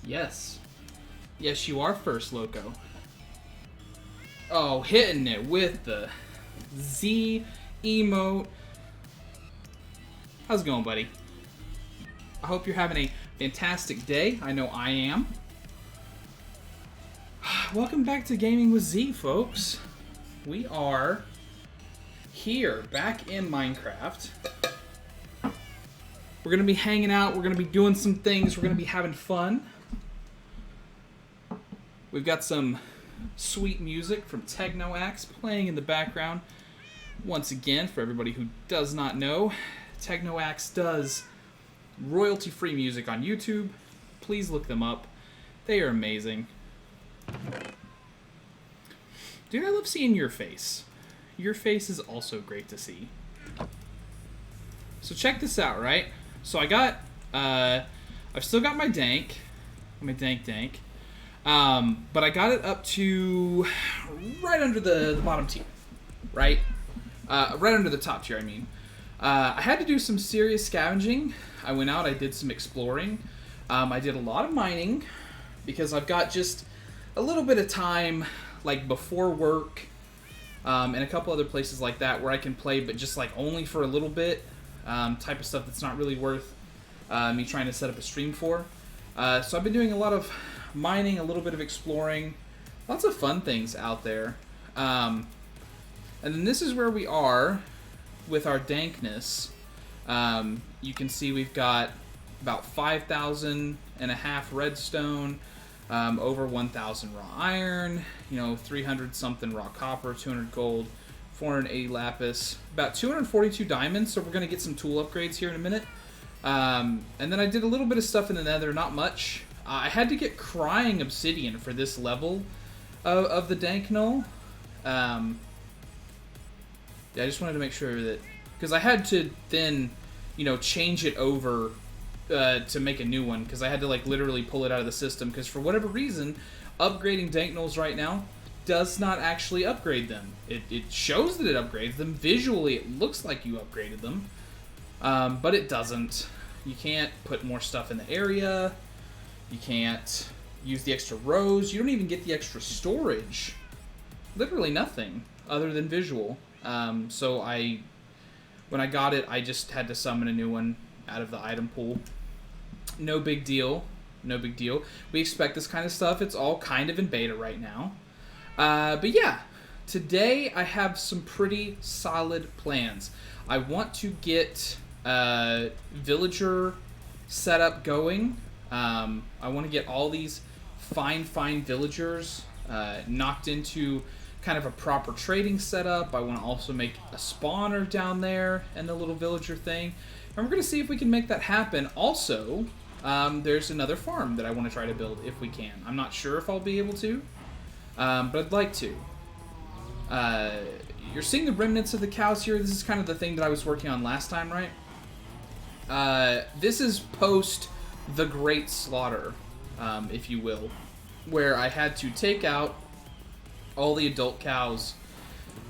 Yes. Yes, you are first, Loco. Oh, hitting it with the Z emote. How's it going, buddy? I hope you're having a fantastic day. I know I am. Welcome back to Gaming with Z, folks. We are here, back in Minecraft. We're going to be hanging out. We're going to be doing some things. We're going to be having fun. We've got some sweet music from Technoaxe playing in the background. Once again, for everybody who does not know, Technoaxe does royalty-free music on YouTube. Please look them up. They are amazing. Dude, I love seeing your face. Your face is also great to see. So check this out, right? So I got, I've still got my dank. But I got it up to right under the bottom tier, right? Right under the top tier, I mean. I had to do some serious scavenging. I went out, I did some exploring. I did a lot of mining because I've got just a little bit of time, like before work, and a couple other places like that where I can play, but just like only for a little bit, type of stuff that's not really worth me trying to set up a stream for. So I've been doing a lot of mining, a little bit of exploring, lots of fun things out there. And then this is where we are with our dankness. You can see we've got about 5,500 redstone, over 1,000 raw iron, 300 something raw copper, 200 gold, 480 lapis, about 242 diamonds. So we're going to get some tool upgrades here in a minute. And then I did a little bit of stuff in the nether, not much. I had to get crying obsidian for this level of the dank null. Yeah, I just wanted to make sure that, because I had to then, change it over to make a new one, because I had to like literally pull it out of the system, because for whatever reason, upgrading dank nulls right now does not actually upgrade them. It shows that it upgrades them. Visually, it looks like you upgraded them, but it doesn't. You can't put more stuff in the area. You can't use the extra rows. You don't even get the extra storage. Literally nothing other than visual. So when I got it, I just had to summon a new one out of the item pool. No big deal. No big deal. We expect this kind of stuff. It's all kind of in beta right now. But yeah, today I have some pretty solid plans. I want to get villager setup going. I want to get all these fine villagers knocked into kind of a proper trading setup. I want to also make a spawner down there and the little villager thing. And we're going to see if we can make that happen. Also, there's another farm that I want to try to build if we can. I'm not sure if I'll be able to, but I'd like to. You're seeing the remnants of the cows here. This is kind of the thing that I was working on last time, right? This is post the Great Slaughter, if you will, where I had to take out all the adult cows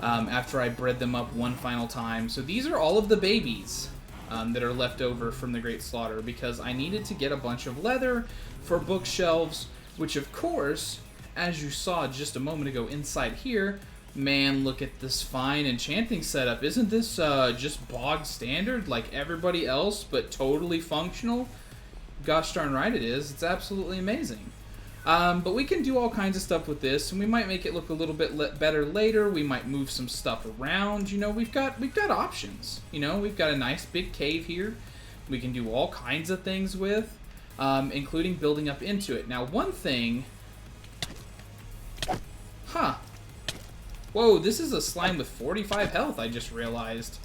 after I bred them up one final time. So these are all of the babies that are left over from the Great Slaughter, because I needed to get a bunch of leather for bookshelves, which of course, as you saw just a moment ago inside here, man, look at this fine enchanting setup. Isn't this just bog standard like everybody else, but totally functional? Gosh darn right it is. It's absolutely amazing. But we can do all kinds of stuff with this, and we might make it look a little bit better later. We might move some stuff around. We've got options. We've got a nice big cave here. We can do all kinds of things with, including building up into it. Now, one thing... Huh. Whoa, this is a slime with 45 health, I just realized.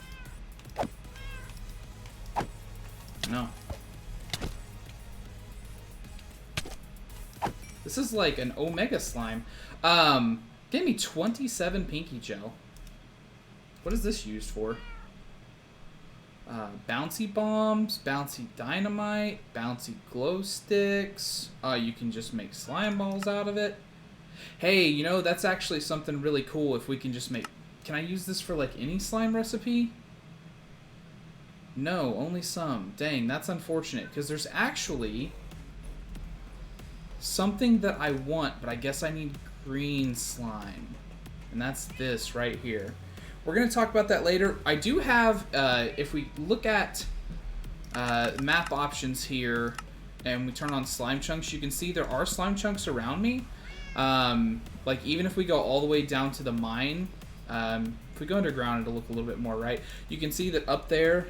No. This is like an Omega slime. Gave me 27 pinky gel. What is this used for? Bouncy bombs, bouncy dynamite, bouncy glow sticks. You can just make slime balls out of it. Hey, that's actually something really cool if we can just make... Can I use this for like any slime recipe? No, only some. Dang, that's unfortunate, because there's actually... something that I want, but I guess I need green slime. And that's this right here. We're going to talk about that later. I do have, if we look at map options here, and we turn on slime chunks, you can see there are slime chunks around me. Like, even if we go all the way down to the mine, if we go underground, it'll look a little bit more, right? You can see that up there,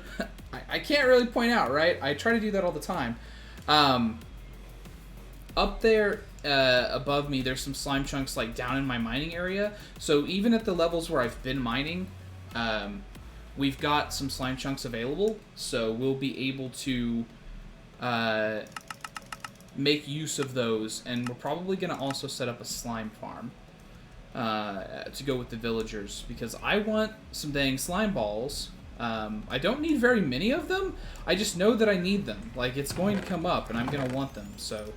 I can't really point out, right? I try to do that all the time. Up there, above me, there's some slime chunks, like, down in my mining area. So even at the levels where I've been mining, we've got some slime chunks available. So we'll be able to make use of those. And we're probably going to also set up a slime farm to go with the villagers, because I want some dang slime balls. I don't need very many of them. I just know that I need them. Like, it's going to come up, and I'm going to want them. So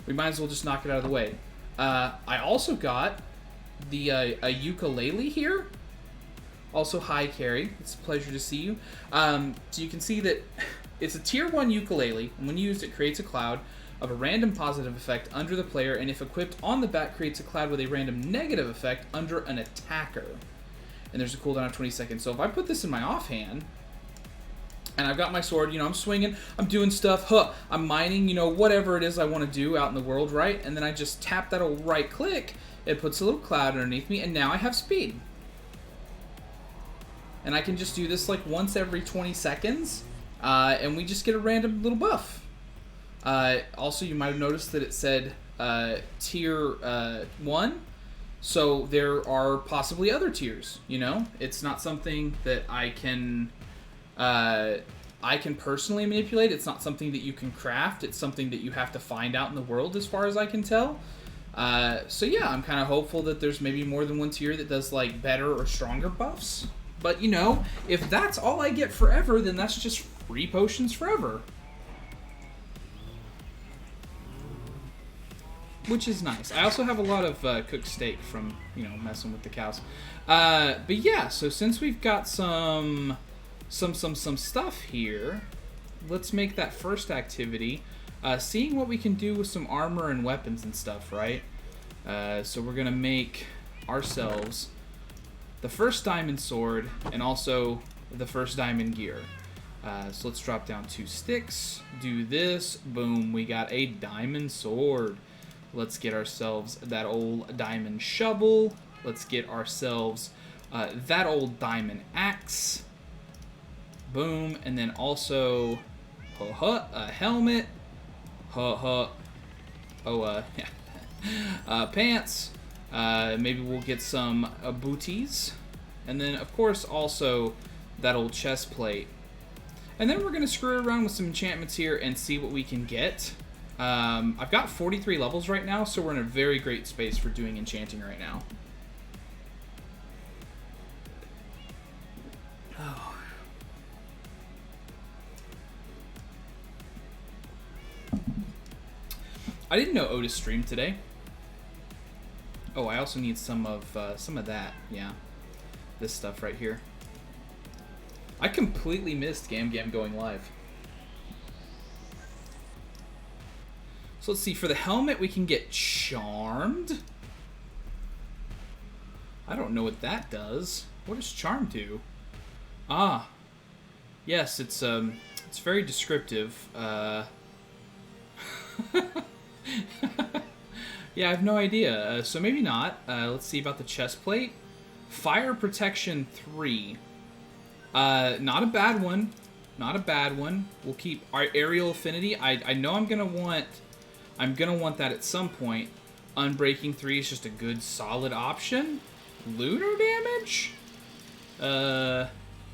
we might as well just knock it out of the way. I also got the a ukulele here. Also, hi, Carrie. It's a pleasure to see you. So you can see that it's a tier 1 ukulele, and when used, it creates a cloud of a random positive effect under the player, and if equipped on the back, creates a cloud with a random negative effect under an attacker. And there's a cooldown of 20 seconds. So if I put this in my offhand, and I've got my sword, you know, I'm swinging, I'm doing stuff, I'm mining, you know, whatever it is I want to do out in the world, right? And then I just tap that old right click, it puts a little cloud underneath me, and now I have speed. And I can just do this like once every 20 seconds, and we just get a random little buff. Also, you might have noticed that it said tier 1, so there are possibly other tiers, you know? It's not something that I can personally manipulate. It's not something that you can craft. It's something that you have to find out in the world, as far as I can tell. So yeah, I'm kind of hopeful that there's maybe more than one tier that does like better or stronger buffs. But you know, if that's all I get forever, then that's just free potions forever. Which is nice. I also have a lot of cooked steak from, you know, messing with the cows. But yeah, so since we've got some stuff here, let's make that first activity. Seeing what we can do with some armor and weapons and stuff, right? So we're gonna make ourselves the first diamond sword and also the first diamond gear. So let's drop down 2 sticks, do this, boom, we got a diamond sword. Let's get ourselves that old diamond shovel. Let's get ourselves that old diamond axe. Boom. And then also a helmet. Pants. Maybe we'll get some booties. And then, of course, also that old chest plate. And then we're going to screw around with some enchantments here and see what we can get. I've got 43 levels right now, so we're in a very great space for doing enchanting right now. Oh. I didn't know Otis streamed today. Oh, I also need some of that. Yeah, this stuff right here. I completely missed Gam Gam going live. So let's see, for the helmet we can get Charmed. I don't know what that does. What does Charm do? Ah, yes, it's very descriptive. Yeah, I have no idea. So maybe not. Let's see about the chest plate. Fire protection 3. Not a bad one. Not a bad one. We'll keep our aerial affinity. I know I'm gonna want that at some point. Unbreaking 3 is just a good solid option. Lunar damage?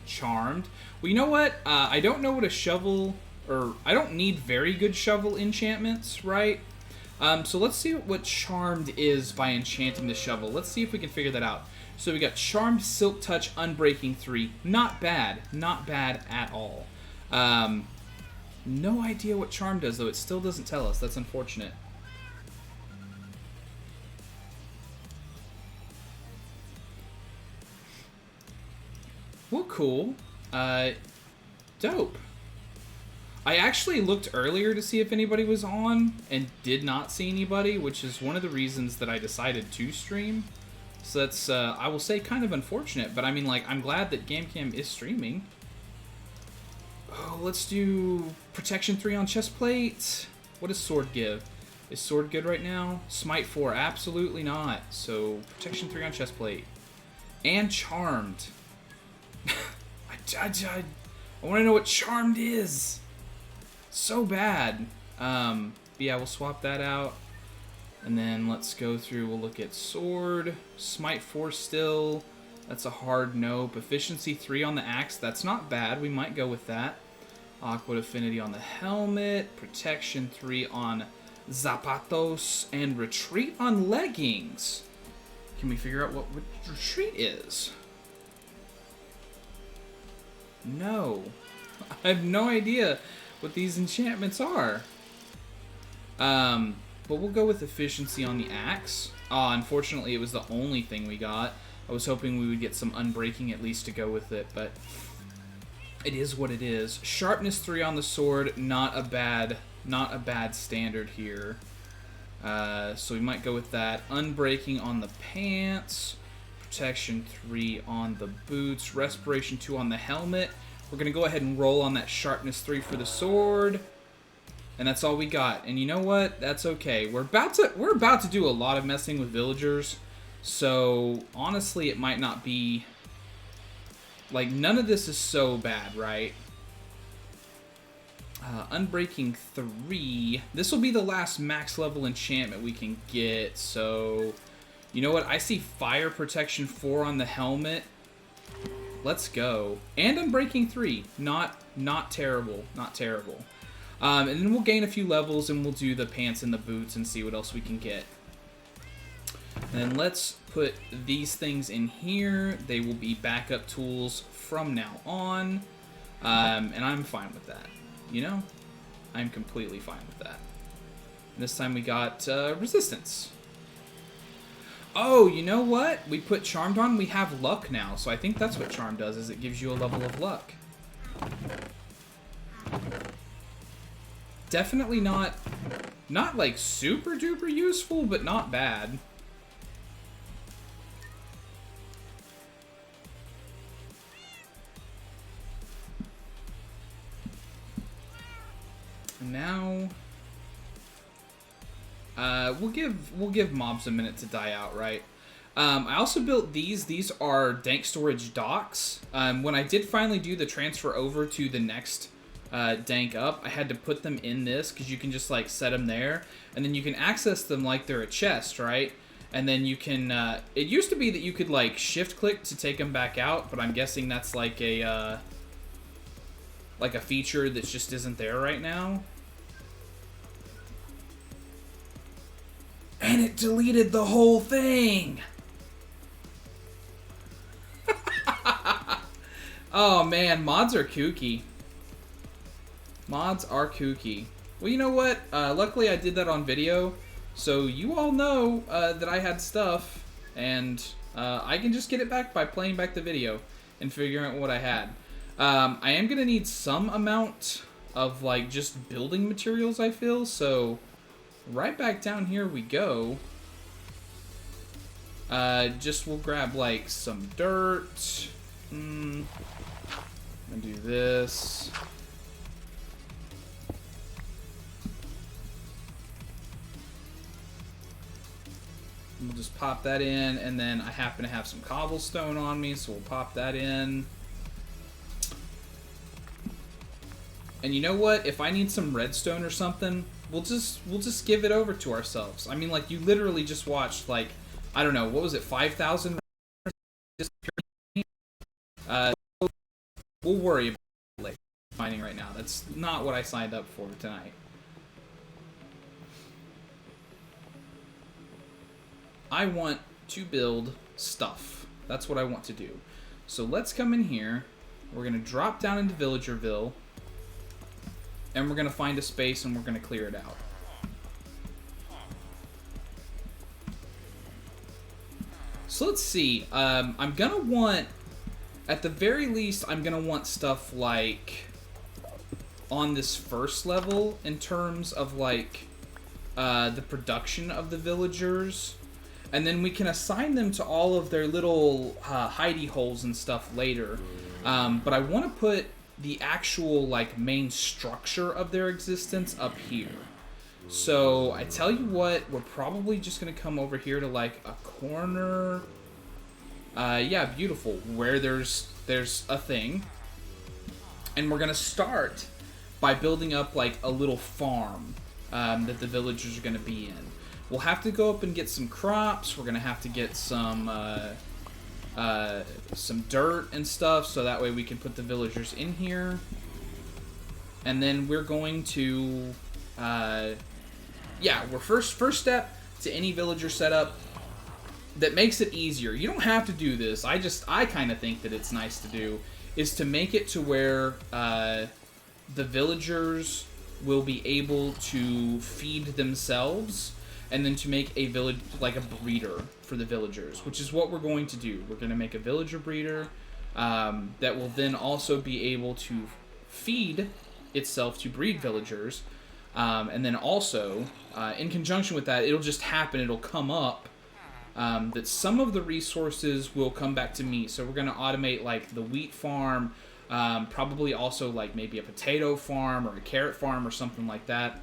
Charmed. Well, you know what? I don't know what a shovel, or I don't need very good shovel enchantments, right? So let's see what Charmed is by enchanting the shovel. Let's see if we can figure that out. So we got Charmed, Silk Touch, Unbreaking 3. Not bad. Not bad at all. No idea what Charm does, though. It still doesn't tell us. That's unfortunate. Well, cool. Dope. I actually looked earlier to see if anybody was on and did not see anybody, which is one of the reasons that I decided to stream. So that's, I will say, kind of unfortunate, but I mean, like, I'm glad that GamCam is streaming. Oh, let's do Protection 3 on chestplate. What does Sword give? Is Sword good right now? Smite 4, absolutely not. So, Protection 3 on chestplate. And Charmed. I want to know what Charmed is. So bad. But yeah, we'll swap that out. And then let's go through, we'll look at Sword. Smite 4 still. That's a hard nope. Efficiency 3 on the axe. That's not bad. We might go with that. Aqua Affinity on the helmet. Protection 3 on zapatos. And Retreat on leggings. Can we figure out what Retreat is? No. I have no idea what these enchantments are. But we'll go with Efficiency on the axe. Unfortunately, it was the only thing we got. I was hoping we would get some Unbreaking at least to go with it, but it is what it is. Sharpness 3 on the sword, not a bad standard here. So we might go with that. Unbreaking on the pants. Protection 3 on the boots. Respiration 2 on the helmet. We're going to go ahead and roll on that Sharpness 3 for the sword. And that's all we got. And you know what? That's okay. We're about to do a lot of messing with villagers. So, honestly, it might not be... Like, none of this is so bad, right? Unbreaking 3. This will be the last max level enchantment we can get. So, you know what? I see Fire Protection 4 on the helmet. Let's go. And Unbreaking 3. Not terrible. Not terrible. And then we'll gain a few levels and we'll do the pants and the boots and see what else we can get. And then let's put these things in here. They will be backup tools from now on. And I'm fine with that. You know? I'm completely fine with that. And this time we got resistance. Oh, you know what? We put Charmed on. We have luck now. So I think that's what Charm does, is it gives you a level of luck. Definitely not like super duper useful, but not bad. And now we'll give mobs a minute to die out, right? I also built these. These are dank storage docks. When I did finally do the transfer over to the next dank up, I had to put them in this because you can just like set them there and then you can access them like they're a chest, right? And then you can it used to be that you could like shift click to take them back out, but I'm guessing that's like a feature that just isn't there right now. And it deleted the whole thing. Oh man, mods are kooky. Mods are kooky. Well, you know what? Luckily, I did that on video, so you all know that I had stuff, and I can just get it back by playing back the video and figuring out what I had. I am going to need some amount of, like, just building materials, I feel, so right back down here we go. We'll grab, like, some dirt. And do this. We'll just pop that in, and then I happen to have some cobblestone on me, so we'll pop that in. And you know what? If I need some redstone or something, we'll just give it over to ourselves. I mean, like, you literally just watched, like, I don't know, what was it, 5,000? We'll worry about it later. Finding right now. That's not what I signed up for tonight. I want to build stuff. That's what I want to do. So let's come in here. We're going to drop down into Villagerville. And we're going to find a space and we're going to clear it out. So let's see. I'm going to want, at the very least, I'm going to want stuff like on this first level in terms of like the production of the villagers, and then we can assign them to all of their little hidey holes and stuff later. But I want to put the actual like main structure of their existence up here. So I tell you what, we're probably just gonna come over here to like a corner. Yeah, beautiful. Where there's a thing, and we're gonna start by building up like a little farm that the villagers are gonna be in. We'll have to go up and get some crops. We're gonna have to get some dirt and stuff, so that way we can put the villagers in here. And then we're going to, we're first step to any villager setup that makes it easier. You don't have to do this. I kind of think that it's nice to do, is to make it to where the villagers will be able to feed themselves, and then to make a village, like a breeder for the villagers, which is what we're going to do. We're going to make a villager breeder that will then also be able to feed itself to breed villagers. And then also, in conjunction with that, it'll just happen, it'll come up that some of the resources will come back to me. So we're going to automate like the wheat farm, probably also like maybe a potato farm or a carrot farm or something like that.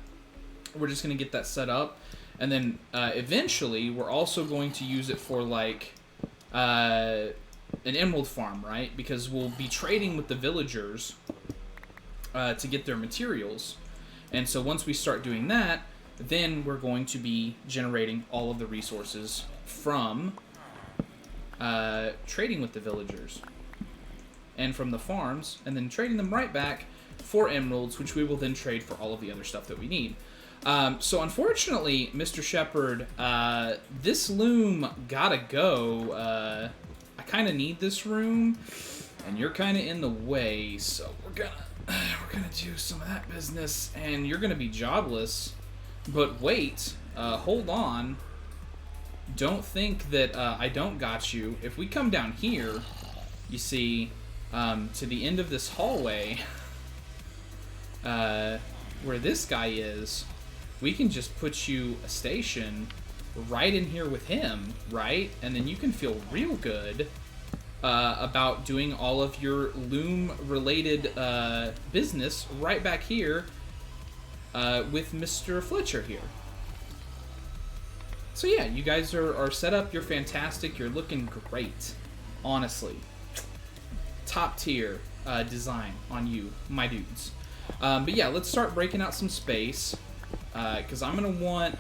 We're just going to get that set up. And then eventually we're also going to use it for like an emerald farm, right? Because we'll be trading with the villagers to get their materials. And so once we start doing that, then we're going to be generating all of the resources from trading with the villagers and from the farms, and then trading them right back for emeralds, which we will then trade for all of the other stuff that we need. So unfortunately, Mr. Shepherd, this loom gotta go. I kind of need this room, and you're kind of in the way, so we're gonna do some of that business, and you're gonna be jobless. But wait, hold on. Don't think that I don't got you. If we come down here, you see, to the end of this hallway, where this guy is, we can just put you a station right in here with him, right? And then you can feel real good about doing all of your loom-related business right back here with Mr. Fletcher here. So yeah, you guys are set up. You're fantastic. You're looking great, honestly. Top tier design on you, my dudes. But yeah, let's start breaking out some space. Because I'm going to want,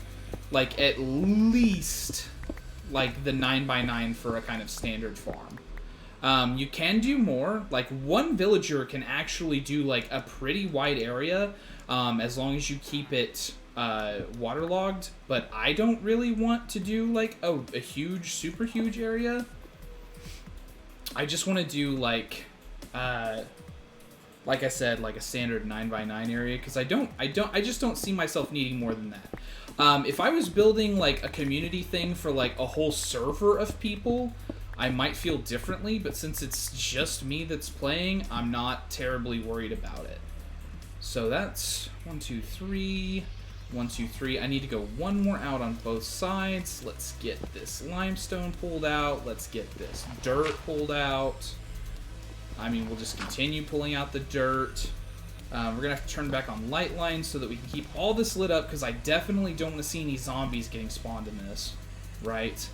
like, at least, like, the 9x9 for a kind of standard farm. You can do more. Like, one villager can actually do, like, a pretty wide area, as long as you keep it waterlogged. But I don't really want to do, like, a huge, super huge area. I just want to do, like I said, like a standard 9x9 area, because I just don't see myself needing more than that. If I was building like a community thing for like a whole server of people, I might feel differently, but since it's just me that's playing, I'm not terribly worried about it. So that's 1, 2, 3, 1, 2, 3. I need to go one more out on both sides. Let's get this limestone pulled out. Let's get this dirt pulled out. I mean, we'll just continue pulling out the dirt. We're going to have to turn back on light lines so that we can keep all this lit up, because I definitely don't want to see any zombies getting spawned in this, right?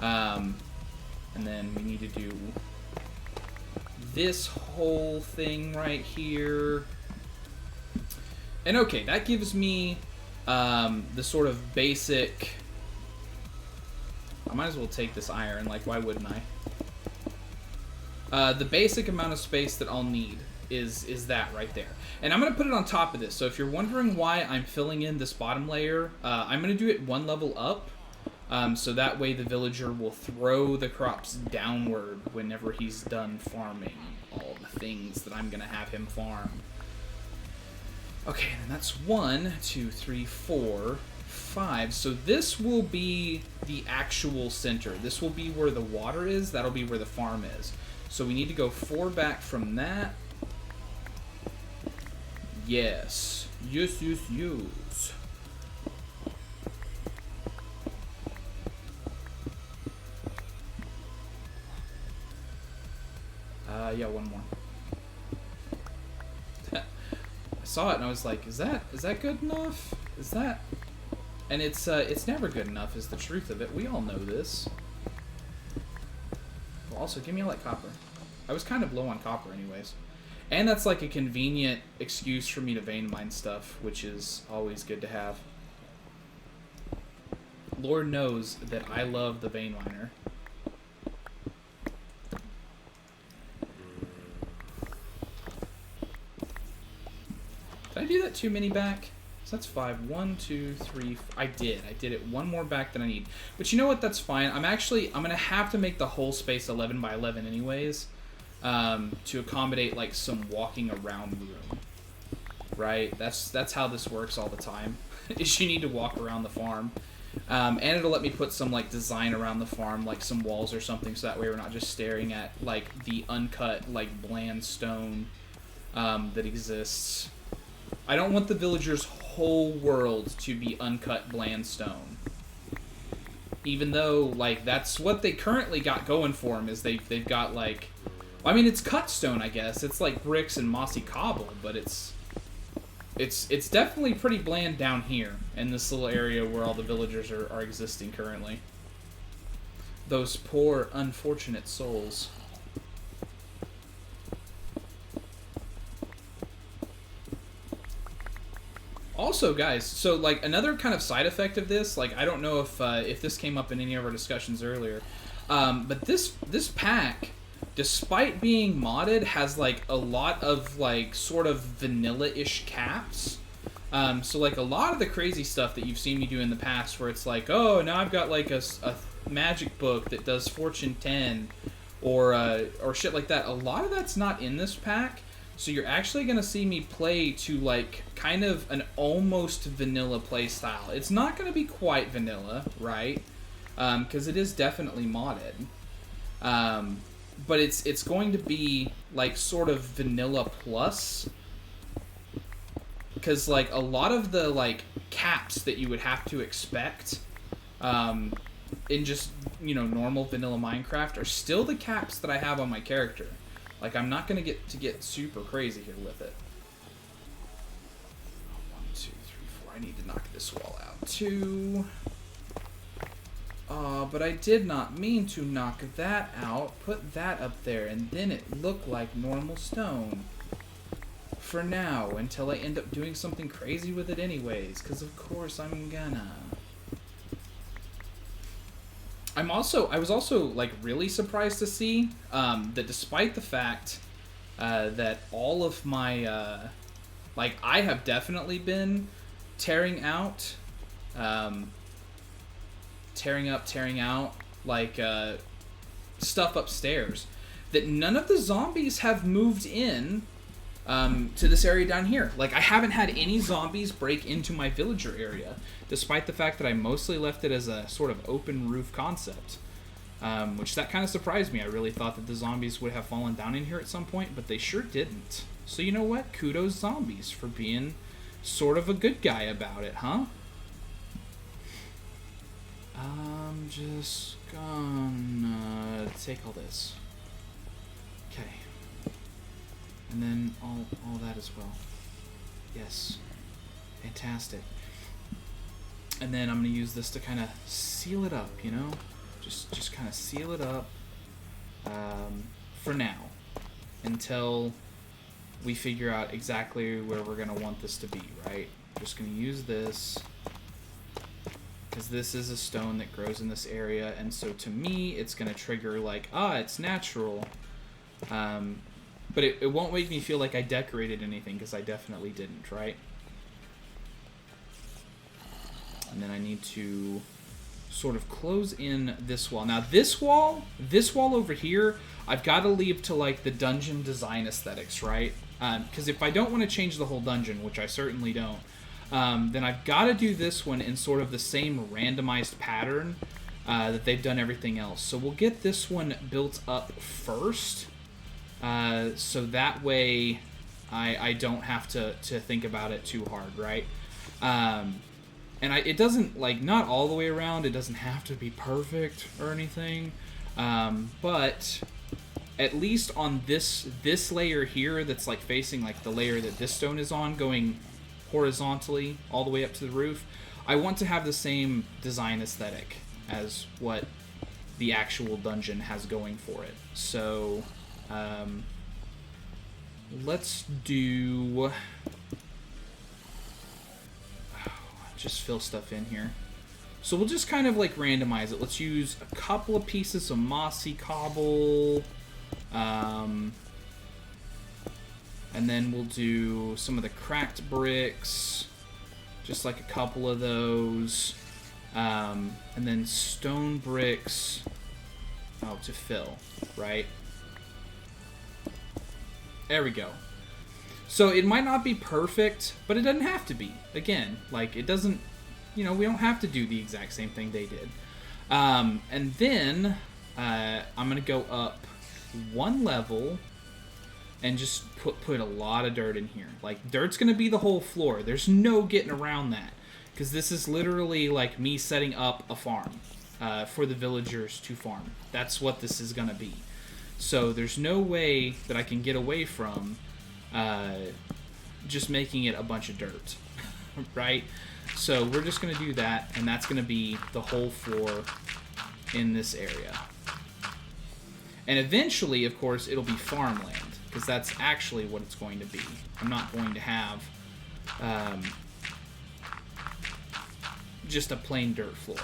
And then we need to do this whole thing right here. And okay, that gives me the sort of basic... I might as well take this iron, like, why wouldn't I? The basic amount of space that I'll need is that right there. And I'm going to put it on top of this. So if you're wondering why I'm filling in this bottom layer, I'm going to do it one level up. So that way the villager will throw the crops downward whenever he's done farming all the things that I'm going to have him farm. Okay, and that's 1, 2, 3, 4, 5. So this will be the actual center. This will be where the water is. That'll be where the farm is. So we need to go 4 back from that. Yes. Yes, yes, yes. Yeah, one more. I saw it and I was like, is that good enough? Is that... And it's never good enough is the truth of it. We all know this. Well, also, give me all that copper. I was kind of low on copper anyways. And that's like a convenient excuse for me to vein mine stuff, which is always good to have. Lord knows that I love the vein miner. Did I do that too many back? So that's 5. 1, 2, 3. I did it one more back than I need. But you know what? That's fine. I'm gonna have to make the whole space 11 by 11 anyways, to accommodate like some walking around room. Right? That's how this works all the time. Is you need to walk around the farm, and it'll let me put some like design around the farm, like some walls or something, so that way we're not just staring at like the uncut, like bland stone that exists. I don't want the villagers' whole world to be uncut bland stone. Even though, like, that's what they currently got going for them, is they've got, like... I mean, it's cut stone, I guess. It's like bricks and mossy cobble, but it's definitely pretty bland down here in this little area where all the villagers are existing currently. Those poor, unfortunate souls. Also, guys, so like another kind of side effect of this, like I don't know if this came up in any of our discussions earlier, but this pack, despite being modded, has like a lot of like sort of vanilla-ish caps. So like a lot of the crazy stuff that you've seen me do in the past, where it's like, oh, now I've got like a magic book that does Fortune 10, or shit like that. A lot of that's not in this pack. So you're actually going to see me play to, like, kind of an almost vanilla play style. It's not going to be quite vanilla, right? Because it is definitely modded. But it's going to be, like, sort of vanilla plus. Because, like, a lot of the, like, caps that you would have to expect in just, you know, normal vanilla Minecraft are still the caps that I have on my character. Like, I'm not going to get super crazy here with it. 1, 2, 3, 4. I need to knock this wall out. 2. But I did not mean to knock that out. Put that up there, and then it looked like normal stone. For now, until I end up doing something crazy with it anyways. Because, of course, I'm gonna... I was also like really surprised to see that despite the fact that all of my like I have definitely been tearing out like stuff upstairs, that none of the zombies have moved in to this area down here. Like, I haven't had any zombies break into my villager area, despite the fact that I mostly left it as a sort of open roof concept. Which that kind of surprised me. I really thought that the zombies would have fallen down in here at some point, but they sure didn't. So you know what? Kudos zombies for being sort of a good guy about it, huh? I'm just gonna take all this. Okay. And then all that as well. Yes. Fantastic. And then I'm going to use this to kind of seal it up, you know? Just kind of seal it up for now. Until we figure out exactly where we're going to want this to be, right? Just going to use this. Because this is a stone that grows in this area. And so to me, it's going to trigger like, it's natural. But it won't make me feel like I decorated anything, because I definitely didn't, right? And then I need to sort of close in this wall. Now this wall over here, I've got to leave to like the dungeon design aesthetics, right? Because if I don't want to change the whole dungeon, which I certainly don't, then I've got to do this one in sort of the same randomized pattern that they've done everything else. So we'll get this one built up first. So that way I don't have to think about it too hard, right? And it doesn't, like, not all the way around. It doesn't have to be perfect or anything. But at least on this layer here that's, like, facing, like, the layer that this stone is on, going horizontally all the way up to the roof, I want to have the same design aesthetic as what the actual dungeon has going for it. So, let's do... just fill stuff in here. So we'll just kind of like randomize it. Let's use a couple of pieces of mossy cobble. And then we'll do some of the cracked bricks. Just like a couple of those. And then stone bricks. Oh, to fill, right? There we go. So it might not be perfect, but it doesn't have to be. Again, like, it doesn't, you know, we don't have to do the exact same thing they did. And then I'm going to go up one level and just put a lot of dirt in here. Like, dirt's going to be the whole floor. There's no getting around that. Because this is literally like me setting up a farm for the villagers to farm. That's what this is going to be. So there's no way that I can get away from just making it a bunch of dirt, right? So we're just going to do that, and that's going to be the whole floor in this area. And eventually, of course, it'll be farmland, because that's actually what it's going to be. I'm not going to have just a plain dirt floor.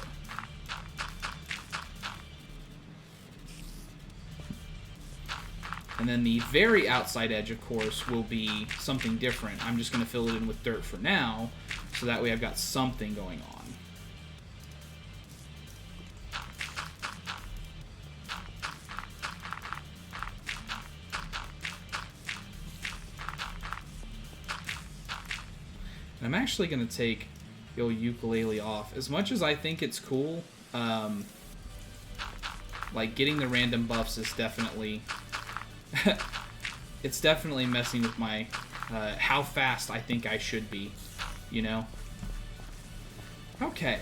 And then the very outside edge, of course, will be something different. I'm just going to fill it in with dirt for now, so that way I've got something going on. And I'm actually going to take the old ukulele off. As much as I think it's cool, like, getting the random buffs is definitely... it's definitely messing with my how fast I think I should be, you know? Okay.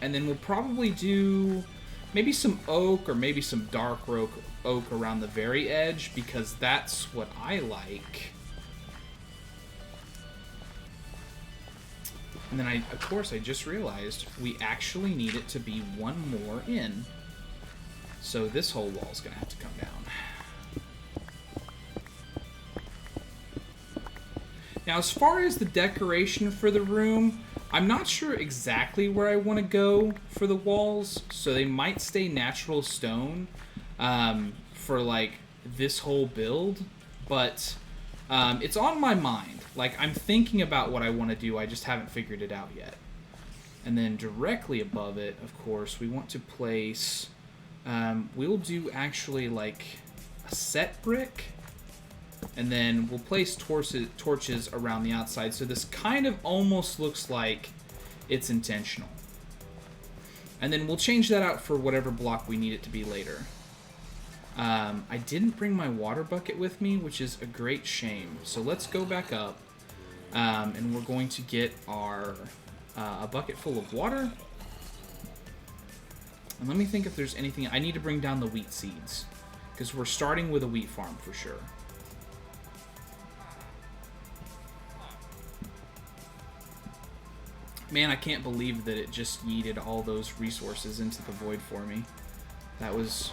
And then we'll probably do maybe some oak or maybe some dark oak around the very edge, because that's what I like. And then of course, I just realized we actually need it to be one more in. So this whole wall's gonna have to come down. Now, as far as the decoration for the room, I'm not sure exactly where I want to go for the walls, so they might stay natural stone for, like, this whole build, but it's on my mind. Like, I'm thinking about what I want to do, I just haven't figured it out yet. And then directly above it, of course, we want to place, we'll do actually, like, a set brick. And then we'll place torches around the outside, so this kind of almost looks like it's intentional. And then we'll change that out for whatever block we need it to be later. I didn't bring my water bucket with me, which is a great shame. So let's go back up, and we're going to get our a bucket full of water. And let me think if there's anything... I need to bring down the wheat seeds, because we're starting with a wheat farm for sure. Man, I can't believe that it just yeeted all those resources into the void for me. That was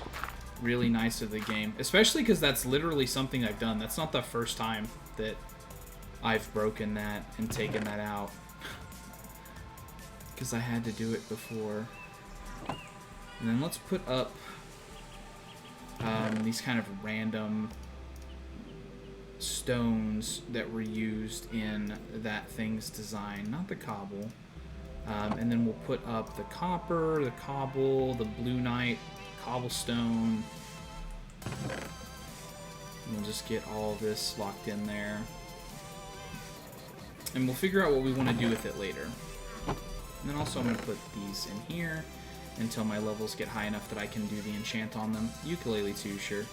really nice of the game. Especially because that's literally something I've done. That's not the first time that I've broken that and taken that out. Because I had to do it before. And then let's put up these kind of random stones that were used in that thing's design. Not the cobble. And then we'll put up the copper, the cobble, the blue knight, cobblestone. And we'll just get all this locked in there. And we'll figure out what we want to do with it later. And then also I'm going to put these in here until my levels get high enough that I can do the enchant on them. Ukulele too, sure.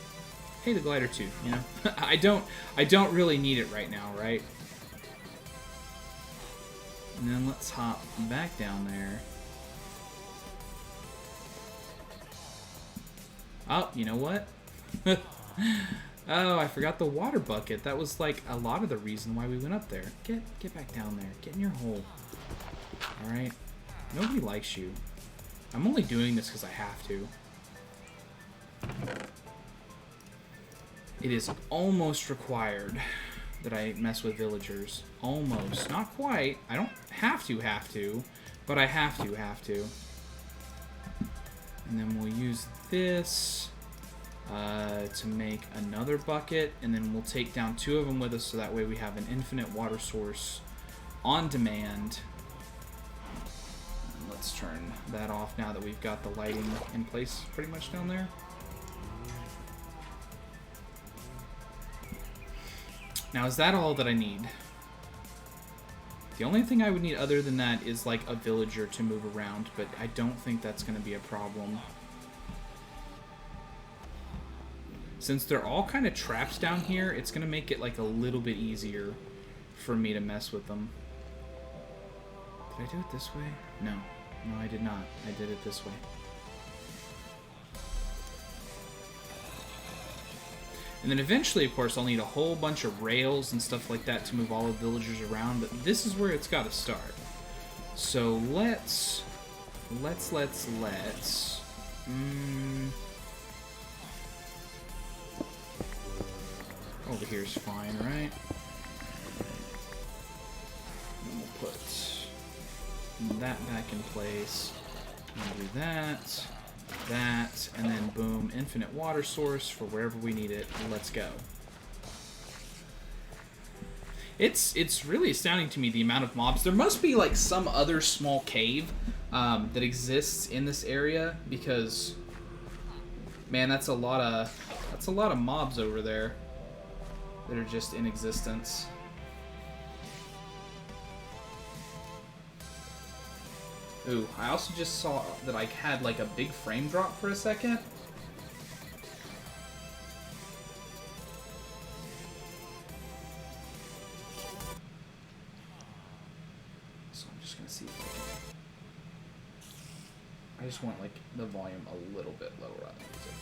hey, the glider too, you know? I don't really need it right now, right? And then let's hop back down there. Oh, you know what? Oh, I forgot the water bucket. That was like a lot of the reason why we went up there. Get back down there. Get in your hole. Alright? Nobody likes you. I'm only doing this because I have to. It is almost required that I mess with villagers. Almost. Not quite. I don't have to, but I have to. And then we'll use this to make another bucket, and then we'll take down 2 of them with us so that way we have an infinite water source on demand. And let's turn that off now that we've got the lighting in place pretty much down there. Now, is that all that I need? The only thing I would need other than that is like a villager to move around, but I don't think that's going to be a problem. Since they're all kind of traps down here, it's going to make it like a little bit easier for me to mess with them. Did I do it this way? No. No, I did not. I did it this way. And then eventually, of course, I'll need a whole bunch of rails and stuff like that to move all the villagers around, but this is where it's got to start. So let's... Over here is fine, right? And we'll put that back in place. And do that, and then boom, infinite water source for wherever we need it. Let's go. It's really astounding to me the amount of mobs. There must be like some other small cave that exists in this area, because man, that's a lot of mobs over there that are just in existence. Ooh, I also just saw that I had like a big frame drop for a second. So I'm just gonna see if I just want like the volume a little bit lower on the music.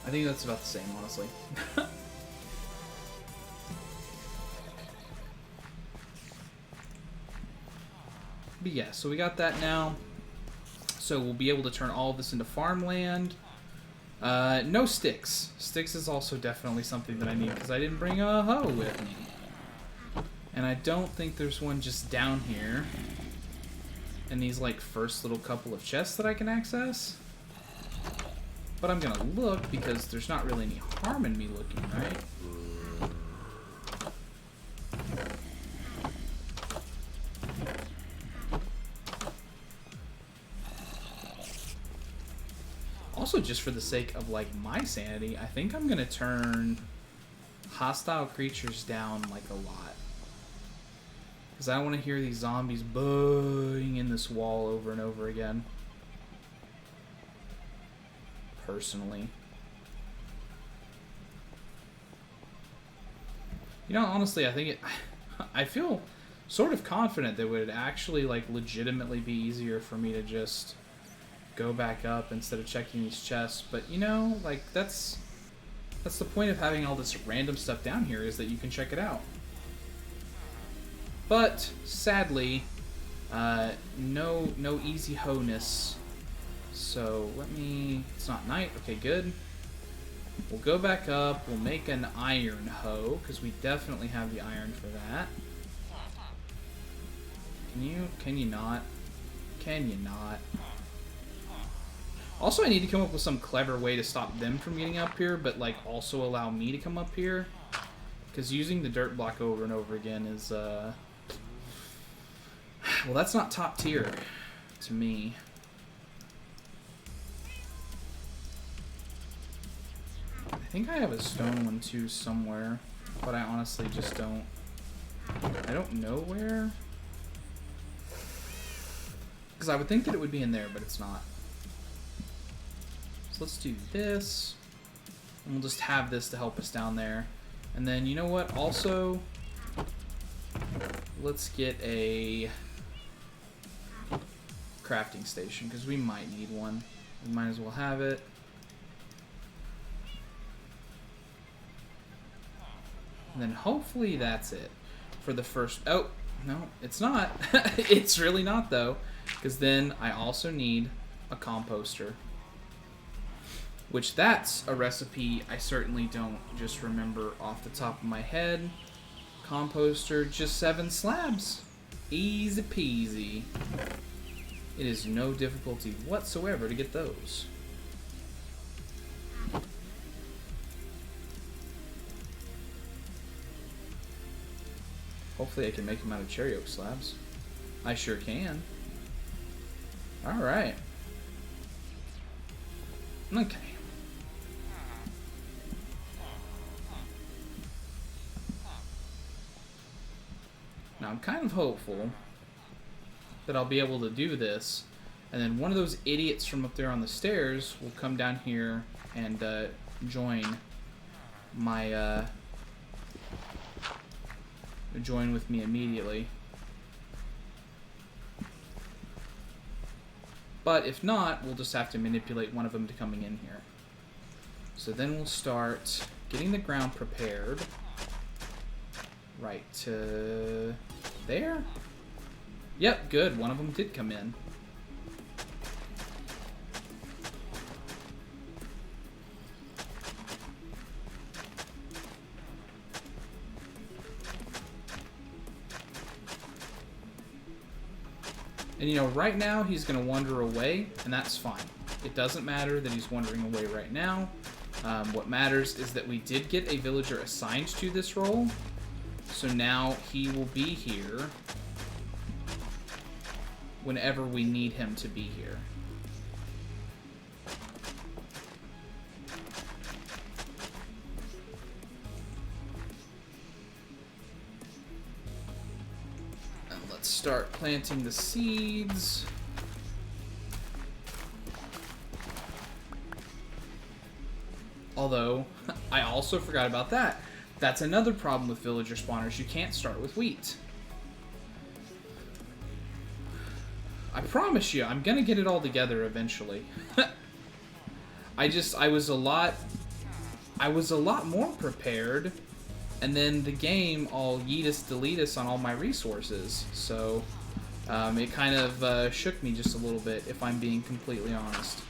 I think that's about the same, honestly. But yeah, so we got that now. So we'll be able to turn all of this into farmland. No sticks. Sticks is also definitely something that I need because I didn't bring a hoe with me. And I don't think there's one just down here in these like first little couple of chests that I can access. But I'm gonna look because there's not really any harm in me looking, right? Also, just for the sake of like my sanity, I think I'm gonna turn hostile creatures down like a lot, because I don't want to hear these zombies booing in this wall over and over again. Personally, you know, honestly, I think I feel sort of confident that it would actually like legitimately be easier for me to just go back up instead of checking these chests. But you know, like that's the point of having all this random stuff down here, is that you can check it out. But sadly, no easy ho-ness. So let me, it's not night, okay, good. We'll go back up, we'll make an iron hoe, because we definitely have the iron for that. Can you not? Can you not? Also, I need to come up with some clever way to stop them from getting up here, but like also allow me to come up here. Because using the dirt block over and over again is, well, that's not top tier to me. I think I have a stone one too somewhere, but I honestly just don't. I don't know where. Because I would think that it would be in there, but it's not. So let's do this. And we'll just have this to help us down there. And then, you know what? Also, let's get a crafting station, because we might need one. We might as well have it. And then hopefully that's it for the first... Oh, no, it's not. It's really not, though, because then I also need a composter. Which that's a recipe I certainly don't just remember off the top of my head. Composter, just 7 slabs. Easy peasy. It is no difficulty whatsoever to get those. Hopefully I can make them out of cherry oak slabs. I sure can. Alright. Okay. Now I'm kind of hopeful that I'll be able to do this, and then one of those idiots from up there on the stairs will come down here and join my join with me immediately. But if not, we'll just have to manipulate one of them to coming in here. So then we'll start getting the ground prepared. Right to there. Yep, good. One of them did come in. And you know, right now he's going to wander away, and that's fine. It doesn't matter that he's wandering away right now. What matters is that we did get a villager assigned to this role. So now he will be here whenever we need him to be here. And let's start planting the seeds. Although, I also forgot about that. That's another problem with villager spawners. You can't start with wheat. I promise you, I'm gonna get it all together eventually. I was a lot more prepared, and then the game all yeetus deletus on all my resources. So it kind of shook me just a little bit, if I'm being completely honest.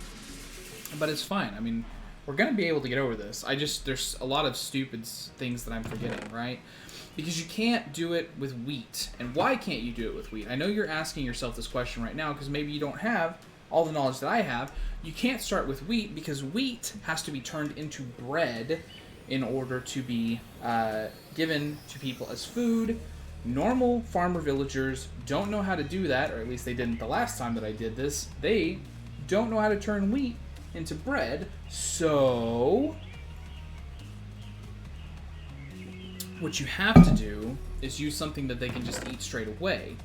But it's fine. I mean, we're going to be able to get over this. There's a lot of stupid things that I'm forgetting, right? Because you can't do it with wheat. And why can't you do it with wheat? I know you're asking yourself this question right now because maybe you don't have all the knowledge that I have. You can't start with wheat because wheat has to be turned into bread in order to be given to people as food. Normal farmer villagers don't know how to do that, or at least they didn't the last time that I did this. They don't know how to turn wheat into bread, so what you have to do is use something that they can just eat straight away.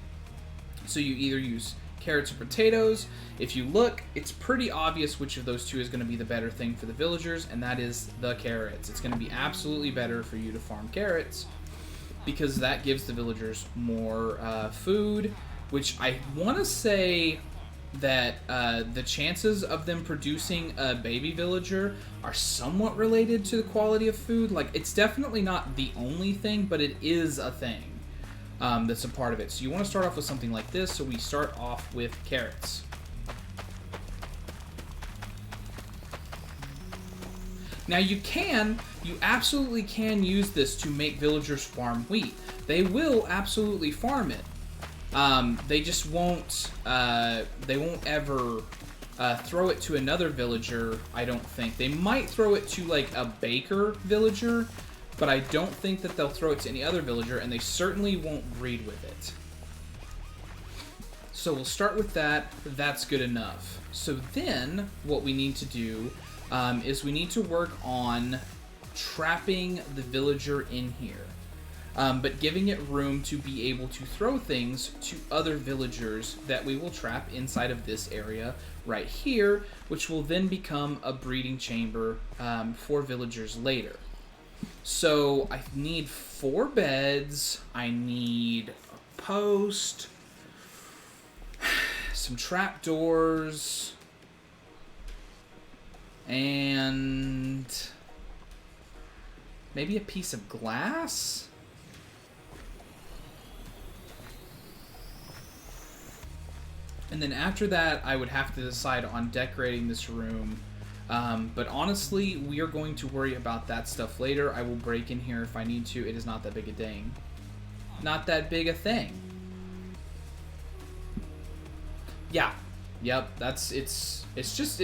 So you either use carrots or potatoes. If you look, it's pretty obvious which of those two is going to be the better thing for the villagers, and that is the carrots. It's going to be absolutely better for you to farm carrots because that gives the villagers more food, which I want to say that the chances of them producing a baby villager are somewhat related to the quality of food. Like, it's definitely not the only thing, but it is a thing that's a part of it. So you want to start off with something like this, so we start off with carrots. Now you absolutely can use this to make villagers farm wheat. They will absolutely farm it. They just won't, they won't ever throw it to another villager, I don't think. They might throw it to, like, a baker villager, but I don't think that they'll throw it to any other villager, and they certainly won't breed with it. So we'll start with that. That's good enough. So then, what we need to do is we need to work on trapping the villager in here. but giving it room to be able to throw things to other villagers that we will trap inside of this area right here, which will then become a breeding chamber for villagers later. So I need 4 beds, I need a post, some trapdoors, and maybe a piece of glass? And then after that, I would have to decide on decorating this room. But honestly, we are going to worry about that stuff later. I will break in here if I need to. It is not that big a thing. Not that big a thing. Yeah. Yep, it's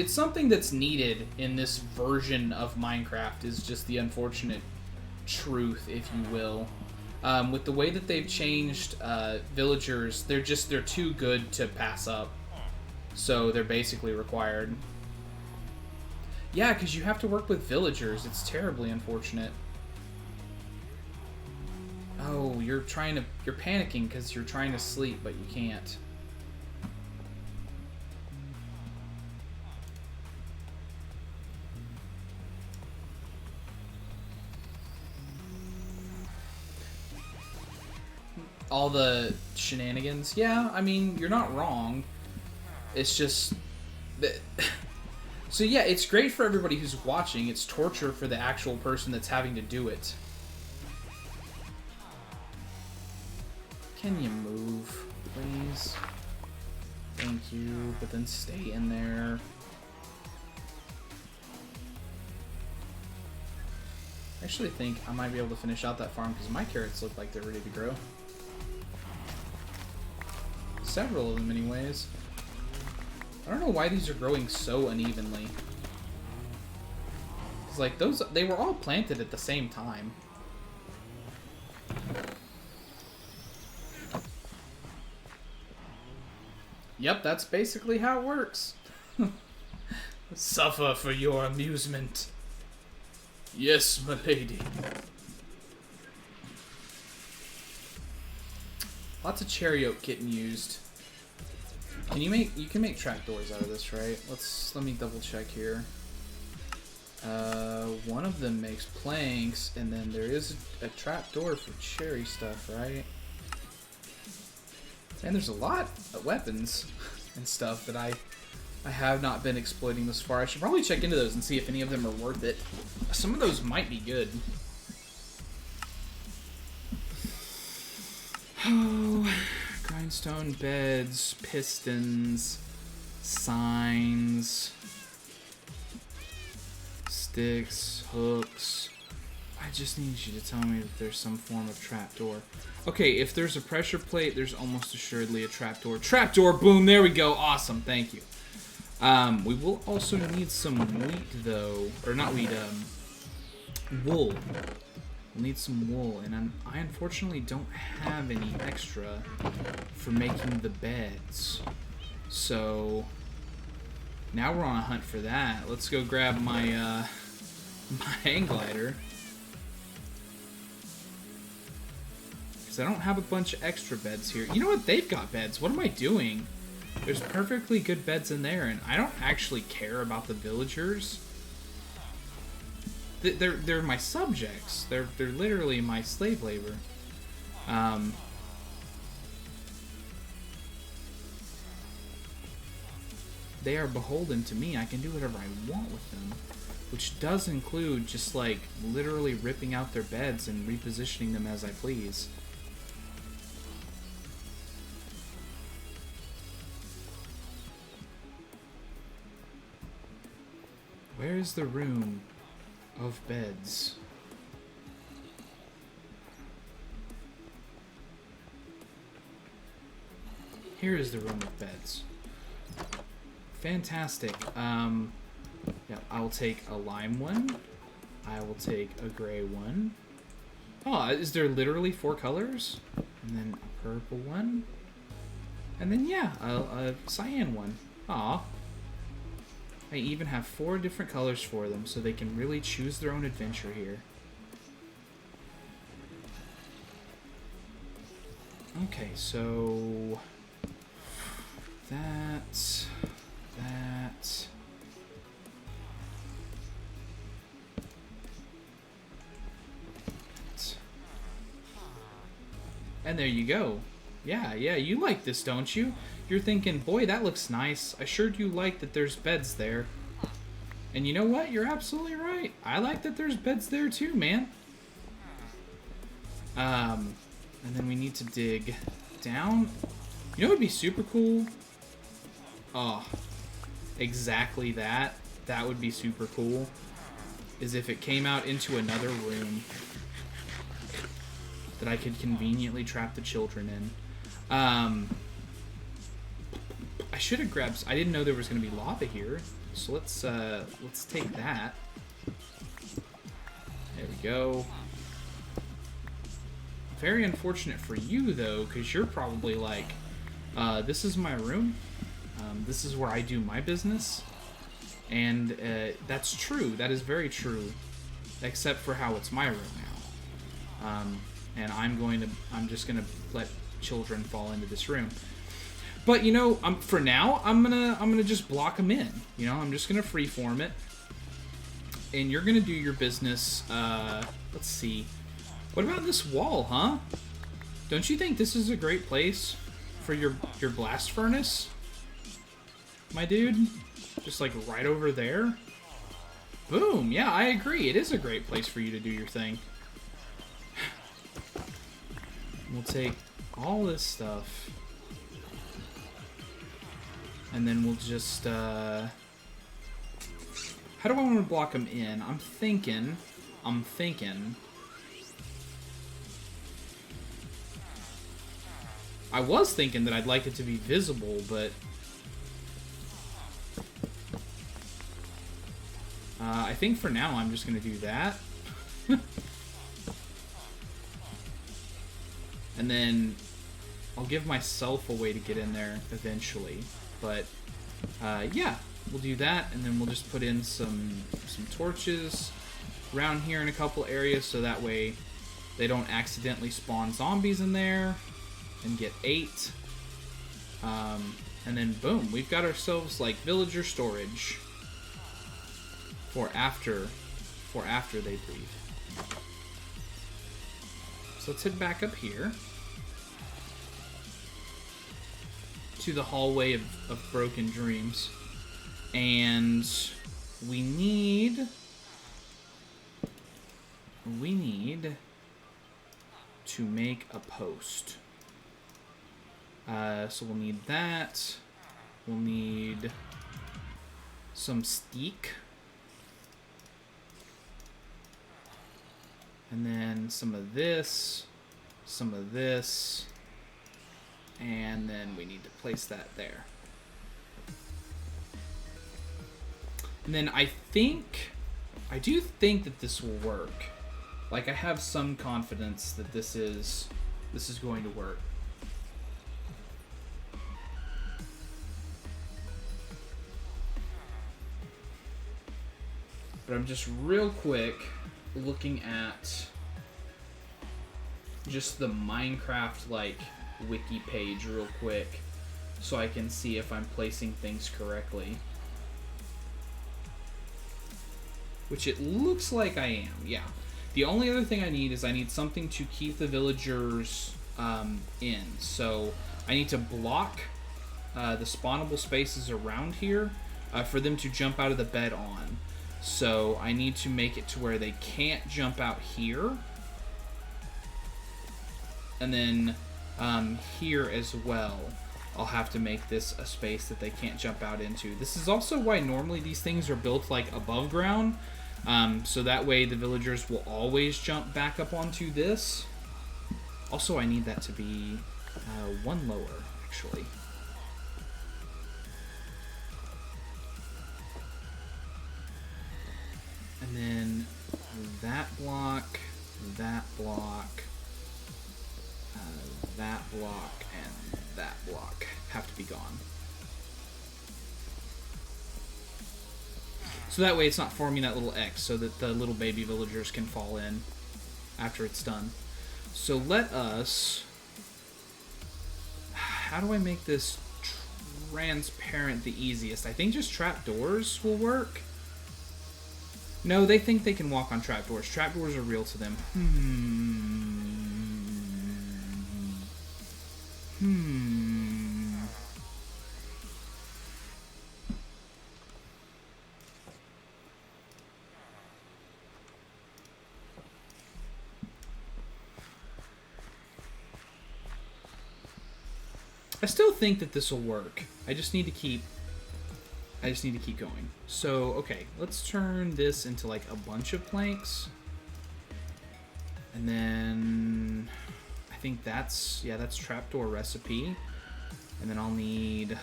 something that's needed in this version of Minecraft, is just the unfortunate truth, if you will. With the way that they've changed villagers, they're too good to pass up. So they're basically required. Yeah, because you have to work with villagers. It's terribly unfortunate. Oh, you're panicking because you're trying to sleep, but you can't. All the shenanigans. Yeah, I mean, you're not wrong. It's just that. So yeah, it's great for everybody who's watching. It's torture for the actual person that's having to do it. Can you move, please? Thank you, but then stay in there. I actually think I might be able to finish out that farm because my carrots look like they're ready to grow. Several of them anyways. I don't know why these are growing so unevenly. It's like they were all planted at the same time. Yep, that's basically how it works. Suffer for your amusement. Yes, my lady. Lots of cherry oak getting used. You can make trapdoors out of this, right? Let me double check here. One of them makes planks, and then there is a trapdoor for cherry stuff, right? And there's a lot of weapons and stuff that I have not been exploiting this far. I should probably check into those and see if any of them are worth it. Some of those might be good. Oh, grindstone beds, pistons, signs, sticks, hooks. I just need you to tell me that there's some form of trapdoor. Okay, if there's a pressure plate, there's almost assuredly a trapdoor. Trapdoor, boom, there we go. Awesome, thank you. We will also need some wheat, though. Or not wheat, wool. We'll need some wool, and I unfortunately don't have any extra for making the beds. So now we're on a hunt for that. Let's go grab my my hang glider. Because I don't have a bunch of extra beds here. You know what? They've got beds. What am I doing? There's perfectly good beds in there, and I don't actually care about the villagers. They're my subjects. They're literally my slave labor. They are beholden to me. I can do whatever I want with them, which does include just like literally ripping out their beds and repositioning them as I please. Where is the room of beds? Here is the room of beds. Fantastic. Yeah, I will take a lime one. I will take a gray one. Oh, is there literally 4 colors? And then a purple one. And then, yeah, a cyan one. Aw. I even have 4 different colors for them, so they can really choose their own adventure here. Okay, so that. And there you go. Yeah, you like this, don't you? You're thinking, boy, that looks nice. I sure do like that there's beds there. And you know what? You're absolutely right. I like that there's beds there too, man. And then we need to dig down. You know what would be super cool? Oh, exactly that. That would be super cool. Is if it came out into another room that I could conveniently trap the children in. I should have grabbed... I didn't know there was going to be lava here. So let's take that. There we go. Very unfortunate for you, though, because you're probably like, this is my room. This is where I do my business. And that's true. That is very true. Except for how it's my room now. And I'm just gonna let children fall into this room. But you know, for now, I'm gonna just block them in. You know, I'm just gonna freeform it, and you're gonna do your business. Let's see. What about this wall, huh? Don't you think this is a great place for your blast furnace, my dude? Just like right over there. Boom. Yeah, I agree. It is a great place for you to do your thing. We'll take all this stuff. And then we'll just, how do I want to block them in? I'm thinking. I was thinking that I'd like it to be visible, but I think for now I'm just going to do that. And then I'll give myself a way to get in there eventually. But yeah, we'll do that, and then we'll just put in some torches around here in a couple areas, so that way they don't accidentally spawn zombies in there and get ate. And then boom, we've got ourselves like villager storage for after they breed. So let's head back up here to the hallway of broken dreams, and we need to make a post. So we'll need that. We'll need some steak, and then some of this, and then we need to place that there. And then I do think that this will work. Like, I have some confidence that this is going to work. But I'm just real quick looking at just the Minecraft, like, wiki page real quick so I can see if I'm placing things correctly. Which it looks like I am, yeah. The only other thing I need is I need something to keep the villagers in. So I need to block the spawnable spaces around here for them to jump out of the bed on. So I need to make it to where they can't jump out here. And then here as well, I'll have to make this a space that they can't jump out into. This is also why normally these things are built like above ground. So that way the villagers will always jump back up onto this. Also, I need that to be one lower, actually. And then that block, and that block have to be gone. So that way it's not forming that little X so that the little baby villagers can fall in after it's done. So let us how do I make this transparent the easiest? I think just trapdoors will work. No, they think they can walk on trapdoors. Trapdoors are real to them. I still think that this will work. I just need to keep going. So, okay, let's turn this into like a bunch of planks. And then I think that's trapdoor recipe. And then I'll need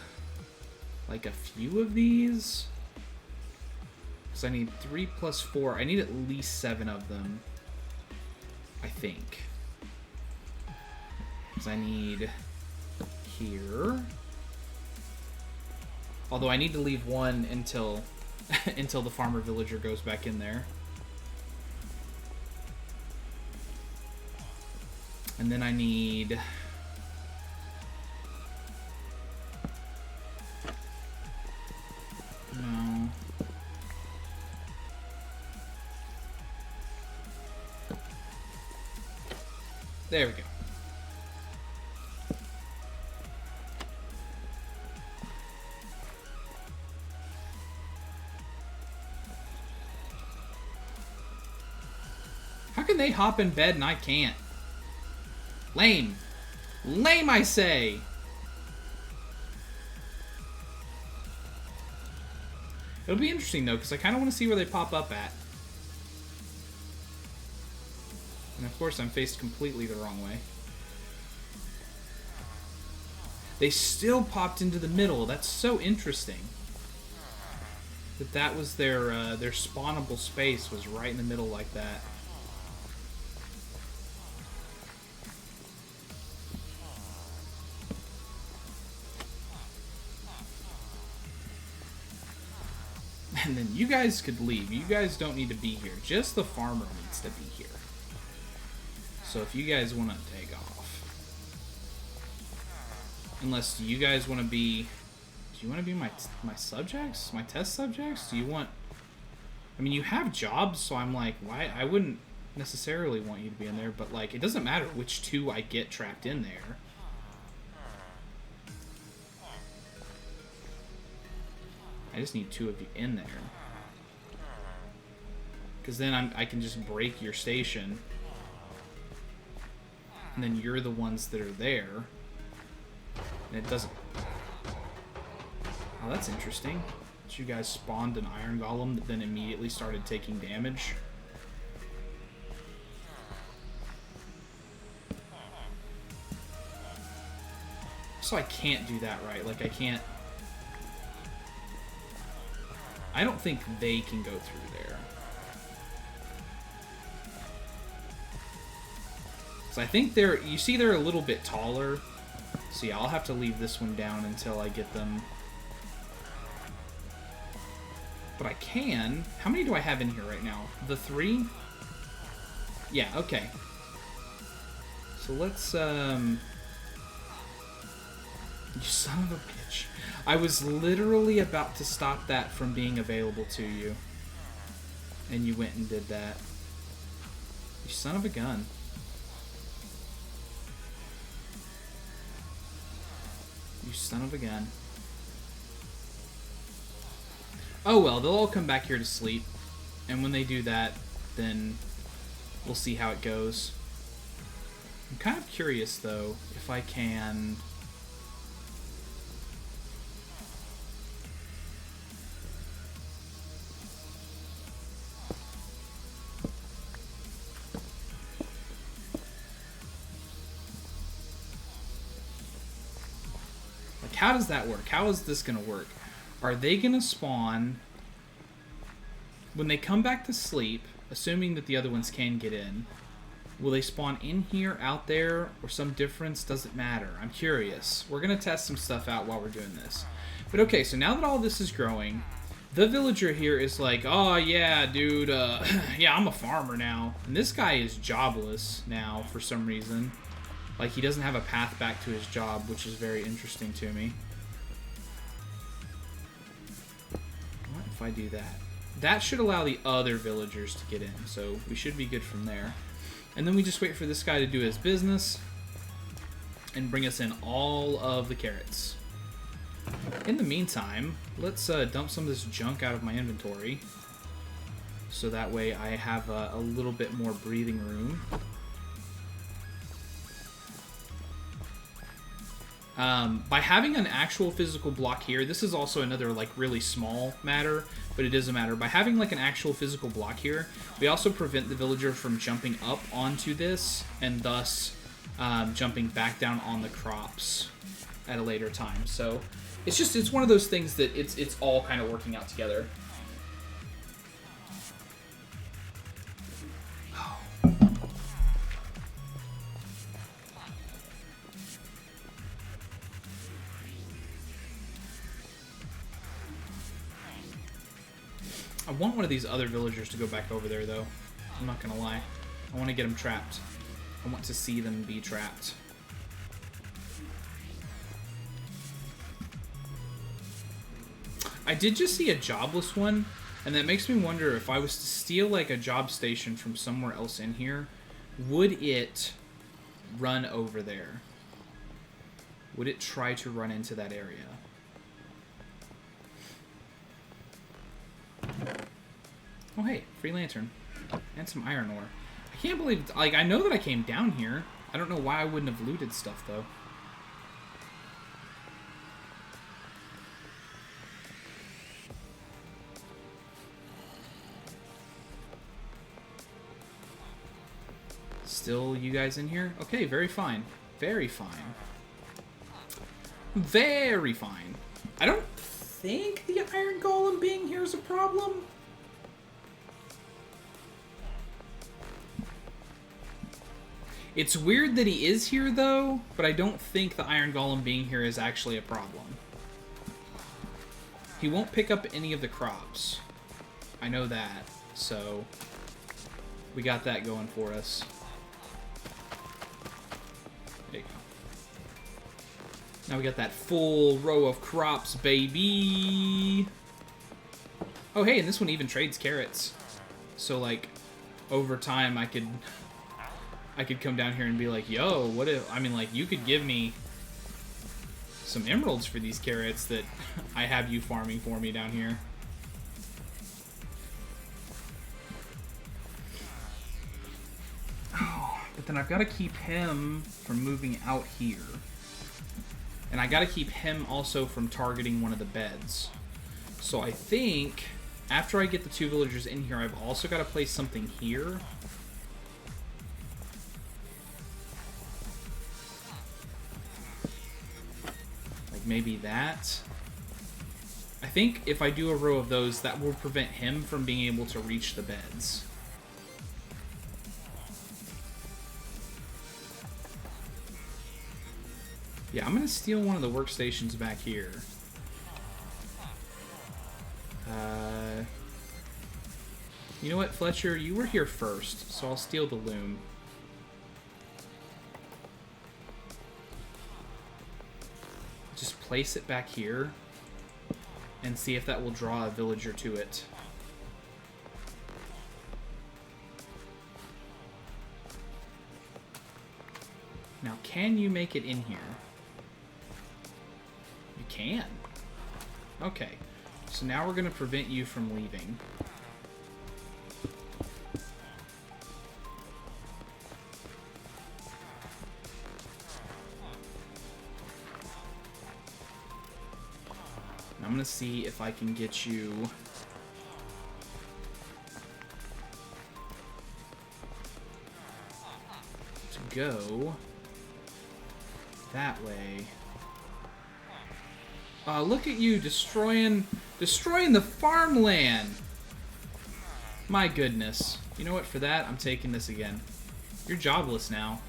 like a few of these. Because I need 3 plus 4. I need at least 7 of them, I think. Because I need here. Although I need to leave one until until the farmer villager goes back in there. And then I need no. There we go. How can they hop in bed and I can't? Lame. Lame, I say! It'll be interesting, though, because I kind of want to see where they pop up at. And, of course, I'm faced completely the wrong way. They still popped into the middle. That's so interesting. That was their spawnable space was right in the middle like that. And then you guys could leave. You guys don't need to be here. Just the farmer needs to be here. So if you guys want to take off. Unless you guys want to be... Do you want to be my subjects? My test subjects? Do you want... I mean, you have jobs, so I'm like, why? I wouldn't necessarily want you to be in there, but like, it doesn't matter which 2 I get trapped in there. I just need 2 of you in there. Because then I can just break your station. And then you're the ones that are there. And it doesn't... Oh, that's interesting. You guys spawned an iron golem that then immediately started taking damage. So I can't do that right. Like, I can't... I don't think they can go through there. So I think they're... You see they're a little bit taller. So yeah, I'll have to leave this one down until I get them... But I can... How many do I have in here right now? The 3? Yeah, okay. So let's, You son of a bitch. I was literally about to stop that from being available to you. And you went and did that. You son of a gun. You son of a gun. Oh well, they'll all come back here to sleep. And when they do that, then we'll see how it goes. I'm kind of curious, though, if I can... Like, how does that work? How is this going to work? Are they going to spawn... When they come back to sleep, assuming that the other ones can get in, will they spawn in here, out there, or some difference? Doesn't matter. I'm curious. We're going to test some stuff out while we're doing this. But okay, so now that all this is growing, the villager here is like, oh yeah, dude, yeah, I'm a farmer now. And this guy is jobless now for some reason. Like, he doesn't have a path back to his job, which is very interesting to me. What if I do that? That should allow the other villagers to get in, so we should be good from there. And then we just wait for this guy to do his business and bring us in all of the carrots. In the meantime, let's dump some of this junk out of my inventory, so that way I have a little bit more breathing room. By having an actual physical block here, this is also another like really small matter, but it is a matter. By having like an actual physical block here, we also prevent the villager from jumping up onto this and thus jumping back down on the crops at a later time. So it's one of those things that it's all kind of working out together. I want one of these other villagers to go back over there, though. I'm not gonna lie. I want to get them trapped. I want to see them be trapped. I did just see a jobless one, and that makes me wonder if I was to steal like a job station from somewhere else in here, would it run over there? Would it try to run into that area? Oh hey, free lantern. And some iron ore. I can't believe, like, I know that I came down here. I don't know why I wouldn't have looted stuff, though. Still you guys in here? Okay, very fine. Very fine. Very fine. I don't think the iron golem being here is a problem. It's weird that he is here, though, but I don't think the iron golem being here is actually a problem. He won't pick up any of the crops. I know that, so we got that going for us. There you go. Now we got that full row of crops, baby! Oh, hey, and this one even trades carrots. So, like, over time I could come down here and be like, yo, what if, I mean, like, you could give me some emeralds for these carrots that I have you farming for me down here. Oh, but then I've got to keep him from moving out here. And I got to keep him also from targeting one of the beds. So I think after I get the two villagers in here, I've also got to place something here. Maybe that. I think if I do a row of those, that will prevent him from being able to reach the beds. Yeah, I'm going to steal one of the workstations back here. You know what, Fletcher? You were here first, so I'll steal the loom. Just place it back here and see if that will draw a villager to it. Now, can you make it in here? You can. Okay. So now we're going to prevent you from leaving. I'm going to see if I can get you to go that way. Look at you destroying the farmland. My goodness. You know what? For that, I'm taking this again. You're jobless now.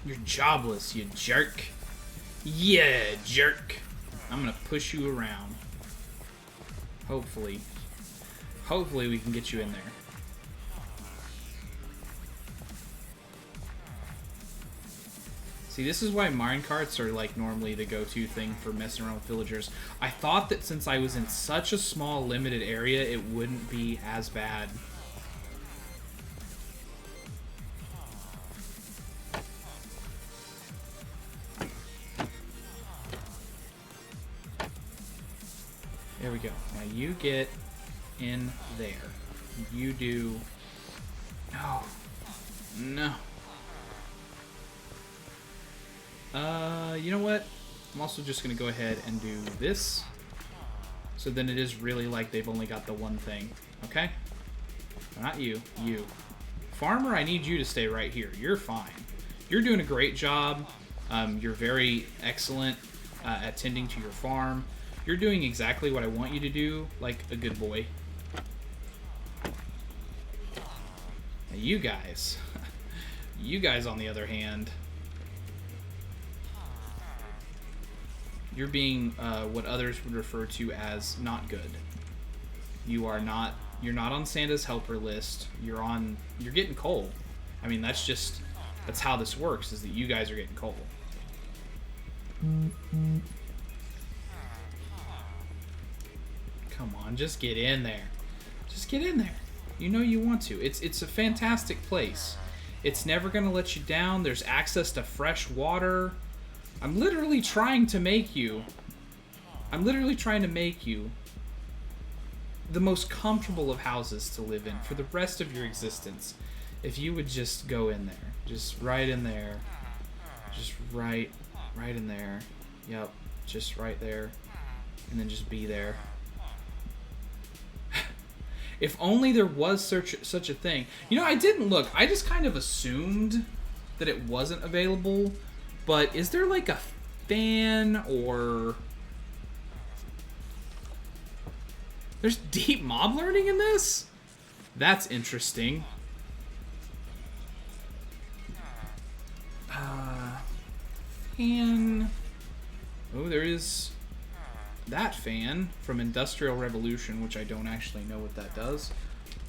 You're jobless, you jerk. Yeah, jerk. I'm gonna push you around. Hopefully we can get you in there. See, this is why minecarts are like normally the go-to thing for messing around with villagers. I thought that since I was in such a small limited area, it wouldn't be as bad. There we go. Now you get in there. You do... No. No. You know what? I'm also just going to go ahead and do this. So then it is really like they've only got the one thing. Okay? Not you. You. Farmer, I need you to stay right here. You're fine. You're doing a great job. You're very excellent at tending to your farm. You're doing exactly what I want you to do, like a good boy. Now you guys. You guys, on the other hand... You're being what others would refer to as not good. You are not. You're not on Santa's helper list. You're getting coal. I mean, that's how this works. Is that you guys are getting coal. Come on, just get in there. Just get in there. You know you want to. It's a fantastic place. It's never gonna let you down. There's access to fresh water. I'm literally trying to make you the most comfortable of houses to live in for the rest of your existence. If you would just go in there. Just right in there. Just right in there. Yep. Just right there. And then just be there. If only there was such a thing. You know, I didn't look. I just kind of assumed that it wasn't available. But is there like a fan or... There's deep mob learning in this? That's interesting. Fan... Oh, there is that fan from Industrial Revolution, which I don't actually know what that does.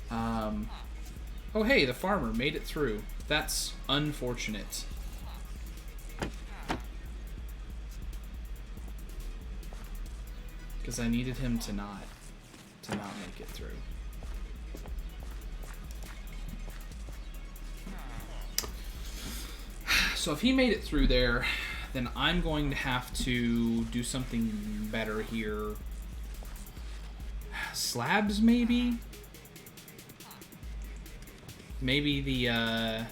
Oh, hey, the farmer made it through. That's unfortunate. Because I needed him to not make it through. So if he made it through there, then I'm going to have to do something better here. Slabs, maybe? Maybe the,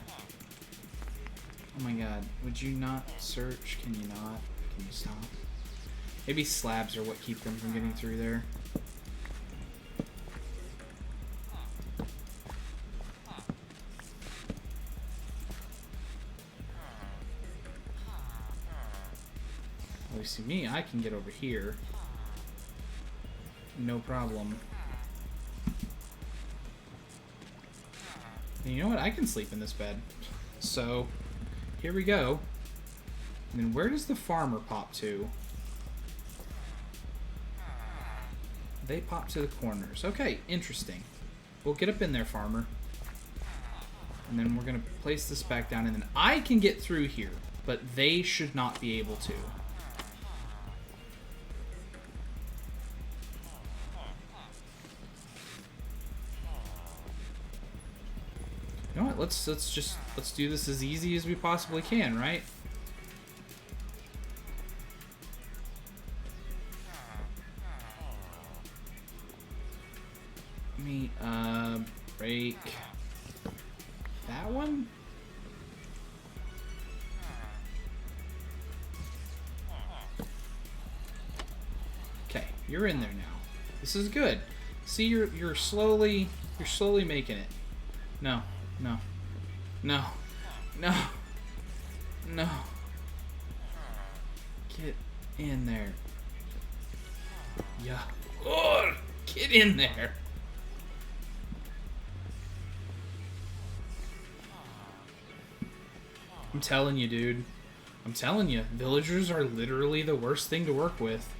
Oh my god, would you not search? Can you not? Can you stop? Maybe slabs are what keep them from getting through there. Well, you see me, I can get over here. No problem. And you know what? I can sleep in this bed. So, here we go. And then where does the farmer pop to? They pop to the corners. Okay, interesting. We'll get up in there, farmer. And then we're going to place this back down, and then I can get through here, but they should not be able to. You know what? Let's do this as easy as we possibly can, right? Let me break that one. Okay, you're in there now. This is good. See, you're slowly making it. No. No. No. No. No. Get in there. Yeah. Oh, get in there. I'm telling you, dude. I'm telling you, villagers are literally the worst thing to work with.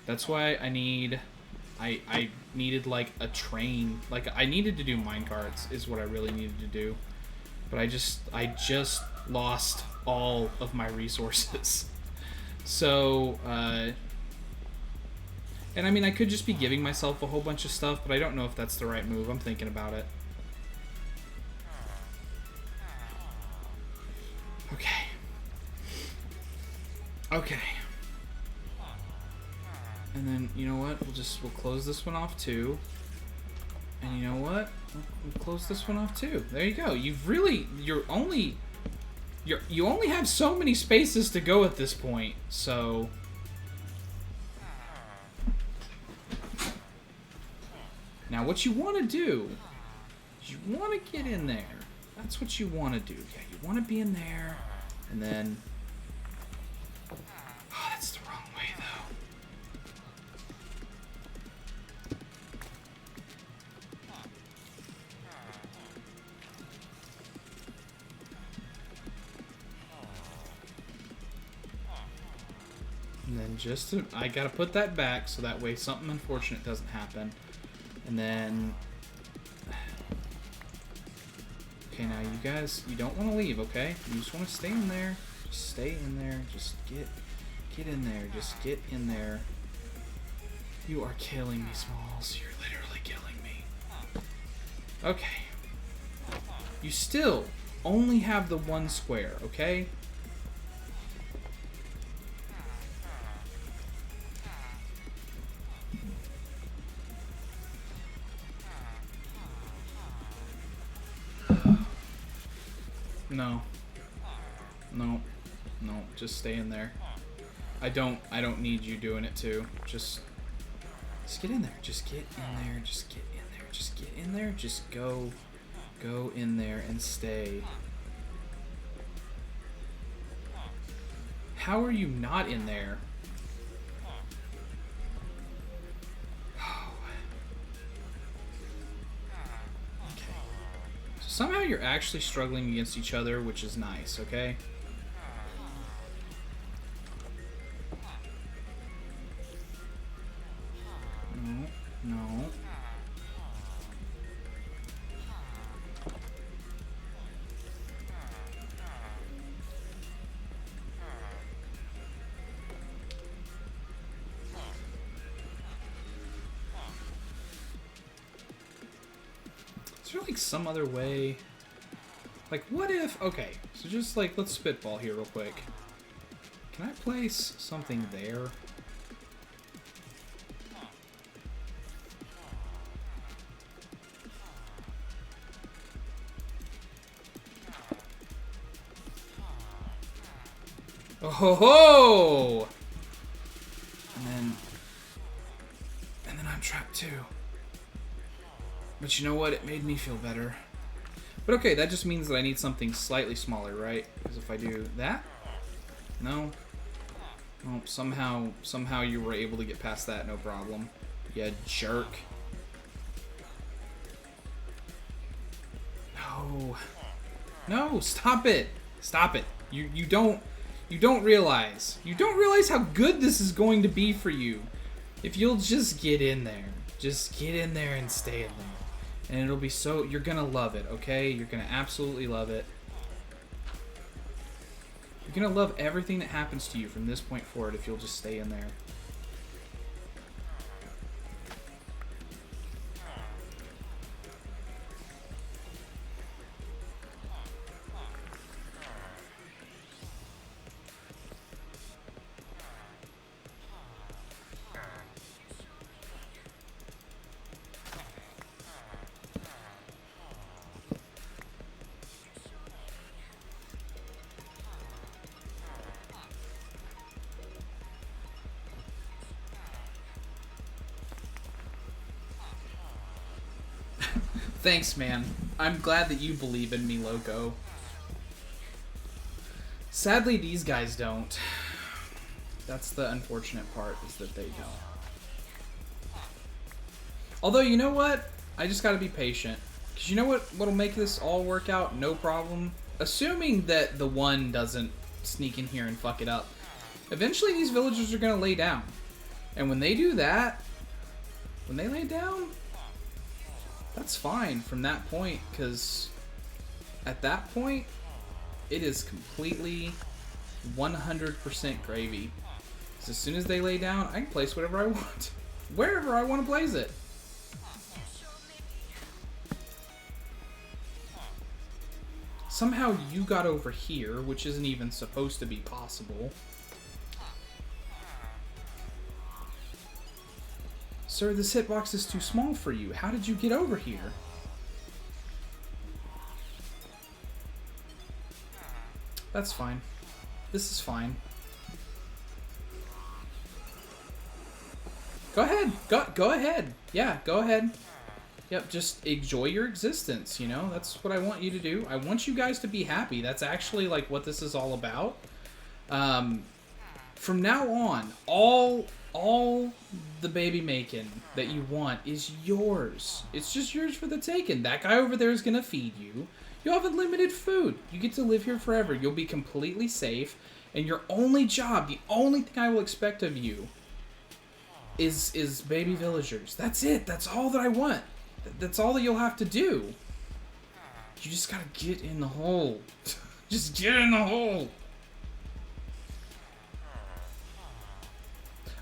That's why I needed like a train. Like I needed to do minecarts is what I really needed to do. But I just lost all of my resources. So, and I mean, I could just be giving myself a whole bunch of stuff, but I don't know if that's the right move. I'm thinking about it. Okay. Okay. And then, you know what? We'll close this one off too. And you know what? We'll close this one off too. There you go. You only have so many spaces to go at this point. So now what you want to do is you want to get in there. That's what you want to do. Yeah, you want to be in there, and then that's the wrong way though. And then I gotta put that back so that way something unfortunate doesn't happen. And then, okay, now you guys, you don't want to leave, okay? You just want to stay in there. Just stay in there. Just get in there. Just get in there. You are killing me, Smalls. You're literally killing me. Okay. You still only have the one square, okay? No. No. No. Just stay in there. I don't need you doing it too. Just get in there. Just get in there. Just get in there. Just get in there. Just go in there and stay. How are you not in there? Somehow you're actually struggling against each other, which is nice, okay? No. Is there like some other way? Like what if, okay, so just like let's spitball here real quick. Can I place something there? Oh ho ho! And then I'm trapped too. But you know what? It made me feel better. But okay, that just means that I need something slightly smaller, right? Because if I do that, no. Oh, somehow you were able to get past that, no problem. You jerk. No, stop it. Stop it. You don't realize. You don't realize how good this is going to be for you. If you'll just get in there. Just get in there and stay in there. And it'll be so, you're gonna love it, okay? You're gonna absolutely love it. You're gonna love everything that happens to you from this point forward if you'll just stay in there. Thanks, man. I'm glad that you believe in me, Loco. Sadly, these guys don't. That's the unfortunate part, is that they don't. Although, you know what? I just gotta be patient. Because you know what'll make this all work out? No problem. Assuming that the one doesn't sneak in here and fuck it up. Eventually, these villagers are gonna lay down. And when they do that, when they lay down, that's fine from that point, because At that point, it is completely 100% gravy. So as soon as they lay down, I can place whatever I want. Wherever I want to place it. Somehow you got over here, which isn't even supposed to be possible. Sir, this hitbox is too small for you. How did you get over here? That's fine. This is fine. Go ahead. Go ahead. Yeah, go ahead. Yep, just enjoy your existence, you know? That's what I want you to do. I want you guys to be happy. That's actually, like, what this is all about. From now on, all the baby making that you want is yours. It's just yours for the taking. That guy over there is going to feed you. You'll have unlimited food. You get to live here forever. You'll be completely safe. And your only job, the only thing I will expect of you is baby villagers. That's it. That's all that I want. That's all that you'll have to do. You just gotta get in the hole. Just get in the hole.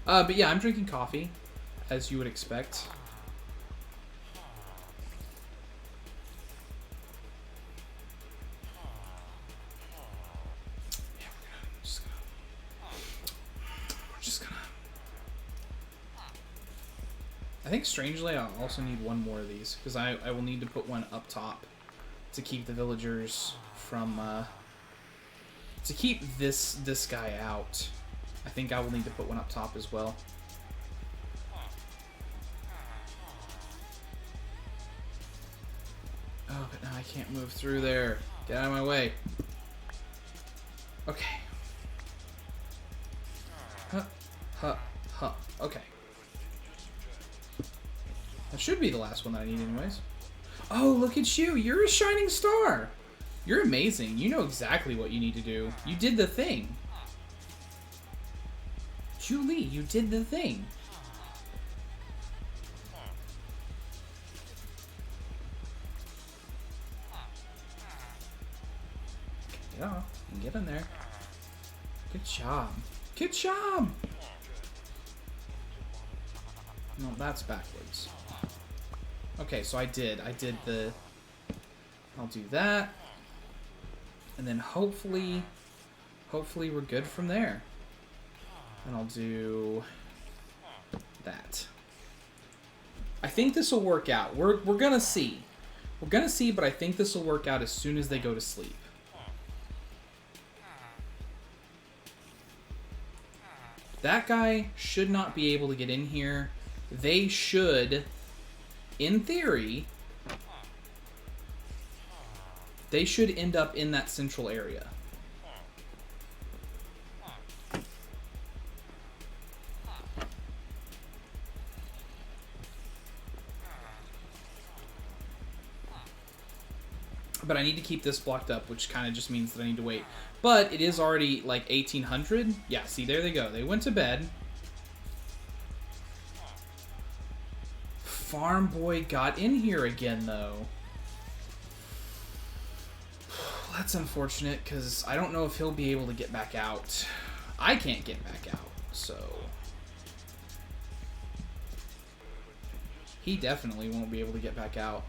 But yeah, I'm drinking coffee, as you would expect. Yeah, we're just gonna. I think strangely I'll also need one more of these, because I will need to put one up top to keep the villagers from, to keep this guy out. I think I will need to put one up top as well. Oh, but now I can't move through there. Get out of my way. Okay. Huh. Okay. That should be the last one that I need anyways. Oh, look at you. You're a shining star. You're amazing. You know exactly what you need to do. You did the thing. Julie, you did the thing. Get off and get in there. Good job. Good job. No, that's backwards. Okay, so I did the... I'll do that. And then hopefully we're good from there. And I'll do that. I think this will work out. We're gonna see. We're gonna see, but I think this will work out as soon as they go to sleep. That guy should not be able to get in here. They should, in theory, they should end up in that central area. But I need to keep this blocked up, which kind of just means that I need to wait. But it is already like 1800. Yeah, see, there they go. They went to bed. Farm boy got in here again, though. That's unfortunate, because I don't know if he'll be able to get back out. I can't get back out, so... He definitely won't be able to get back out.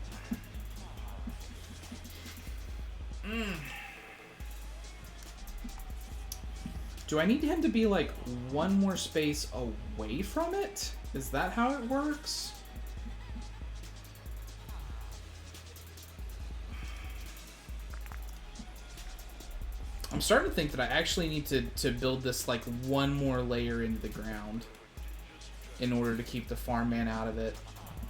Do I need him to be like one more space away from it? Is that how it works? I'm starting to think that I actually need to build this like one more layer into the ground in order to keep the farm man out of it.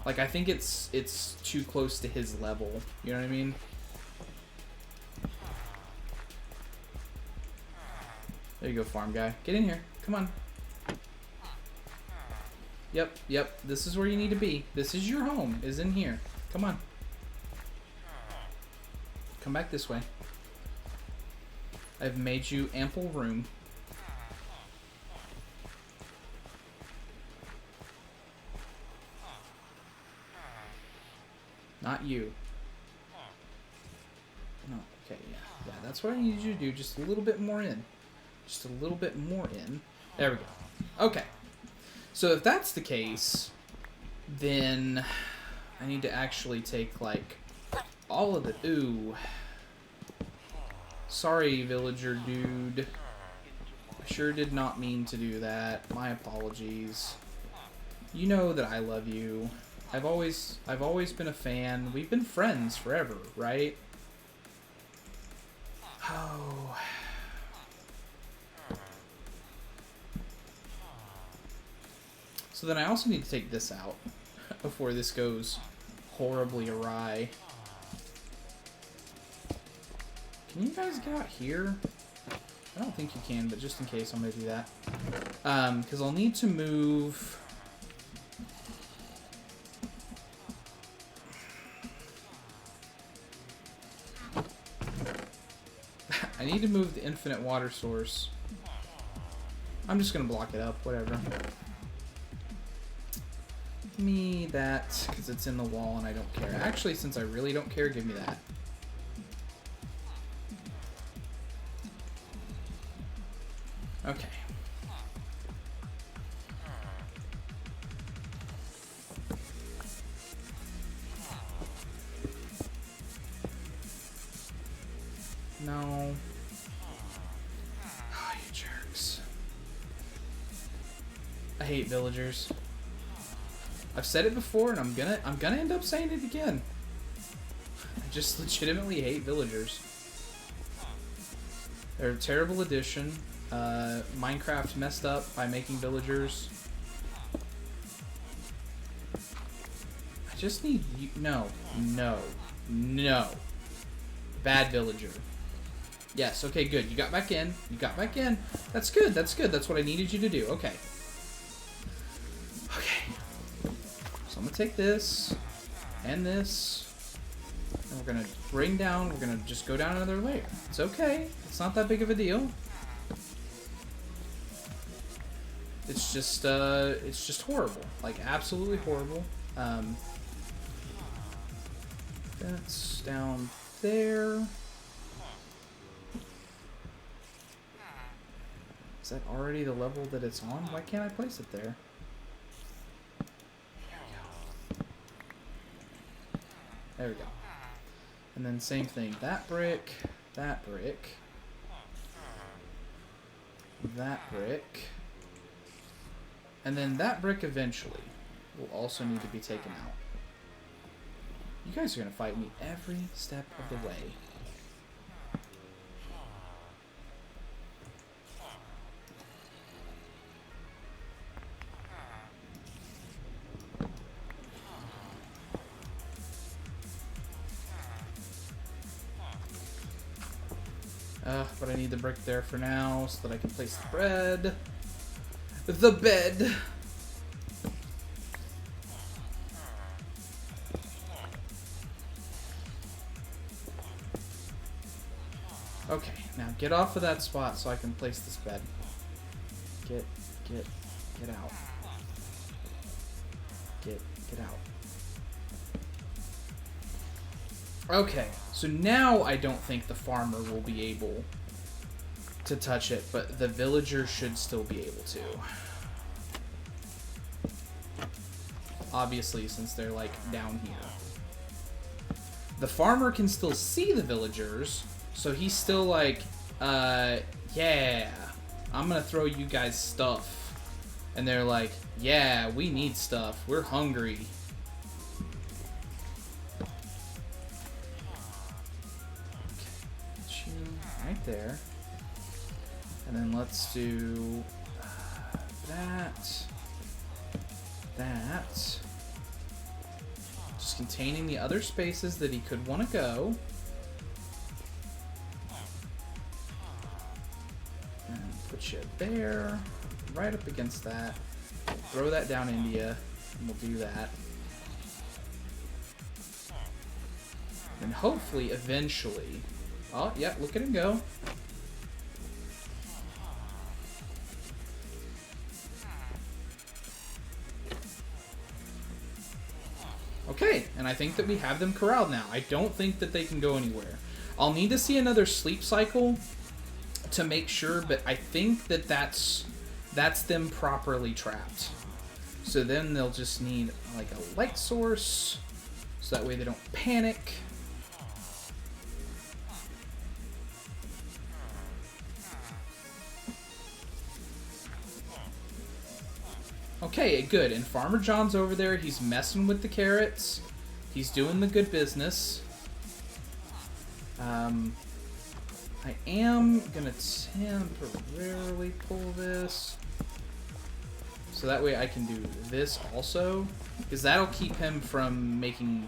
Like, I think it's too close to his level. You know what I mean? There you go, farm guy. Get in here. Come on. Yep. This is where you need to be. This is your home, is in here. Come on. Come back this way. I've made you ample room. Not you. No, Okay, yeah. Yeah, that's what I need you to do. Just a little bit more in. Just a little bit more in. There we go. Okay. So if that's the case, then I need to actually take, like, all of the... Ooh. Sorry, villager dude. I sure did not mean to do that. My apologies. You know that I love you. I've always been a fan. We've been friends forever, right? Oh. So then I also need to take this out before this goes horribly awry. Can you guys get out here? I don't think you can, but just in case, I'm going to do that. Because I'll need to move... I need to move the infinite water source. I'm just going to block it up, whatever. Give me that, because it's in the wall and I don't care. Actually, since I really don't care, give me that. Okay. No. Oh, you jerks. I hate villagers. I've said it before and I'm gonna end up saying it again. I just legitimately hate villagers. They're a terrible addition. Minecraft messed up by making villagers. I just need you. No. No. No. Bad villager. Yes, okay, good. You got back in. You got back in. That's good. That's good. That's what I needed you to do. Okay. Okay. So I'm going to take this and this. And we're going to bring down. We're going to just go down another layer. It's okay. It's not that big of a deal. It's just horrible. Like, absolutely horrible. That's down there. Is that already the level that it's on? Why can't I place it there? There we go. And then same thing. That brick, that brick, that brick. And then that brick eventually will also need to be taken out. You guys are going to fight me every step of the way. But I need the brick there for now so that I can place the bread. The bed. Okay, now get off of that spot so I can place this bed. Get out. Get out. Okay, so now I don't think the farmer will be able to touch it, but the villager should still be able to. Obviously, since they're, like, down here. The farmer can still see the villagers, so he's still like, yeah, I'm gonna throw you guys stuff. And they're like, yeah, we need stuff. We're hungry. Put you right there. And then let's do that. Just containing the other spaces that he could want to go. And put you there, right up against that. Throw that down into you, and we'll do that. And hopefully, eventually... Oh, yeah, look at him go. Okay, and I think that we have them corralled now. I don't think that they can go anywhere. I'll need to see another sleep cycle to make sure, but I think that that's them properly trapped. So then they'll just need like a light source, so that way they don't panic. Okay, good. And Farmer John's over there. He's messing with the carrots. He's doing the good business. I am gonna temporarily pull this, so that way I can do this also, because that'll keep him from making,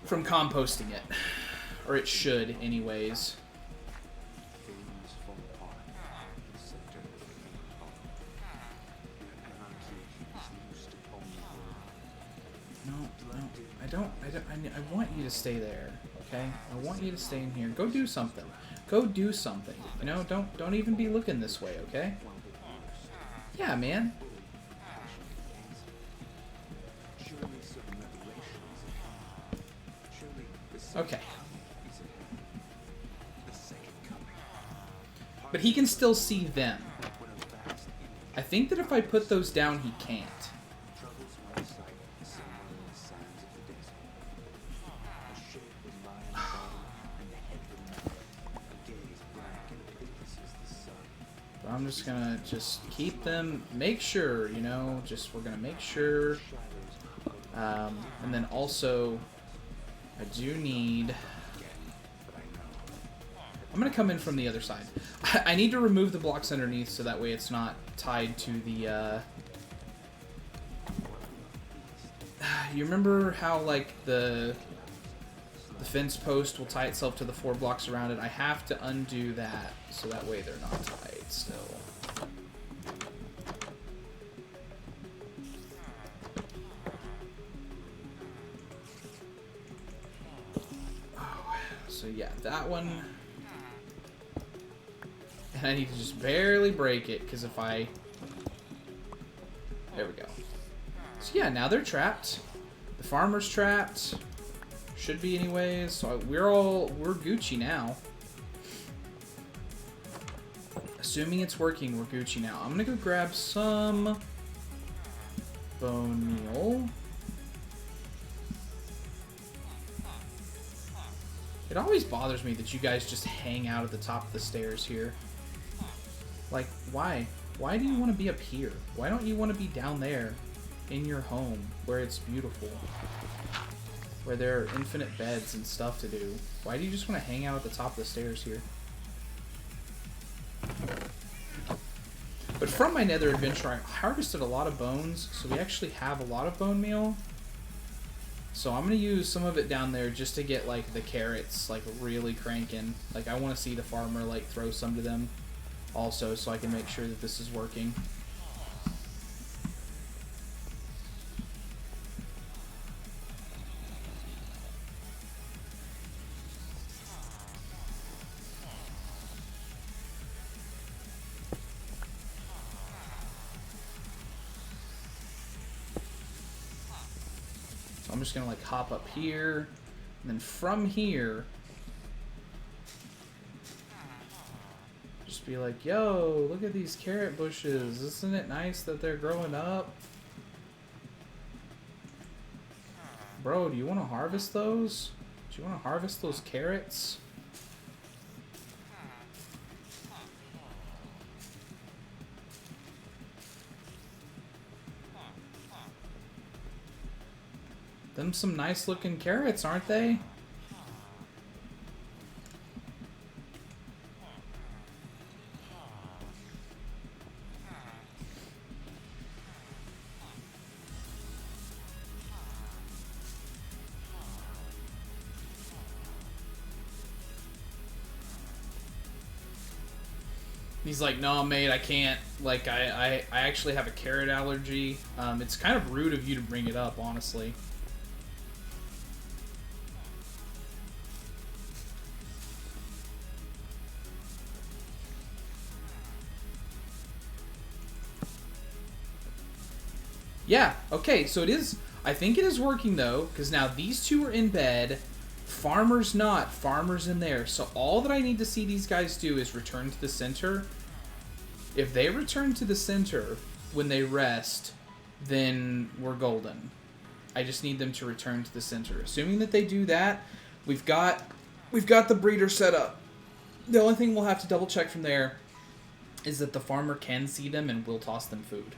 from composting it, or it should, anyways. No, I want you to stay there. Okay, I want you to stay in here. Go do something. Go do something. You know, don't even be looking this way, okay? Yeah, man. Okay. But he can still see them. I think that if I put those down, he can't. I'm just gonna keep them, make sure, you know, we're gonna make sure, and then also, I do need, I'm gonna come in from the other side. I need to remove the blocks underneath so that way it's not tied to the, you remember how, like, the fence post will tie itself to the 4 blocks around it? I have to undo that so that way they're not tied still. Oh, so yeah, that one. And I need to just barely break it, because if I... There we go. So yeah, now they're trapped. The farmer's trapped. Should be anyways. So we're Gucci now. Assuming it's working, we're Gucci now. I'm gonna go grab some bone meal. It always bothers me that you guys just hang out at the top of the stairs here. Like, why? Why do you want to be up here? Why don't you want to be down there in your home where it's beautiful? Where there are infinite beds and stuff to do. Why do you just want to hang out at the top of the stairs here? But from my nether adventure, I harvested a lot of bones, so we actually have a lot of bone meal. So I'm going to use some of it down there just to get, like, the carrots, like, really cranking. Like, I want to see the farmer, like, throw some to them also, so I can make sure that this is working. So I'm just gonna like hop up here, and then from here, just be like, yo, look at these carrot bushes. Isn't it nice that they're growing up? Bro, do you want to harvest those? Do you want to harvest those carrots? Them some nice looking carrots, aren't they? He's like, no, mate, I can't. Like, I actually have a carrot allergy. It's kind of rude of you to bring it up, honestly. Yeah, okay, so it is, I think it is working though, because now these two are in bed, Farmer's not. Farmer's in there. So all that I need to see these guys do is return to the center. If they return to the center when they rest, then we're golden. I just need them to return to the center. Assuming that they do that, we've got the breeder set up. The only thing we'll have to double check from there is that the farmer can see them and will toss them food.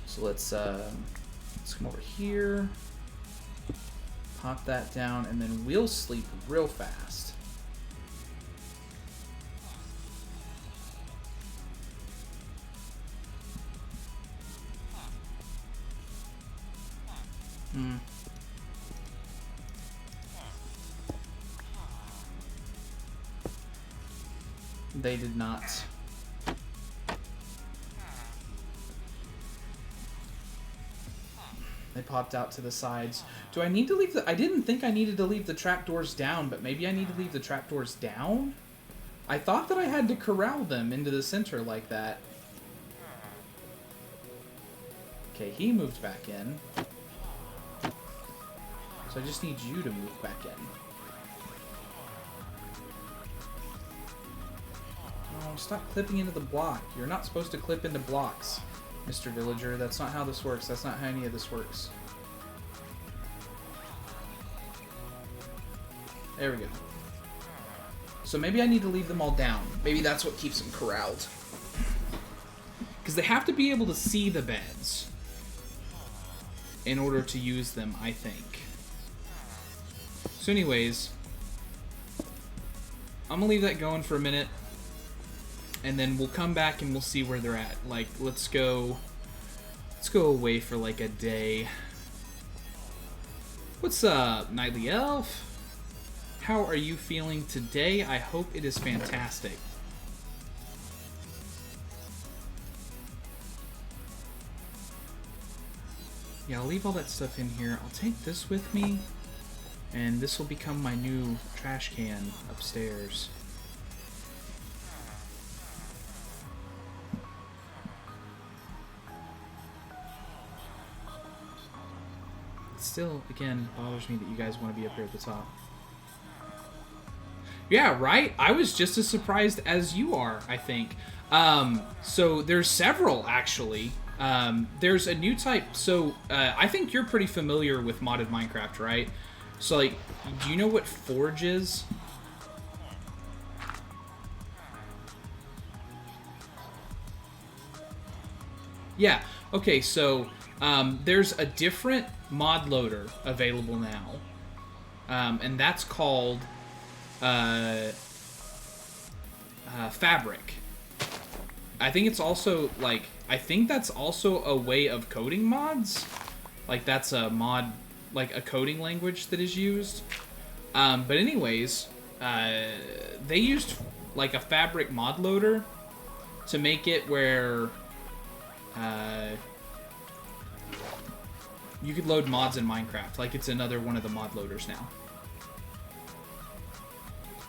So let's come over here, pop that down, and then we'll sleep real fast. They did not. They popped out to the sides. Do I need to leave the... I didn't think I needed to leave the trapdoors down, but maybe I need to leave the trapdoors down? I thought that I had to corral them into the center like that. Okay, he moved back in. So I just need you to move back in. Oh, stop clipping into the block. You're not supposed to clip into blocks, Mr. Villager. That's not how this works. That's not how any of this works. There we go. So maybe I need to leave them all down. Maybe that's what keeps them corralled. Because they have to be able to see the beds in order to use them, I think. So anyways, I'm going to leave that going for a minute. And then we'll come back and we'll see where they're at. Like, let's go away for like a day. What's up, Nightly Elf? How are you feeling today? I hope it is fantastic. Yeah, I'll leave all that stuff in here. I'll take this with me, and this will become my new trash can upstairs. It still, again, bothers me that you guys want to be up here at the top. Yeah, right? I was just as surprised as you are, I think. So there's several, actually. There's a new type. So I think you're pretty familiar with modded Minecraft, right? So, like, do you know what Forge is? Yeah. Okay, so there's a different mod loader available now. And that's called Fabric. I think it's also, like, I think that's also a way of coding mods. Like, that's a mod, like, a coding language that is used. But anyways, they used, like, a Fabric mod loader to make it where you could load mods in Minecraft. Like, it's another one of the mod loaders now.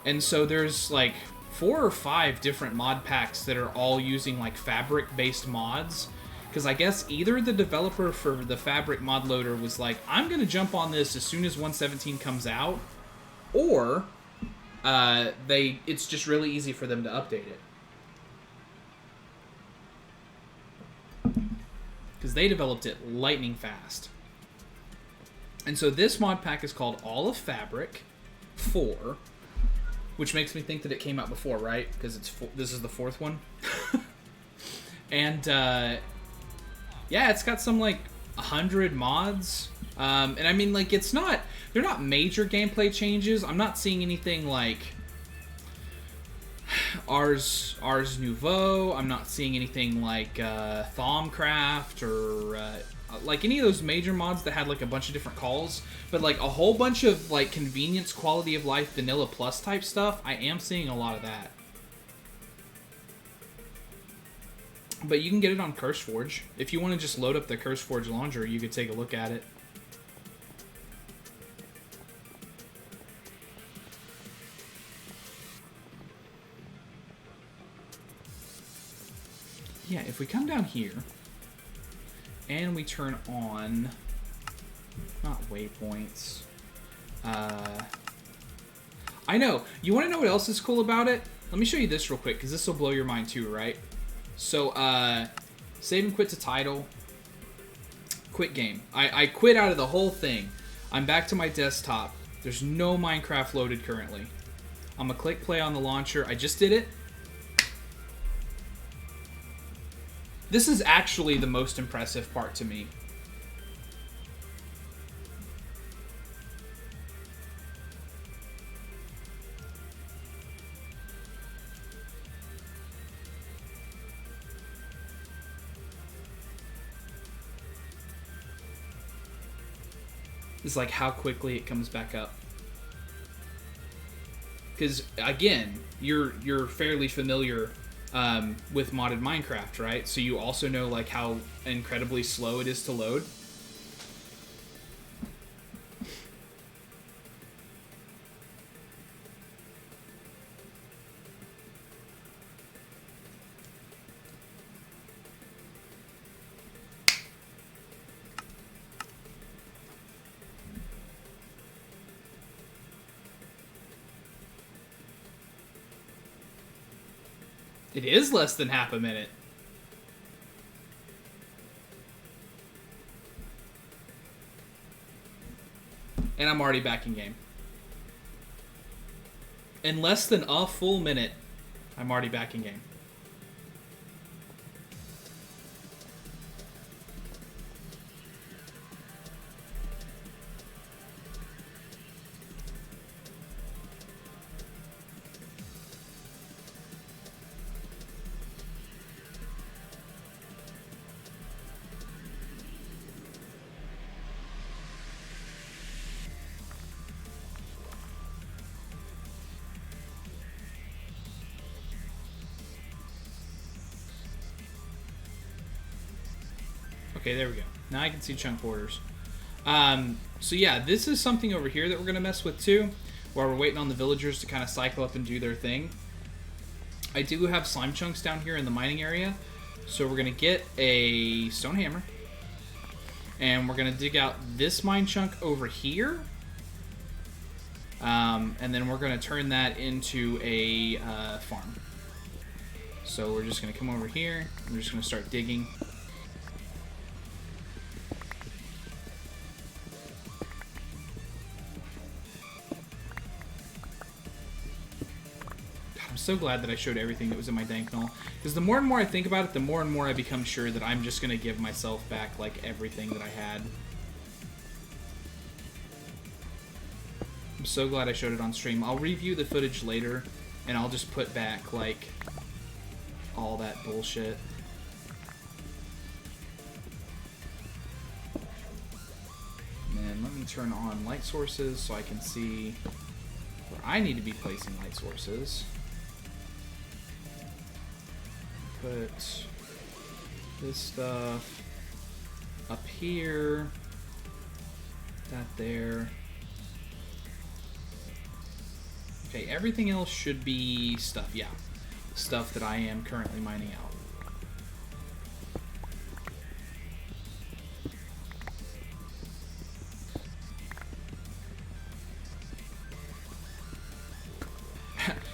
And so there's, like, 4 or 5 different mod packs that are all using, like, Fabric-based mods. Because I guess either the developer for the Fabric mod loader was like, I'm going to jump on this as soon as 1.17 comes out. Or it's just really easy for them to update it. Because they developed it lightning fast. And so this mod pack is called All of Fabric 4. Which makes me think that it came out before, right? Because this is the 4th one. And, yeah, it's got some, like, 100 mods. And, I mean, like, they're not major gameplay changes. I'm not seeing anything like Ars Nouveau. I'm not seeing anything like Thaumcraft or like any of those major mods that had like a bunch of different calls, but like a whole bunch of like convenience, quality of life, vanilla plus type stuff. I am seeing a lot of that. But you can get it on CurseForge. If you want to just load up the CurseForge launcher, you could take a look at it. yeah, if we come down here and we turn on, not waypoints. I know. You want to know what else is cool about it? Let me show you this real quick, because this will blow your mind too, right? So, save and quit to title. Quit game. I quit out of the whole thing. I'm back to my desktop. There's no Minecraft loaded currently. I'm going to click play on the launcher. I just did it. This is actually the most impressive part to me. Is like how quickly it comes back up. Because again, you're fairly familiar with modded Minecraft, right? So you also know like how incredibly slow it is to load. It is less than half a minute. And I'm already back in game. In less than a full minute, I'm already back in game. Okay, there we go. Now I can see chunk borders. So yeah, this is something over here that we're going to mess with too, while we're waiting on the villagers to kind of cycle up and do their thing. I do have slime chunks down here in the mining area, so we're going to get a stone hammer, and we're going to dig out this mine chunk over here, and then we're going to turn that into a farm. So we're just going to come over here, we're just going to start digging. So glad that I showed everything that was in my dank null, because the more and more I think about it, the more and more I become sure that I'm just going to give myself back like everything that I had. I'm so glad I showed it on stream. I'll review the footage later and I'll just put back like all that bullshit. And then let me turn on light sources so I can see where I need to be placing light sources. Put this stuff up here, that there. Okay, everything else should be stuff, yeah. Stuff that I am currently mining out.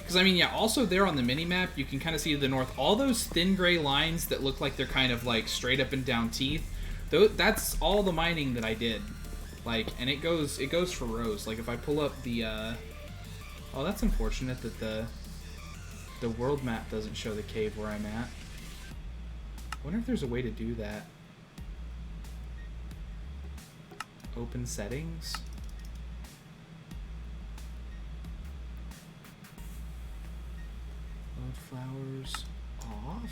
Because, I mean, yeah, also there on the mini-map, you can kind of see to the north, all those thin gray lines that look like they're kind of, like, straight up and down teeth, that's all the mining that I did. Like, and it goes for rows. Like, if I pull up the, oh, that's unfortunate that the world map doesn't show the cave where I'm at. I wonder if there's a way to do that. Open settings? Flowers off.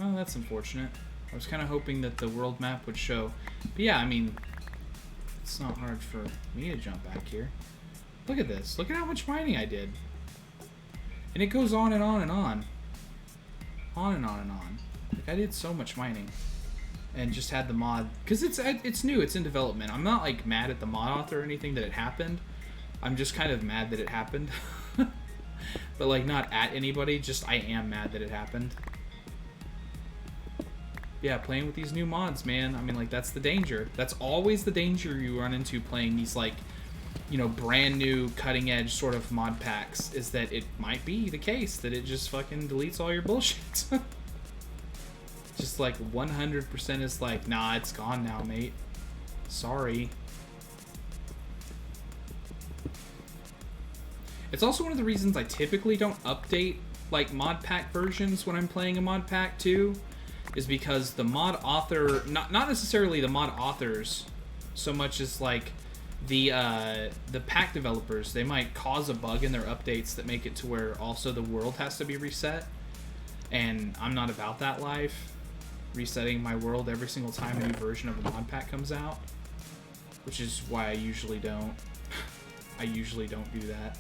Oh, that's unfortunate. I was kind of hoping that the world map would show. But yeah, I mean, it's not hard for me to jump back here. Look at this. Look at how much mining I did. And it goes on and on and on. On and on and on. Like, I did so much mining. and just had the mod, because it's new, it's in development. I'm not like mad at the mod author or anything that it happened. I'm just kind of mad that it happened. But like not at anybody, just I am mad that it happened. Yeah, playing with these new mods, man. I mean, like, that's the danger. That's always the danger you run into playing these, like, you know, brand new, cutting edge sort of mod packs, is that it might be the case that it just fucking deletes all your bullshit. Just like 100% is like, nah, it's gone now, mate. Sorry. It's also one of the reasons I typically don't update, like, mod pack versions when I'm playing a mod pack, too. Is because the mod author, not necessarily the mod authors, so much as like the pack developers, they might cause a bug in their updates that make it to where also the world has to be reset, and I'm not about that life, resetting my world every single time a new version of a mod pack comes out, which is why I usually don't. I usually don't do that.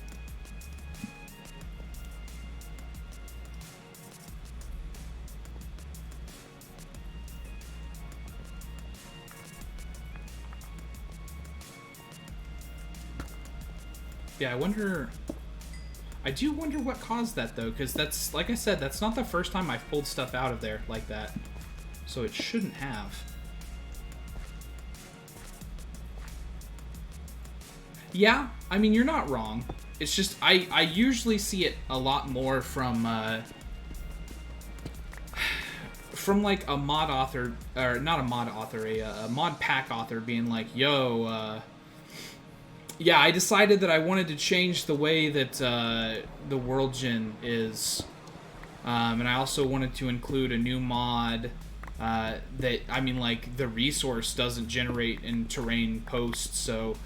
Yeah, I do wonder what caused that, though, because that's, like I said, that's not the first time I've pulled stuff out of there like that. So it shouldn't have. Yeah, I mean, you're not wrong. It's just, I usually see it a lot more from like a mod author, or not a mod author, a mod pack author being like, yo, yeah, I decided that I wanted to change the way that the world gen is, and I also wanted to include a new mod that, I mean, like, the resource doesn't generate in terrain posts, so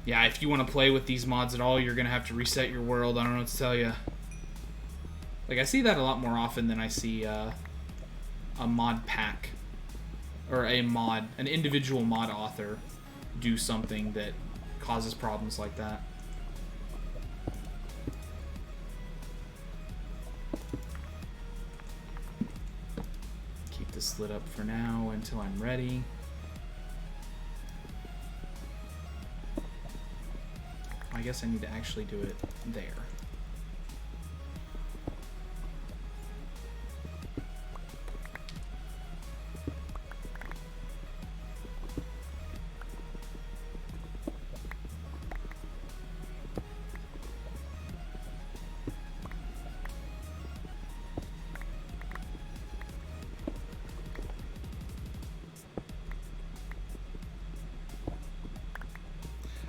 yeah, if you want to play with these mods at all, you're going to have to reset your world. I don't know what to tell you. Like, I see that a lot more often than I see a mod pack, or an individual mod author do something that causes problems like that. Keep this lit up for now until I'm ready. I guess I need to actually do it there.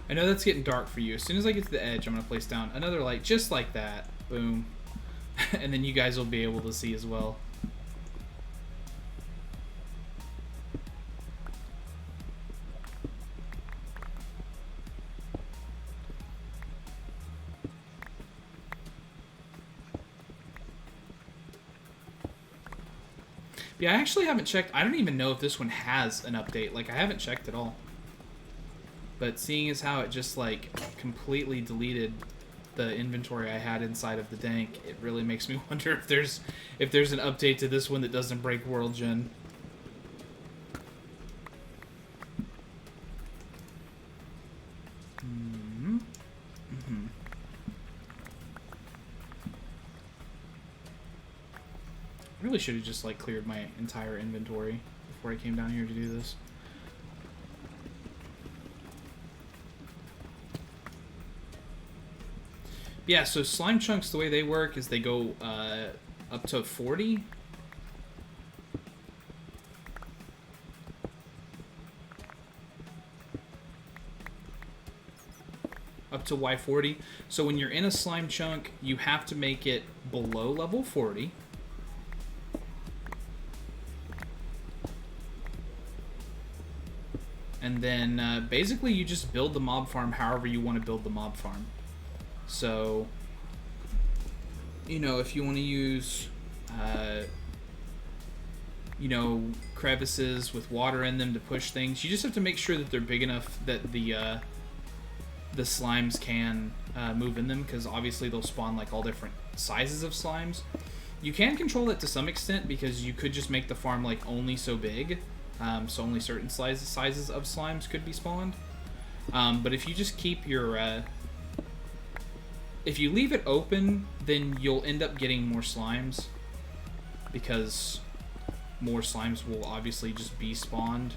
I know that's getting dark for you. As soon as I get to the edge, I'm going to place down another light just like that. Boom. And then you guys will be able to see as well. Yeah, I actually haven't checked. I don't even know if this one has an update. Like, I haven't checked at all. But seeing as how it just, like, completely deleted the inventory I had inside of the dank, it really makes me wonder if there's an update to this one that doesn't break world gen. I really should have just, like, cleared my entire inventory before I came down here to do this. Yeah, so slime chunks, the way they work is they go up to 40. Up to Y40. So when you're in a slime chunk, you have to make it below level 40. And then basically you just build the mob farm however you want to build the mob farm. So, you know, if you want to use, you know, crevices with water in them to push things, you just have to make sure that they're big enough that the slimes can move in them, because obviously they'll spawn like all different sizes of slimes. You can control it to some extent, because you could just make the farm like only so big so only certain sizes of slimes could be spawned. But if you just keep your... if you leave it open, then you'll end up getting more slimes, because more slimes will obviously just be spawned.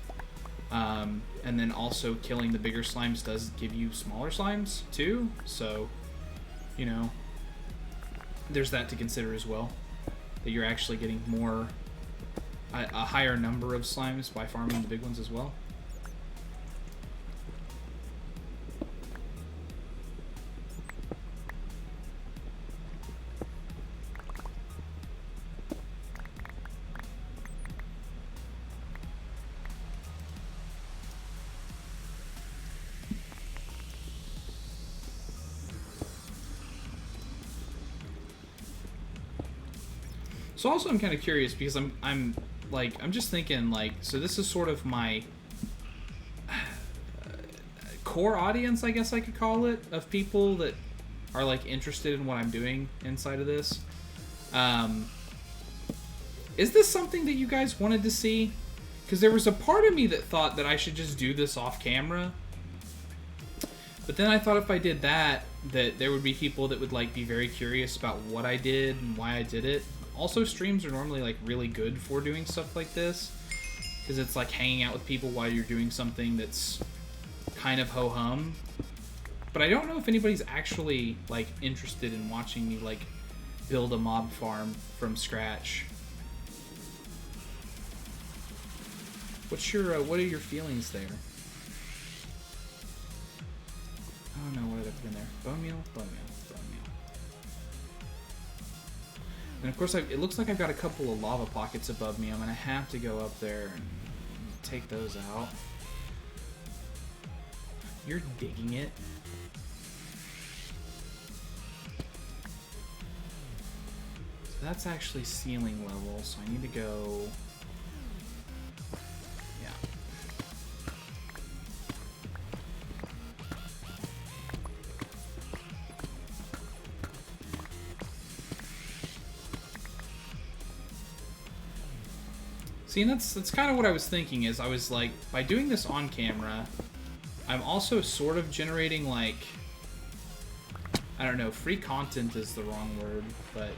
And then also killing the bigger slimes does give you smaller slimes too, so, you know, there's that to consider as well, that you're actually getting more, a higher number of slimes by farming the big ones as well. So also I'm kind of curious, because I'm just thinking, like, so this is sort of my core audience, I guess I could call it, of people that are like interested in what I'm doing inside of this. Is this something that you guys wanted to see? Because there was a part of me that thought that I should just do this off camera, but then I thought if I did that there would be people that would like be very curious about what I did and why I did it. Also, streams are normally like really good for doing stuff like this, because it's like hanging out with people while you're doing something that's kind of ho-hum. But I don't know if anybody's actually like interested in watching me like build a mob farm from scratch. What's your what are your feelings there? Oh no, what did I put in there? Bone meal, bone meal. And of course, it looks like I've got a couple of lava pockets above me. I'm going to have to go up there and take those out. You're digging it. So that's actually ceiling level, so I need to go... Yeah. See, and that's kind of what I was thinking, is I was like, by doing this on camera, I'm also sort of generating, like, I don't know, free content is the wrong word, but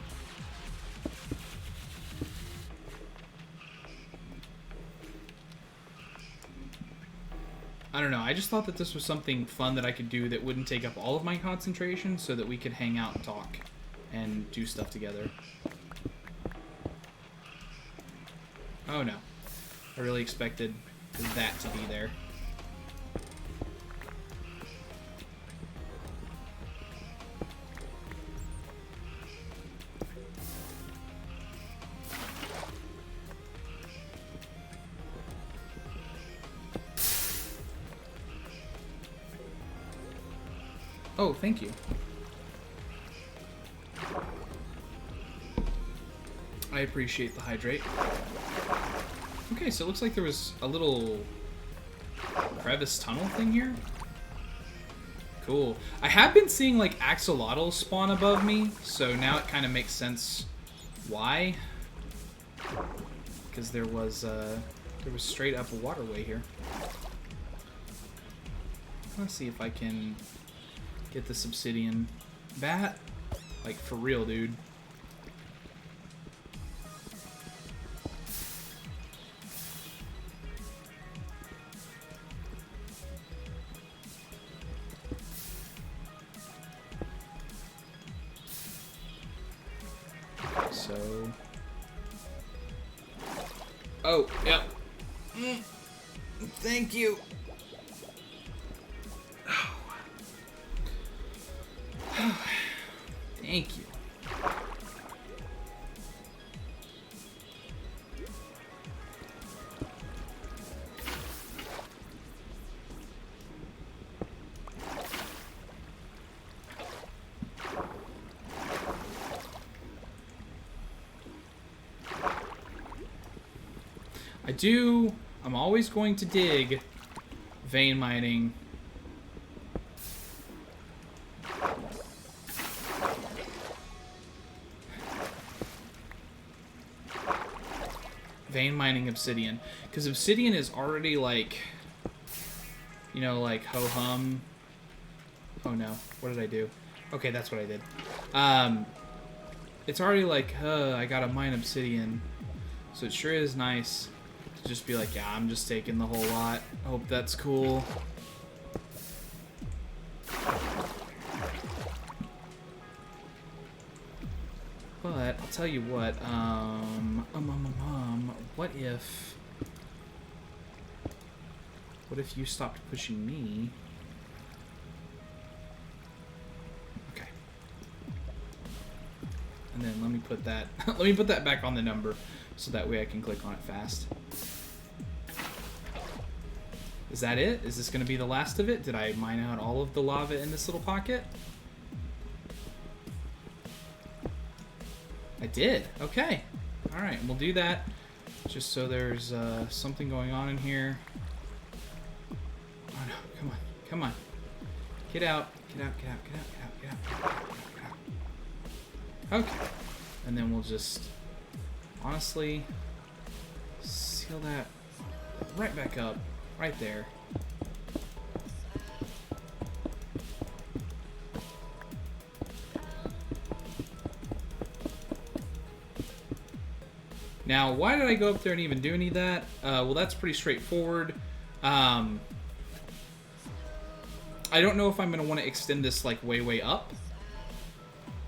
I don't know, I just thought that this was something fun that I could do that wouldn't take up all of my concentration, so that we could hang out and talk and do stuff together. Oh no. I really expected that to be there. Oh, thank you. I appreciate the hydrate. Okay, so it looks like there was a little crevice tunnel thing here. Cool. I have been seeing like axolotls spawn above me, so now it kind of makes sense why. Because there was straight up a waterway here. Let's see if I can get this obsidian bat. Like, for real, dude. So... Oh, yep. Thank you. Thank you. I'm always going to dig vein mining. vein mining obsidian. Because obsidian is already, like, you know, like, ho-hum. Oh, no. What did I do? Okay, that's what I did. It's already like, I gotta mine obsidian. So it sure is nice to just be like, yeah, I'm just taking the whole lot. Hope that's cool. But I'll tell you what, what if you stopped pushing me? Okay. And then let me put that let me put that back on the number so that way I can click on it fast. Is that it? Is this going to be the last of it? Did I mine out all of the lava in this little pocket? I did. Okay. Alright, we'll do that just so there's something going on in here. Oh no, come on. Come on. Get out. Get out, get out, get out, get out, get out, get out, get out. Okay. And then we'll just honestly seal that right back up. Right there. Now, why did I go up there and even do any of that? Well, that's pretty straightforward. I don't know if I'm going to want to extend this like way up.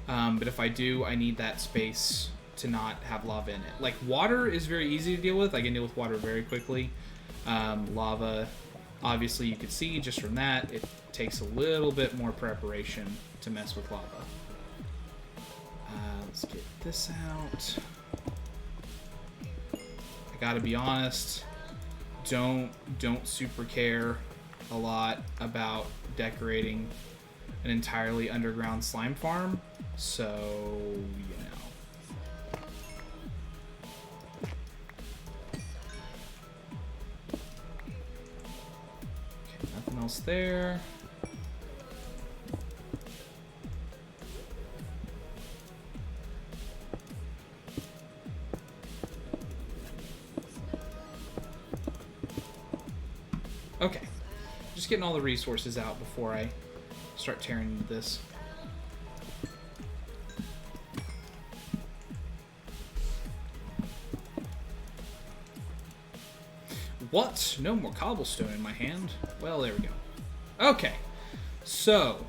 But if I do, I need that space to not have lava in it. Like, water is very easy to deal with. I can deal with water very quickly. Lava, obviously you can see just from that, it takes a little bit more preparation to mess with lava. Let's get this out. I gotta be honest, don't super care a lot about decorating an entirely underground slime farm, so, you know. Okay, nothing else there. Okay, just getting all the resources out before I start tearing into this. What? No more cobblestone in my hand? Well, there we go. Okay, so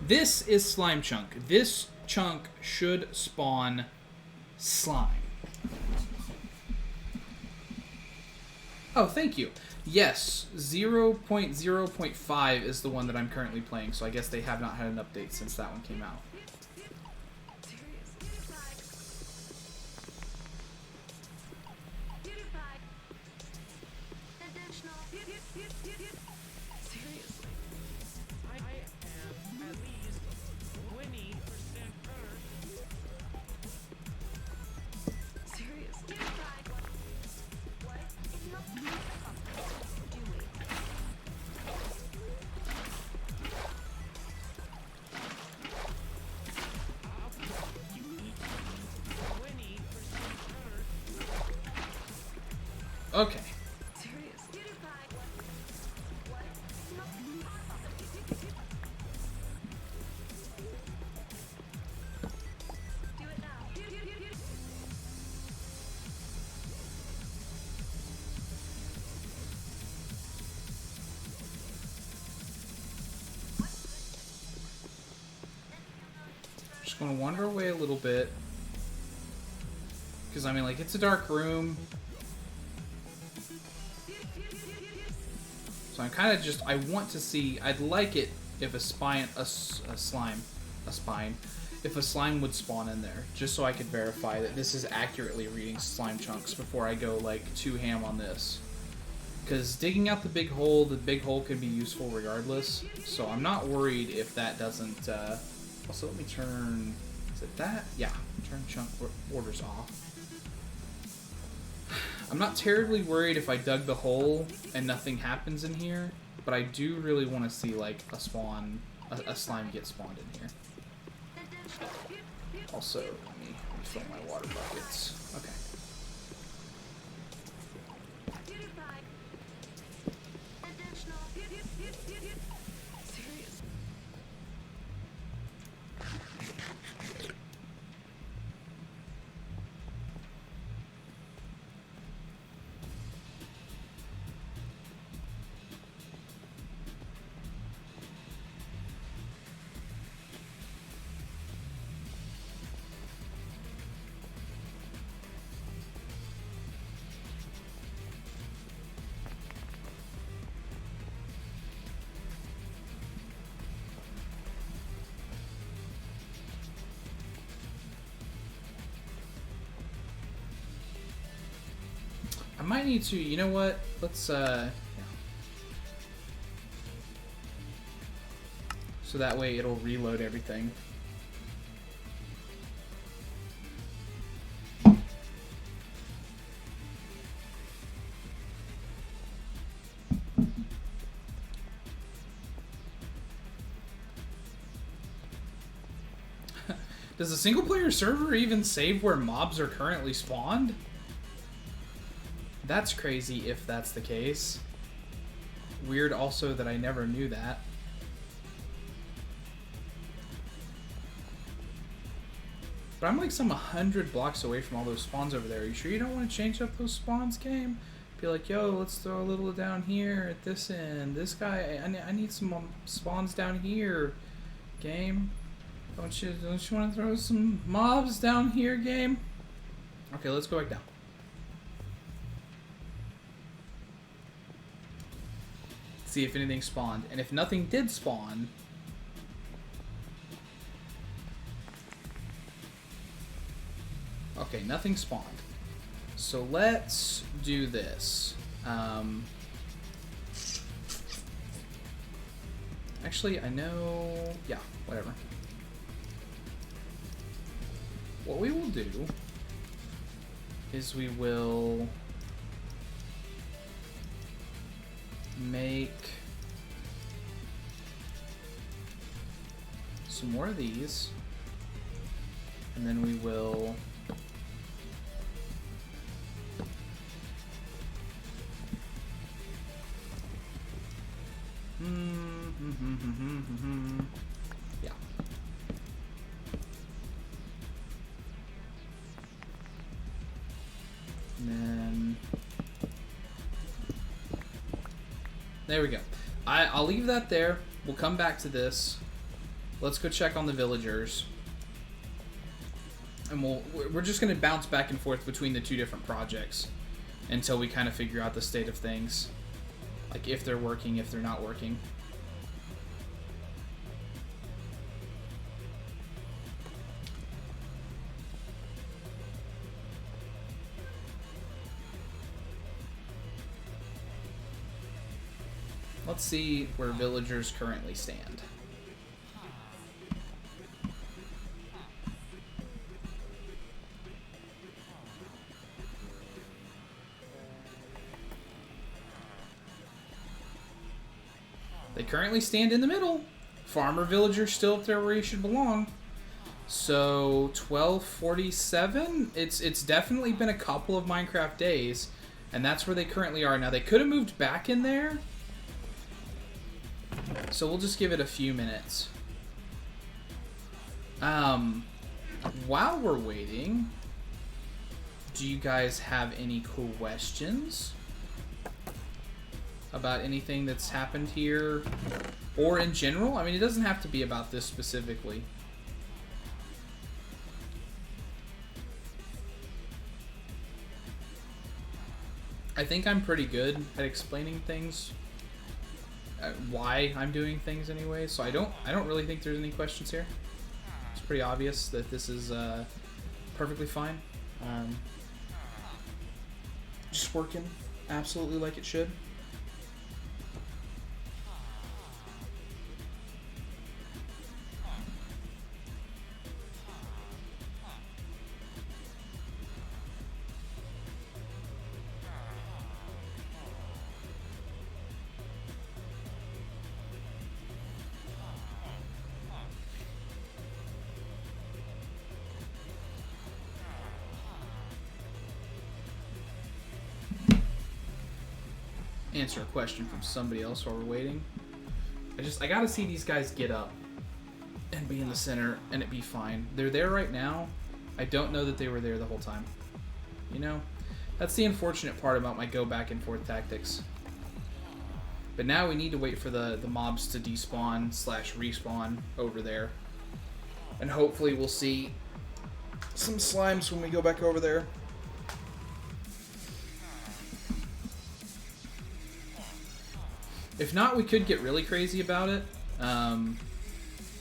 this is slime chunk. This chunk should spawn slime. Oh, thank you. Yes, 0.0.5 is the one that I'm currently playing, so I guess they have not had an update since that one came out. Okay. Just gonna wander away a little bit. Because, I mean, like, it's a dark room. So I'm kind of just, I want to see, I'd like it if if a slime would spawn in there, just so I could verify that this is accurately reading slime chunks before I go, like, too ham on this. Because digging out the big hole could be useful regardless, so I'm not worried if that doesn't, also let me turn, is it that? Yeah, turn chunk orders off. I'm not terribly worried if I dug the hole and nothing happens in here, but I do really want to see, like, a slime get spawned in here. Also, let me fill my water buckets. Okay. I might need to, you know what? Let's, yeah. So that way it'll reload everything. Does a single player server even save where mobs are currently spawned? That's crazy if that's the case. Weird also that I never knew that. But I'm like some 100 blocks away from all those spawns over there. Are you sure you don't want to change up those spawns, game? Be like, yo, let's throw a little down here at this end. This guy, I need some spawns down here, game. Don't you want to throw some mobs down here, game? Okay, let's go back down. See if anything spawned. And if nothing did spawn... Okay, nothing spawned. So let's do this. Actually, I know... Yeah, whatever. What we will do is we will make some more of these, and then we will yeah. And then there we go. I'll leave that there. We'll come back to this. Let's go check on the villagers. And we're just going to bounce back and forth between the two different projects until we kind of figure out the state of things. Like if they're working, if they're not working. Let's see where villagers currently stand. They currently stand in the middle. Farmer villager still up there where he should belong. So 1247. It's definitely been a couple of Minecraft days, and that's where they currently are now. They could have moved back in there. So we'll just give it a few minutes. While we're waiting, do you guys have any questions about anything that's happened here or in general? I mean, it doesn't have to be about this specifically. I think I'm pretty good at explaining things. Why I'm doing things anyway, so I don't really think there's any questions here. It's pretty obvious that this is perfectly fine. Just working absolutely like it should. answer a question from somebody else while we're waiting. I gotta see these guys get up and be in the center and it be fine. They're there right now. I don't know that they were there the whole time. You know? That's the unfortunate part about my go back and forth tactics. But now we need to wait for the mobs to despawn / respawn over there. And hopefully we'll see some slimes when we go back over there. If not, we could get really crazy about it.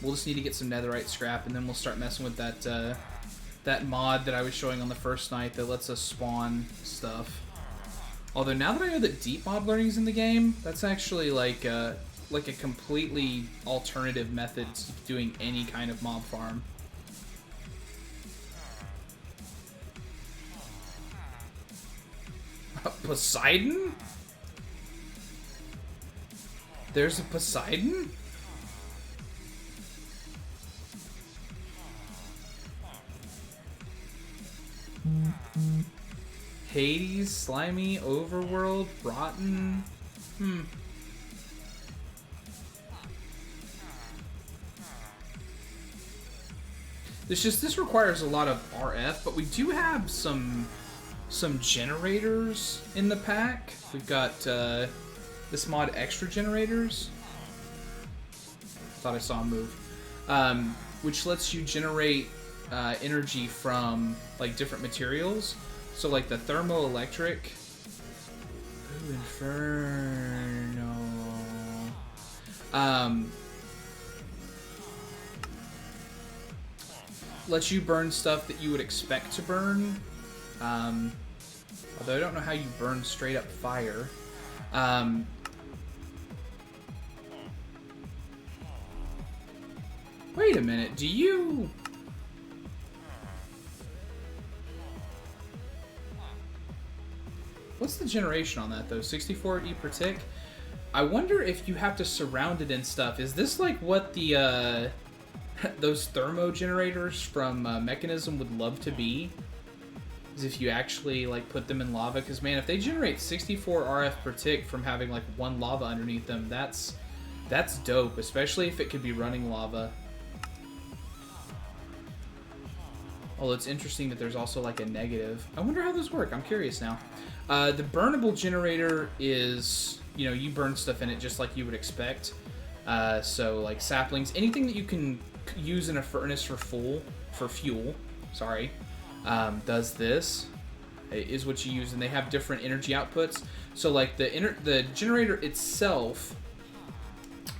We'll just need to get some netherite scrap, and then we'll start messing with that mod that I was showing on the first night that lets us spawn stuff. Although now that I know that deep mob learning is in the game, that's actually like a completely alternative method to doing any kind of mob farm. Poseidon? There's a Poseidon? Hades, slimy, overworld, rotten. This requires a lot of RF, but we do have some generators in the pack. We've got this mod extra generators. Thought I saw a move. Which lets you generate energy from like different materials. So like the thermoelectric. Ooh, Inferno. Lets you burn stuff that you would expect to burn. Although I don't know how you burn straight up fire. Wait a minute, do you... What's the generation on that, though? 64 E per tick? I wonder if you have to surround it in stuff. Is this like what the, those thermo generators from Mechanism would love to be? Is if you actually, like, put them in lava? Because, man, if they generate 64 RF per tick from having, like, one lava underneath them, that's dope. Especially if it could be running lava. Although it's interesting that there's also, like, a negative. I wonder how those work. I'm curious now. The burnable generator is, you know, you burn stuff in it just like you would expect. So, like, saplings. Anything that you can use in a furnace for fuel, sorry, does this. Is what you use. And they have different energy outputs. So, like, the generator itself,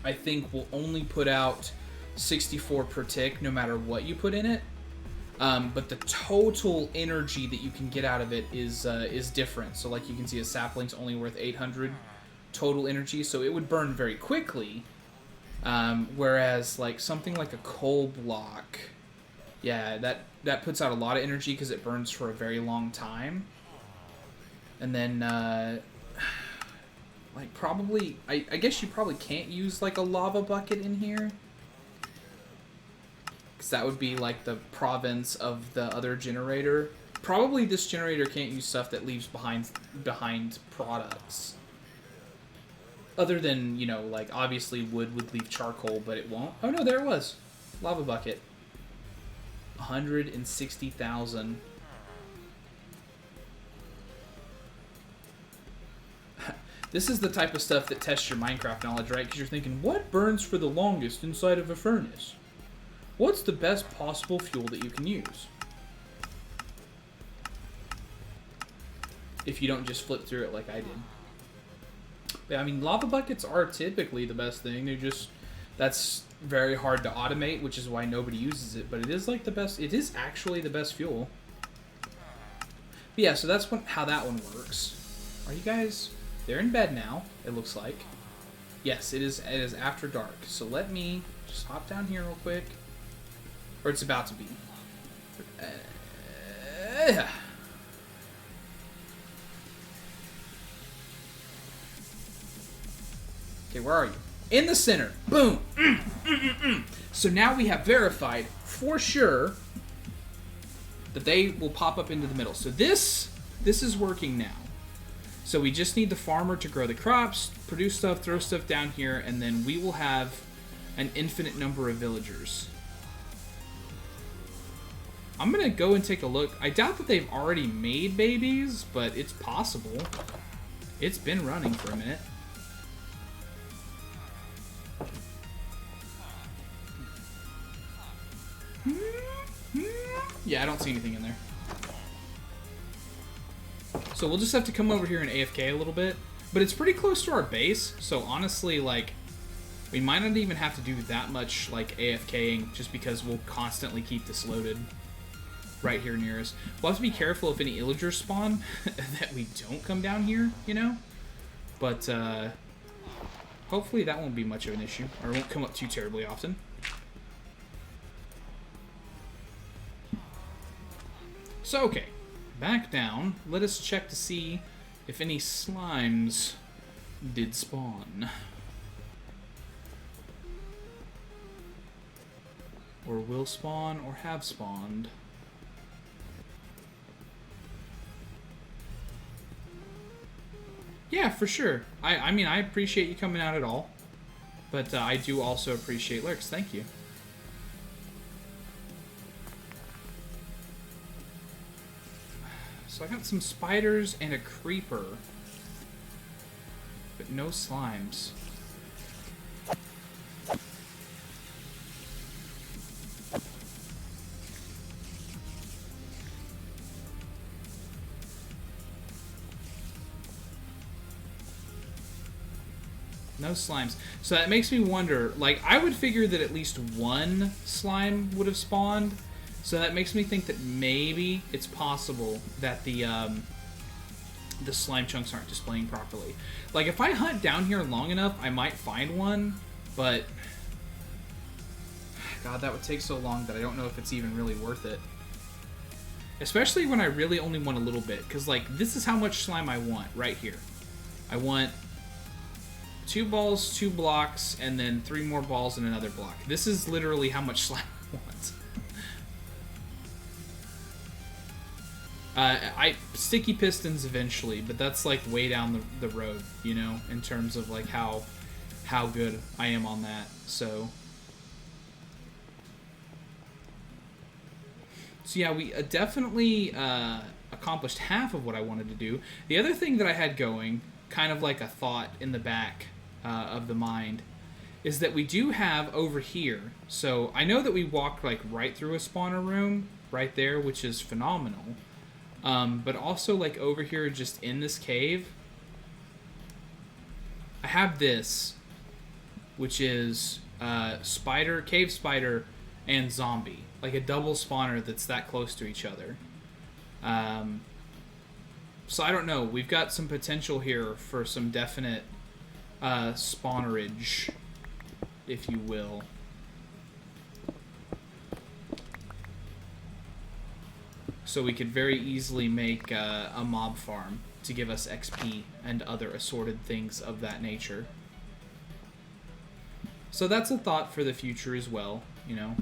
I think, will only put out 64 per tick no matter what you put in it. But the total energy that you can get out of it is different. So, like, you can see a sapling's only worth 800 total energy, so it would burn very quickly. Whereas, like, something like a coal block, yeah, that puts out a lot of energy because it burns for a very long time. And then, like, probably, I guess you probably can't use, like, a lava bucket in here. That would be like the province of the other generator. Probably this generator can't use stuff that leaves behind products. Other than, you know, like obviously wood would leave charcoal, but it won't. Oh no, there it was. Lava bucket. 160,000. This is the type of stuff that tests your Minecraft knowledge, right? Because you're thinking, what burns for the longest inside of a furnace? What's the best possible fuel that you can use? If you don't just flip through it like I did. But, I mean, lava buckets are typically the best thing. That's very hard to automate, which is why nobody uses it. But it is like the best. It is actually the best fuel. But yeah, so that's how that one works. Are you guys? They're in bed now. It looks like. Yes, it is. It is after dark. So let me just hop down here real quick. Or it's about to be. Okay, where are you? In the center. Boom. So now we have verified for sure that they will pop up into the middle. So this is working now. So we just need the farmer to grow the crops, produce stuff, throw stuff down here, and then we will have an infinite number of villagers. I'm going to go and take a look. I doubt that they've already made babies, but it's possible. It's been running for a minute. Yeah, I don't see anything in there. So we'll just have to come over here and AFK a little bit. But it's pretty close to our base, so honestly, like, we might not even have to do that much, like, AFKing, just because we'll constantly keep this loaded right here near us. We'll have to be careful if any illagers spawn, that we don't come down here, you know? But, hopefully that won't be much of an issue, or it won't come up too terribly often. So, okay. Back down. Let us check to see if any slimes did spawn. Or will spawn, or have spawned. Yeah, for sure. I mean, I appreciate you coming out at all. But I do also appreciate lurks. Thank you. So I got some spiders and a creeper. But no slimes. No slimes. So that makes me wonder, like, I would figure that at least one slime would have spawned. So that makes me think that maybe it's possible that the slime chunks aren't displaying properly. Like, if I hunt down here long enough, I might find one, but God, that would take so long that I don't know if it's even really worth it. Especially when I really only want a little bit, because, like, this is how much slime I want right here. I want 2 balls, 2 blocks, and then 3 more balls and another block. This is literally how much slime I want. Sticky pistons eventually, but that's like way down the road, you know, in terms of like how good I am on that. So yeah, we definitely accomplished half of what I wanted to do. The other thing that I had going, kind of like a thought in the back of the mind, is that we do have over here. So I know that we walked like right through a spawner room right there, which is phenomenal. But also, like, over here, just in this cave, I have this, which is spider, cave spider, and zombie. Like a double spawner that's that close to each other. So I don't know. We've got some potential here for some definite spawnerage, if you will. So we could very easily make a mob farm to give us XP and other assorted things of that nature. So that's a thought for the future as well, you know.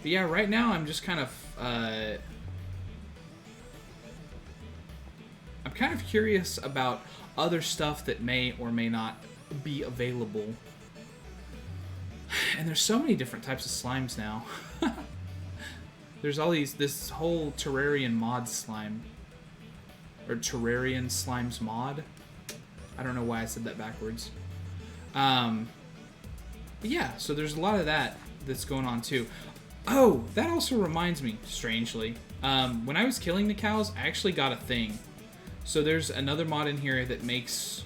But yeah, right now I'm just kind of I'm kind of curious about other stuff that may or may not be available. And there's so many different types of slimes now. There's all this whole Terrarian mod slime. Or Terrarian slimes mod. I don't know why I said that backwards. But yeah, so there's a lot of that that's going on too. Oh, that also reminds me, strangely. When I was killing the cows, I actually got a thing. So there's another mod in here that makes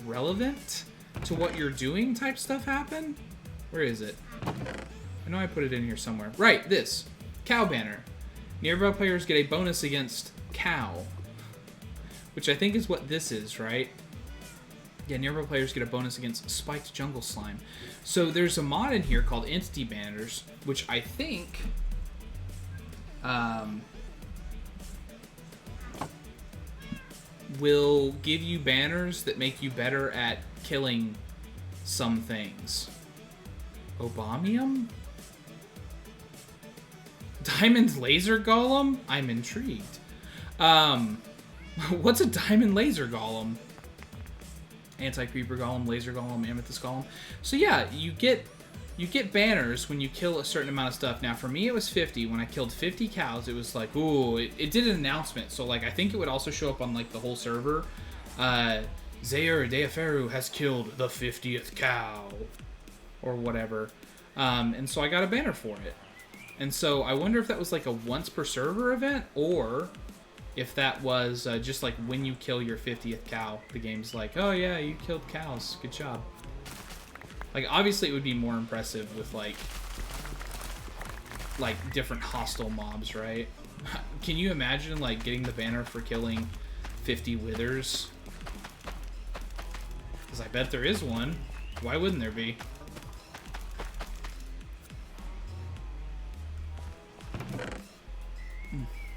relevant to what you're doing type stuff happen. Where is it? I know I put it in here somewhere. Right, this. Cow banner. Nearby players get a bonus against cow. Which I think is what this is, right? Yeah, nearby players get a bonus against spiked jungle slime. So there's a mod in here called Entity Banners, which I think will give you banners that make you better at killing some things. Obamium? Diamond Laser Golem? I'm intrigued. What's a diamond laser golem? Anti-creeper golem, laser golem, amethyst golem. So yeah, you get banners when you kill a certain amount of stuff. Now for me it was 50. When I killed 50 cows, it was like, ooh, it did an announcement. So like I think it would also show up on like the whole server. Zaire Deaferu has killed the 50th cow. Or whatever. And so I got a banner for it. And so I wonder if that was like a once per server event, or if that was just like when you kill your 50th cow, the game's like, oh yeah, you killed cows, good job. Like obviously it would be more impressive with like different hostile mobs, right? Can you imagine like getting the banner for killing 50 withers? Because I bet there is one. Why wouldn't there be?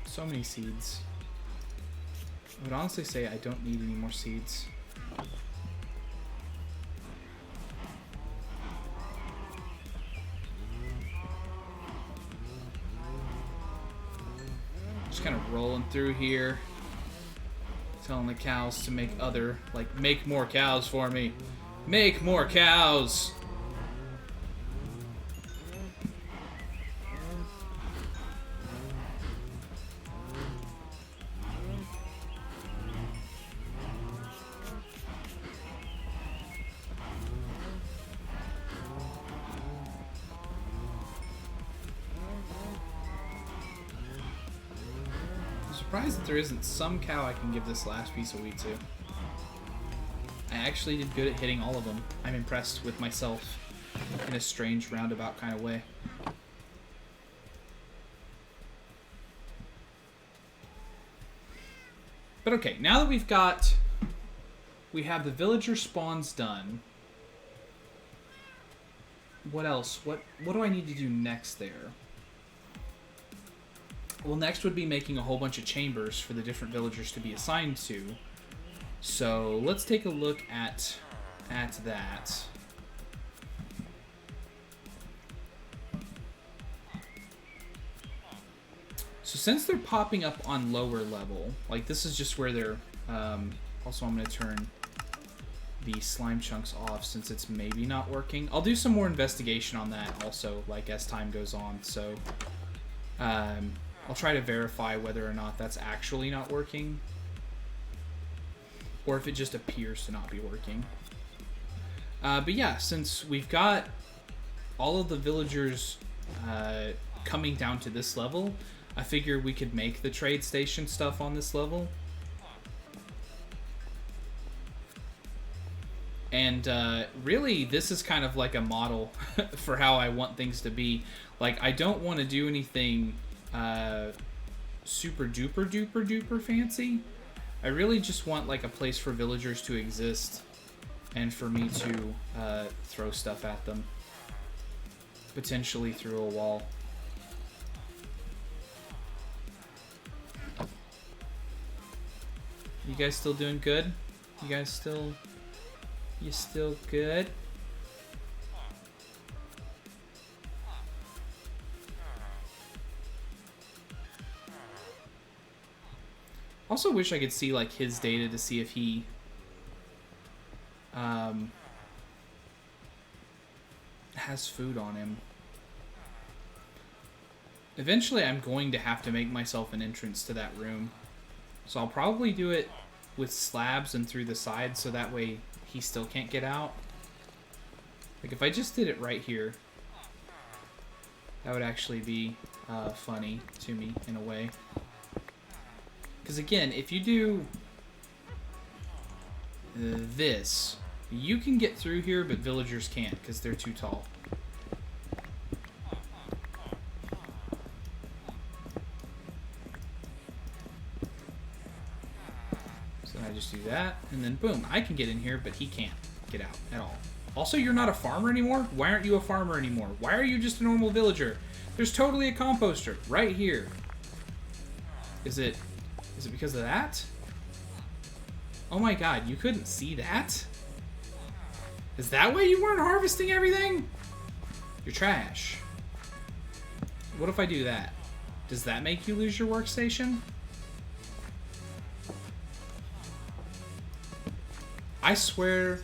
So many seeds. I would honestly say I don't need any more seeds. Just kind of rolling through here. Telling the cows to make make more cows for me. Make more cows! Surprised that there isn't some cow I can give this last piece of wheat to. I actually did good at hitting all of them. I'm impressed with myself in a strange roundabout kind of way. But okay, now that we have the villager spawns done. What else? What do I need to do next there? Well, next would be making a whole bunch of chambers for the different villagers to be assigned to. So let's take a look at that. So since they're popping up on lower level, like this is just where they're... also, I'm going to turn the slime chunks off since it's maybe not working. I'll do some more investigation on that also, like as time goes on. So... I'll try to verify whether or not that's actually not working, or if it just appears to not be working. But yeah, since we've got all of the villagers coming down to this level, I figure we could make the trade station stuff on this level. And really, this is kind of like a model for how I want things to be. Like, I don't want to do anything super duper fancy. I really just want like a place for villagers to exist and for me to throw stuff at them, potentially through a wall. You guys still doing good? You still good? Also wish I could see like his data to see if he has food on him. Eventually I'm going to have to make myself an entrance to that room. So I'll probably do it with slabs and through the sides so that way he still can't get out. Like if I just did it right here, that would actually be funny to me in a way. Because again, if you do this, you can get through here, but villagers can't because they're too tall. So then I just do that, and then boom, I can get in here, but he can't get out at all. Also, you're not a farmer anymore? Why aren't you a farmer anymore? Why are you just a normal villager? There's totally a composter right here. Is it because of that? Oh my god, you couldn't see that? Is that why you weren't harvesting everything? You're trash. What if I do that? Does that make you lose your workstation? I swear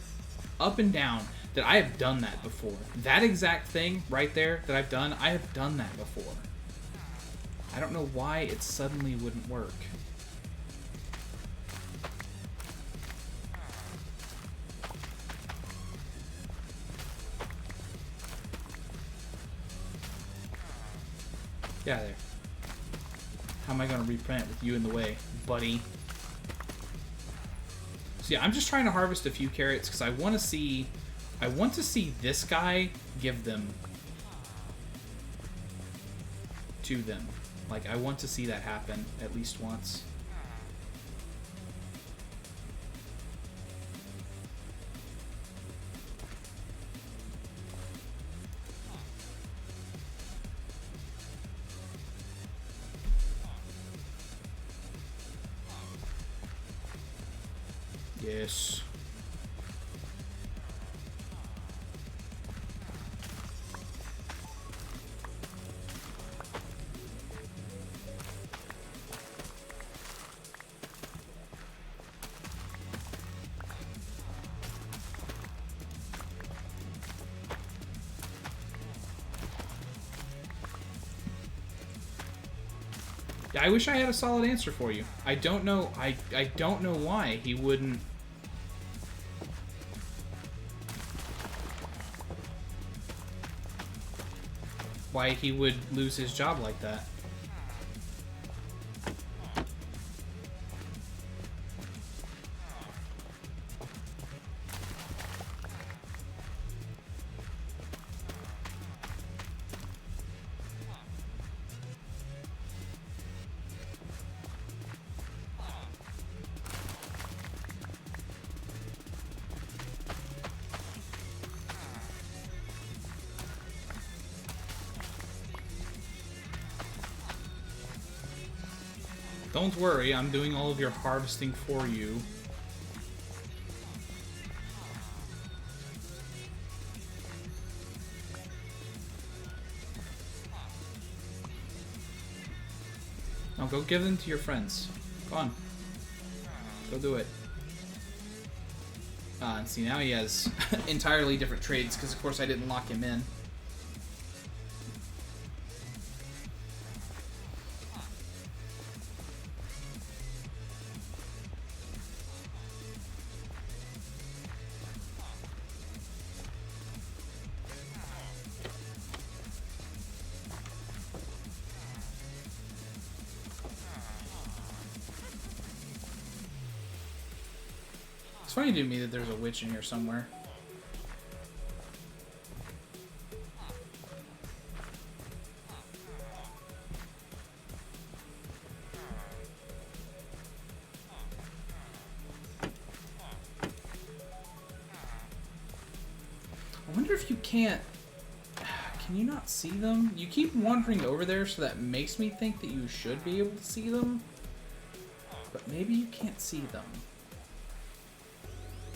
up and down that I have done that before. That exact thing right there that I've done, I have done that before. I don't know why it suddenly wouldn't work. Yeah, there. How am I going to replant with you in the way, buddy? So yeah, I'm just trying to harvest a few carrots because I want to see this guy give them to them. Like, I want to see that happen at least once. Yes. Yeah, I wish I had a solid answer for you. I don't know. I don't know why he wouldn't. Why he would lose his job like that. Don't worry, I'm doing all of your harvesting for you. Now go give them to your friends. Go on. Go do it. And see, now he has entirely different trades, because of course I didn't lock him in. It's funny to me that there's a witch in here somewhere. I wonder if you can't... Can you not see them? You keep wandering over there, so that makes me think that you should be able to see them. But maybe you can't see them.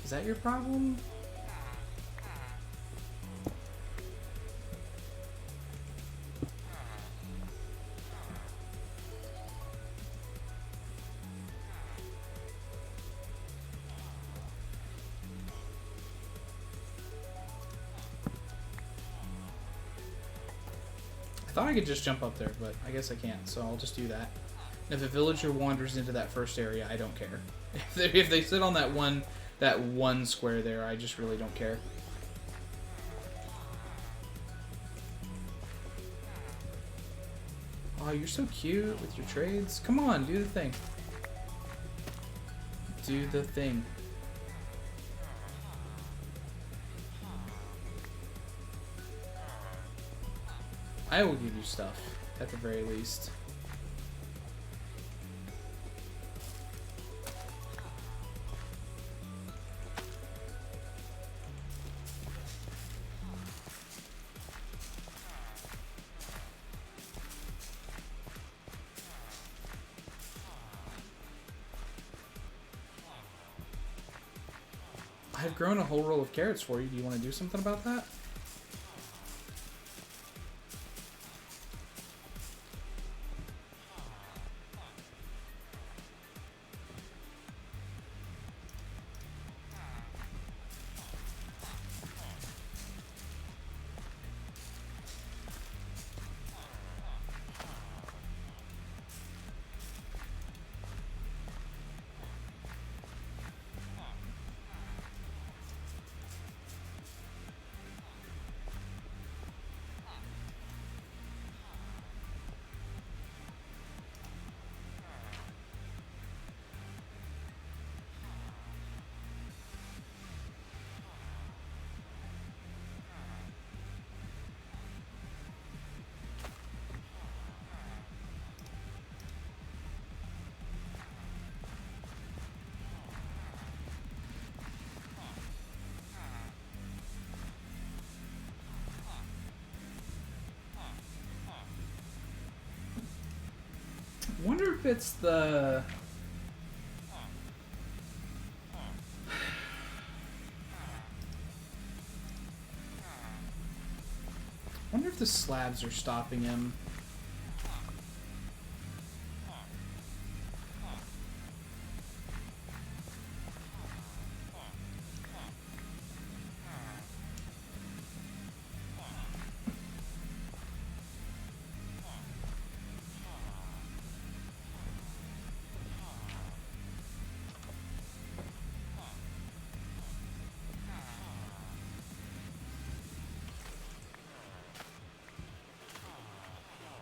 Is that your problem? I thought I could just jump up there, but I guess I can't, so I'll just do that. If a villager wanders into that first area, I don't care. If they sit on that one square there, I just really don't care. Oh, you're so cute with your trades. Come on, do the thing. Do the thing. I will give you stuff, at the very least. I've grown a whole row of carrots for you. Do you want to do something about that? it's the... I wonder if the slabs are stopping him.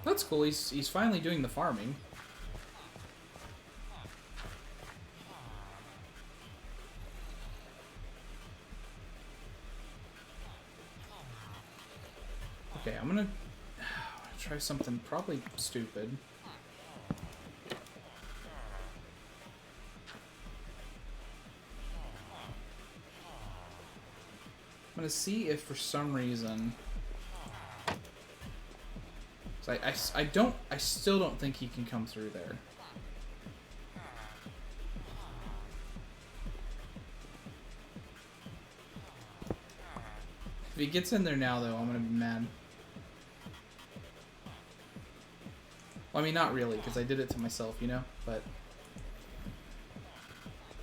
That's cool. He's finally doing the farming. Okay, I'm gonna try something probably stupid. I'm gonna see if for some reason... I still don't think he can come through there. If he gets in there now, though, I'm gonna be mad. Well, I mean, not really, because I did it to myself, you know? But...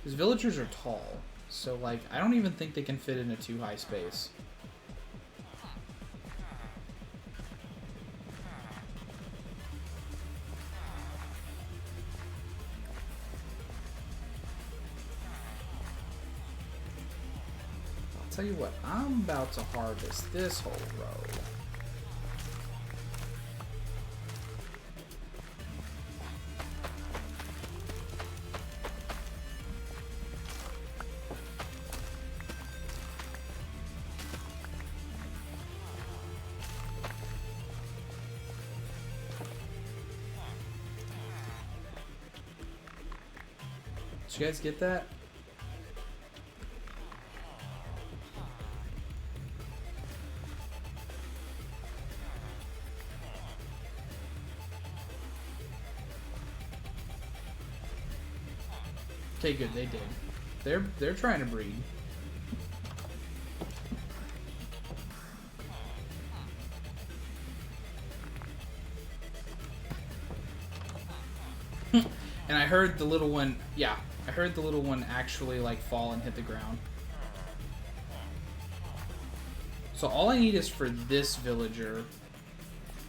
his villagers are tall, so, like, I don't even think they can fit in a too high space. Tell you what, I'm about to harvest this whole row. Did you guys get that? Okay, good, they did. They're trying to breed. And I heard the little one, yeah, I heard the little one actually like fall and hit the ground. So all I need is for this villager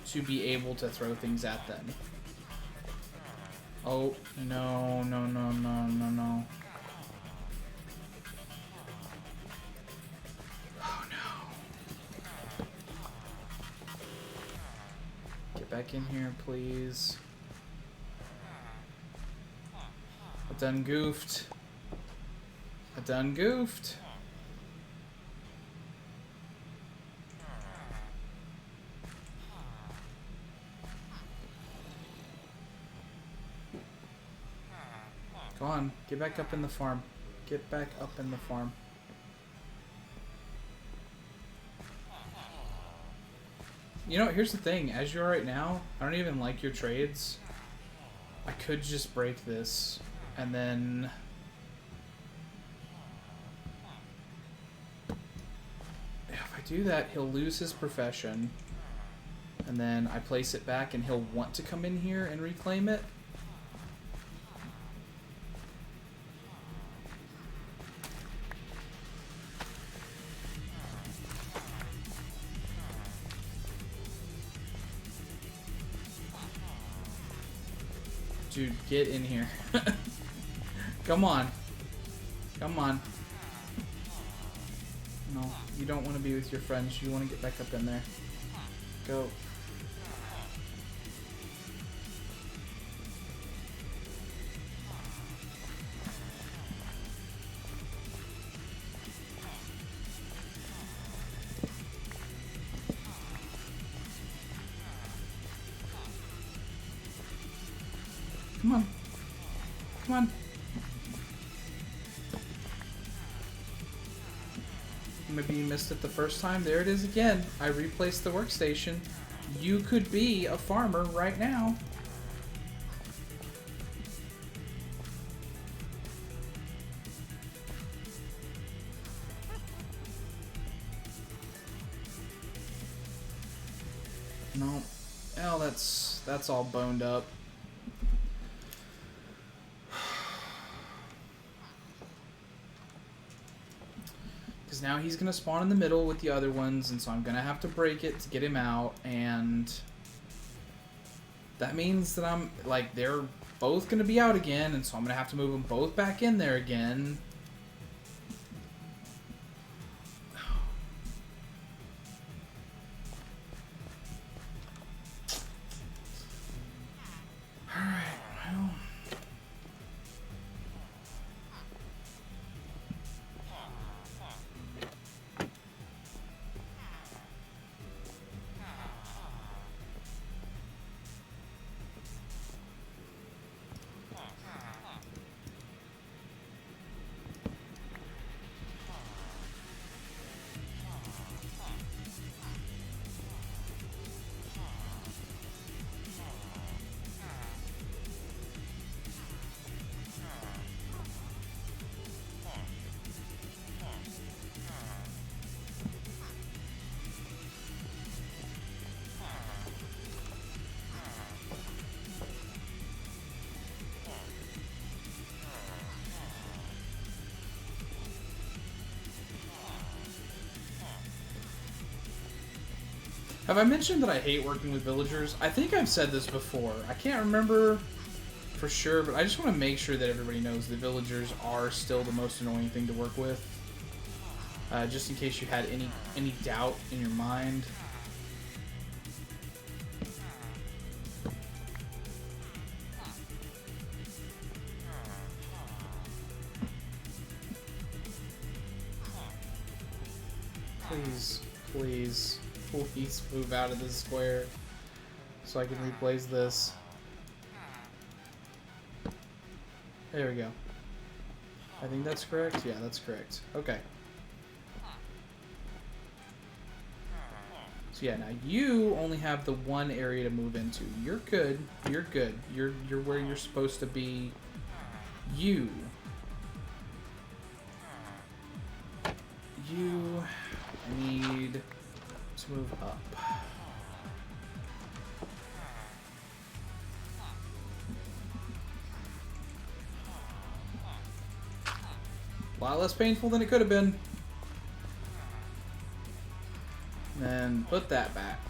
to be able to throw things at them. Oh, no, no, no, no, no, no. Oh, no. Get back in here, please. I done goofed. I done goofed. Go on, get back up in the farm. Get back up in the farm. You know, here's the thing. As you are right now, I don't even like your trades. I could just break this, and then... if I do that, he'll lose his profession. And then I place it back, and he'll want to come in here and reclaim it. Dude, get in here. Come on. Come on. No, you don't want to be with your friends. You want to get back up in there. Go. Come on. Come on. Maybe you missed it the first time. There it is again. I replaced the workstation. You could be a farmer right now. no. Oh, that's all boned up. Because now he's going to spawn in the middle with the other ones, and so I'm going to have to break it to get him out, and that means that I'm, like, they're both going to be out again, and so I'm going to have to move them both back in there again. Alright, well... Have I mentioned that I hate working with villagers? I think I've said this before. I can't remember for sure, but I just want to make sure that everybody knows the villagers are still the most annoying thing to work with. Just in case you had any doubt in your mind. Please, please. Please move out of this square so I can replace this. There we go. I think that's correct. Yeah, that's correct. Okay. So yeah, now you only have the one area to move into. You're good. You're good. You're where you're supposed to be. You need to move up. A lot less painful than it could have been. And put that back.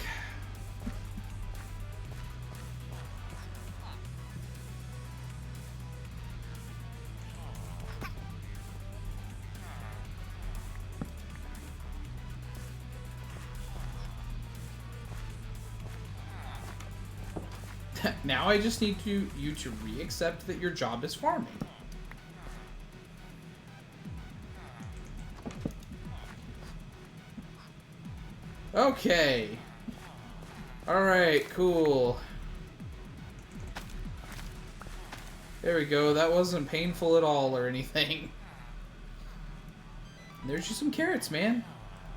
Now I just need you to re-accept that your job is farming. Okay. Alright, cool. There we go. That wasn't painful at all or anything. There's you some carrots, man.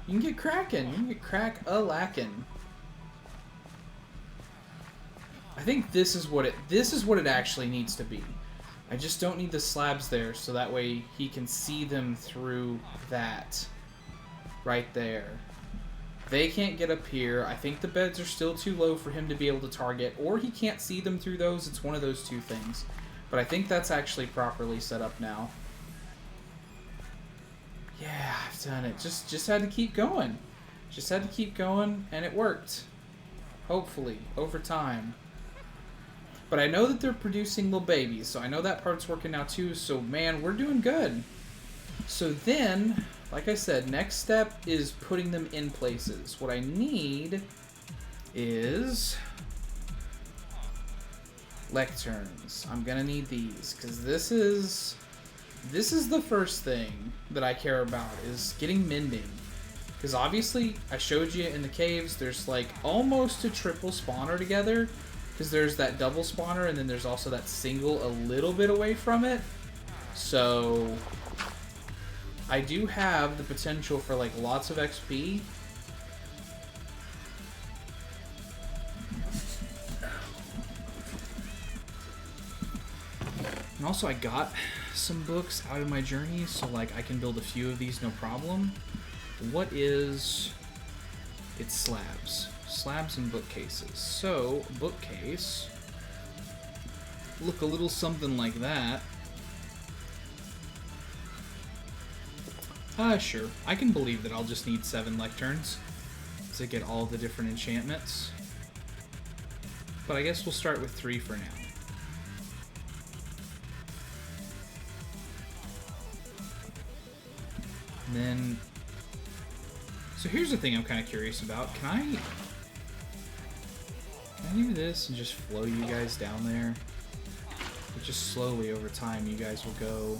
You can get cracking. You can get crack-a-lackin'. I think this is what it actually needs to be. I just don't need the slabs there, so that way he can see them through that. Right there. They can't get up here. I think the beds are still too low for him to be able to target, or he can't see them through those. It's one of those two things. But I think that's actually properly set up now. Yeah, I've done it. Just had to keep going. Just had to keep going, and it worked. Hopefully, over time. But I know that they're producing little babies, so I know that part's working now too, so man, we're doing good. So then, like I said, next step is putting them in places. What I need is lecterns. I'm gonna need these, because this is the first thing that I care about, is getting mending. Because obviously, I showed you in the caves, there's like almost a triple spawner together. Because there's that double spawner, and then there's also that single a little bit away from it. So I do have the potential for like lots of XP. And also I got some books out of my journey, so like I can build a few of these no problem. What is... It's slabs. slabs and bookcases. So, bookcase. Look a little something like that. Sure. I can believe that I'll just need 7 lecterns to get all the different enchantments. But I guess we'll start with 3 for now. And then... So here's the thing I'm kind of curious about. Can I do this and just flow you guys down there? But just slowly over time you guys will go...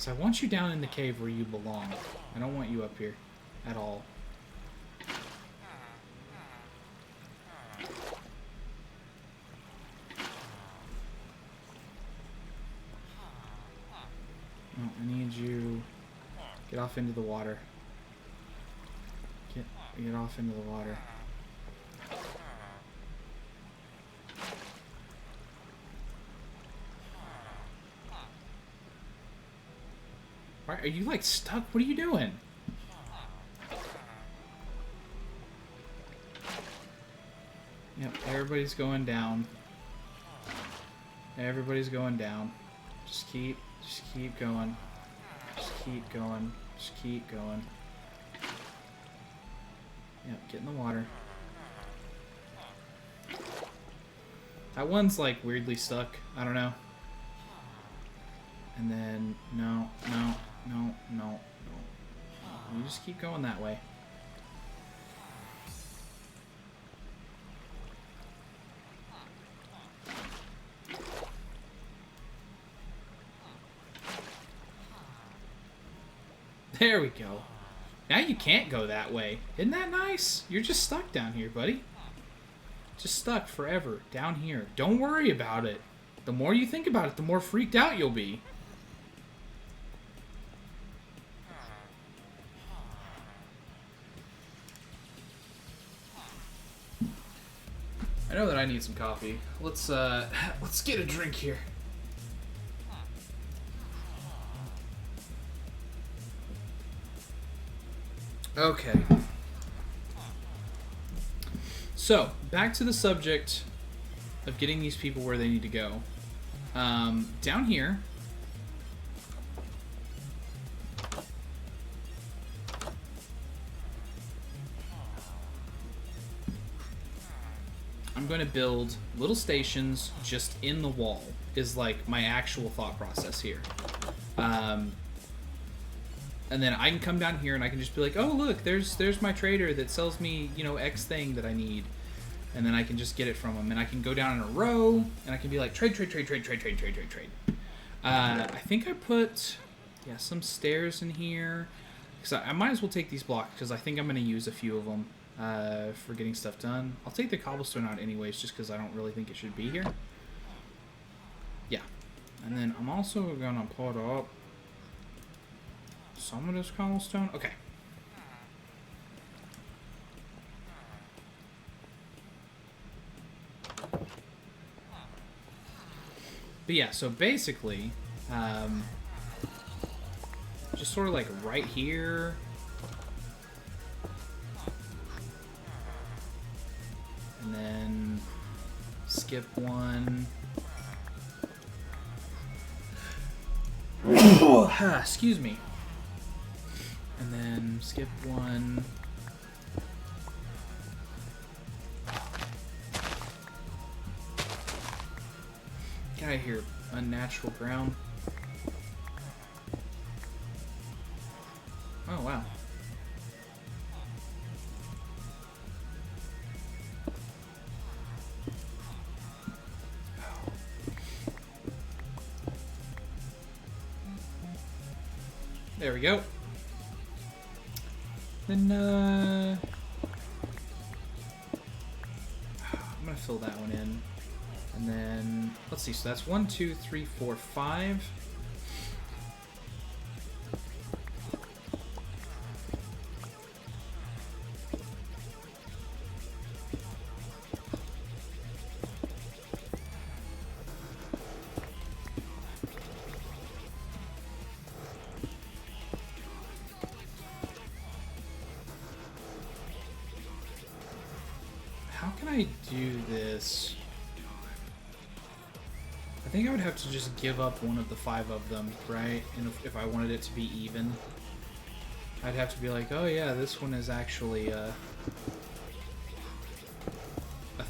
I want you down in the cave where you belong. I don't want you up here at all. No, I need you. Get off into the water. Get off into the water. Why are you like stuck? What are you doing? Yep, everybody's going down. Everybody's going down. Just keep going. Just keep going. Just keep going. Yep, get in the water. That one's like weirdly stuck. I don't know. And then, no. You just keep going that way. There we go. Now you can't go that way. Isn't that nice? You're just stuck down here, buddy. Just stuck forever down here. Don't worry about it. The more you think about it, the more freaked out you'll be. I know that I need some coffee. Let's get a drink here. Okay. So, back to the subject of getting these people where they need to go. Down here, I'm going to build little stations just in the wall, is like my actual thought process here. And then I can come down here and I can just be like, oh look, there's my trader that sells me, you know, X thing that I need. And then I can just get it from him. And I can go down in a row and I can be like, trade. I think I put, some stairs in here. Because I might as well take these blocks because I think I'm going to use a few of them for getting stuff done. I'll take the cobblestone out anyways just because I don't really think it should be here. Yeah. And then I'm also going to put up some of this cobblestone. Okay. But yeah, so basically, just sort of like right here. And then skip one. Excuse me. And then skip one. Get out of here, unnatural ground. Oh, wow. There we go. Then, I'm gonna fill that one in. And then, let's see, so that's 1, 2, 3, 4, 5. how can I do this? I think I would have to just give up one of the 5 of them, right? And if I wanted it to be even, I'd have to be like, oh yeah, this one is actually a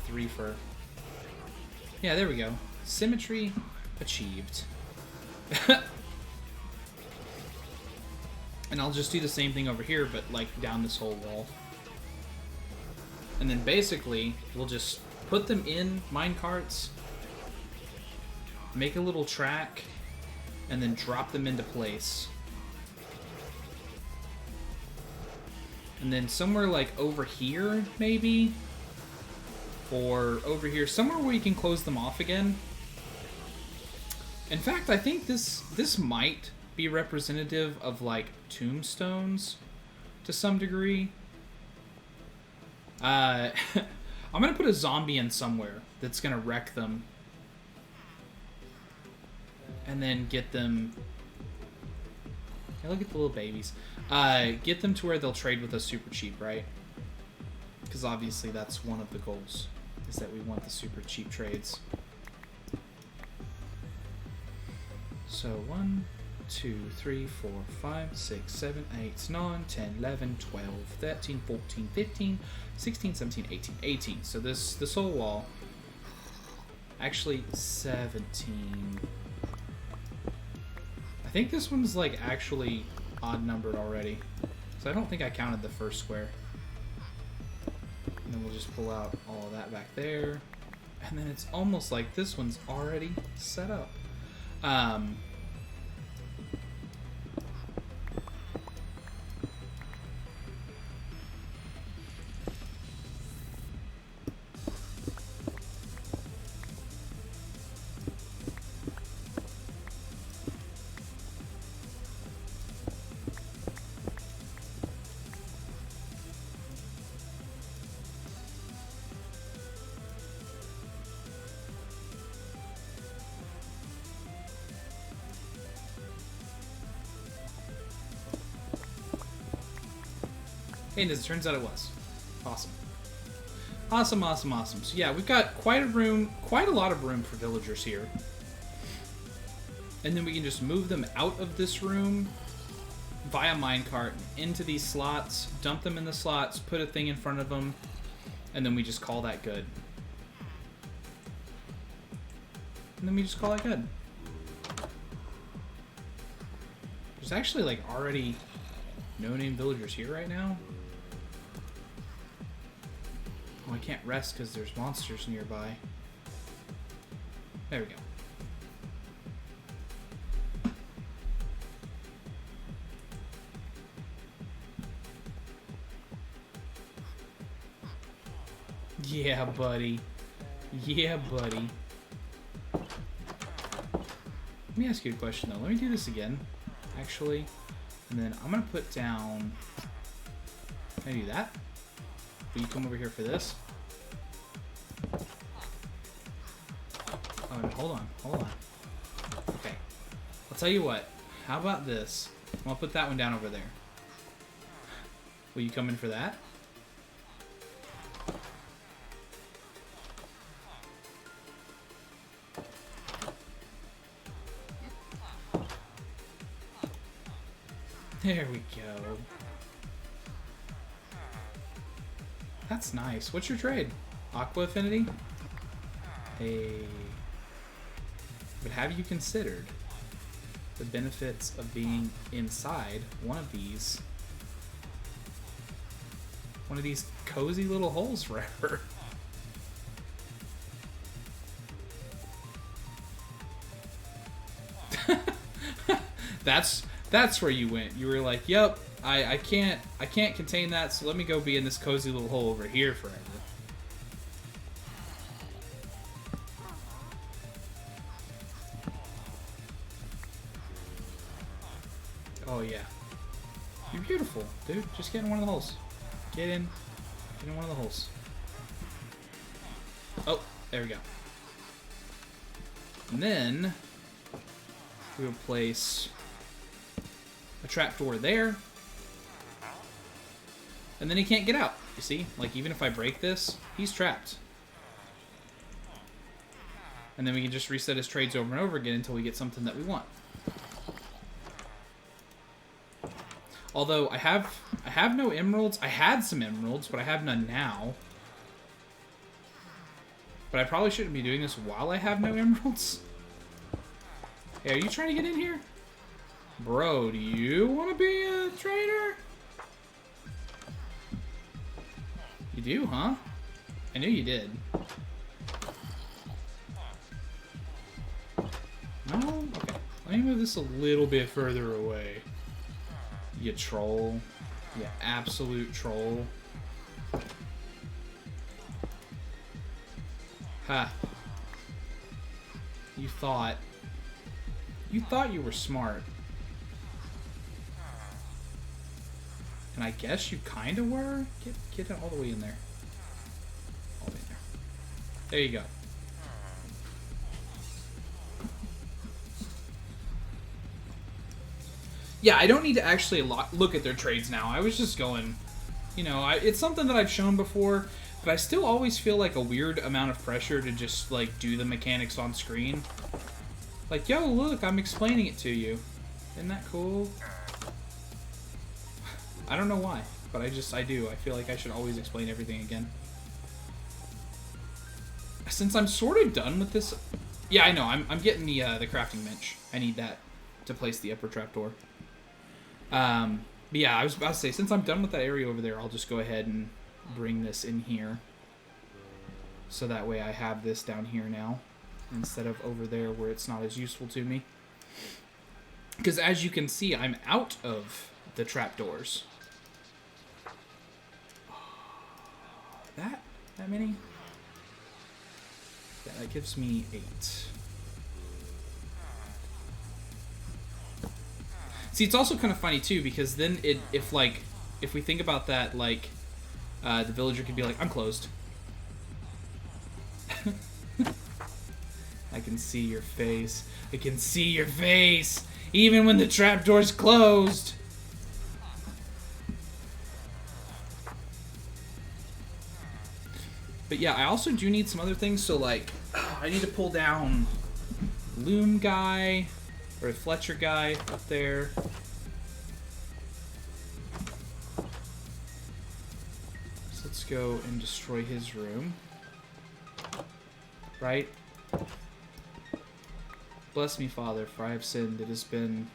3-fer. Yeah, there we go. Symmetry achieved. And I'll just do the same thing over here, but like down this whole wall. And then basically, we'll just put them in minecarts, make a little track, and then drop them into place. And then somewhere like over here, maybe, or over here, somewhere where you can close them off again. In fact, I think this might be representative of like tombstones to some degree. I'm gonna put a zombie in somewhere that's gonna wreck them, and then get them. Yeah, look at the little babies. Get them to where they'll trade with us super cheap, right? Because obviously that's one of the goals, is that we want the super cheap trades. So 1, 2, 3, 4, 5, 6, 7, 8, 9, 10, 11, 12, 13, 14, 15, 16, 17, 18. 18. So this whole wall. Actually 17. I think this one's like actually odd numbered already. So I don't think I counted the first square. And then we'll just pull out all of that back there. And then it's almost like this one's already set up. And as it turns out, it was. Awesome. Awesome, awesome, awesome. So yeah, we've got quite a lot of room for villagers here. And then we can just move them out of this room via minecart into these slots, dump them in the slots, put a thing in front of them, and then we just call that good. And then we just call that good. There's actually like already no-name villagers here right now. Oh, I can't rest because there's monsters nearby. There we go. Yeah, buddy. Yeah, buddy. Let me ask you a question, though. Let me do this again, actually. And then I'm going to put down... Can I do that? Will you come over here for this? Oh, hold on. Hold on. Okay. I'll tell you what. How about this? I'll put that one down over there. Will you come in for that? There we go. That's nice. What's your trade? Aqua affinity? Hey. But have you considered the benefits of being inside one of these cozy little holes forever? That's where you went. You were like, "Yep, I can't contain that, so let me go be in this cozy little hole over here forever." Oh yeah. You're beautiful, dude. Just get in one of the holes. Get in one of the holes. Oh, there we go. And then we will place a trapdoor there. And then he can't get out. You see? Like, even if I break this, he's trapped. And then we can just reset his trades over and over again until we get something that we want. Although I have no emeralds. I had some emeralds, but I have none now. But I probably shouldn't be doing this while I have no emeralds. Hey, are you trying to get in here? Bro, do you want to be a trader? You do, huh? I knew you did. No? Okay. Let me move this a little bit further away. You troll. You absolute troll. Ha. You thought you were smart. And I guess you kind of were. Get it all the way in there. All the way in there. There you go. Yeah, I don't need to actually look at their trades now. I was just going, you know, it's something that I've shown before, but I still always feel like a weird amount of pressure to just, like, do the mechanics on screen. Like, yo, look, I'm explaining it to you. Isn't that cool? I don't know why, but I do. I feel like I should always explain everything again. Since I'm sort of done with this... Yeah, I know. I'm getting the crafting bench. I need that to place the upper trapdoor. But yeah, I was about to say, since I'm done with that area over there, I'll just go ahead and bring this in here. So that way I have this down here now, instead of over there where it's not as useful to me. Because as you can see, I'm out of the trapdoors. That many? Yeah, that gives me 8. See, it's also kind of funny too, because then if we think about that, like, the villager could be like, I'm closed. I can see your face. I can see your face, even when the trapdoor's closed. But yeah, I also do need some other things. So, like, I need to pull down Loom guy or Fletcher guy up there. So let's go and destroy his room. Right? Bless me, Father, for I have sinned. It has been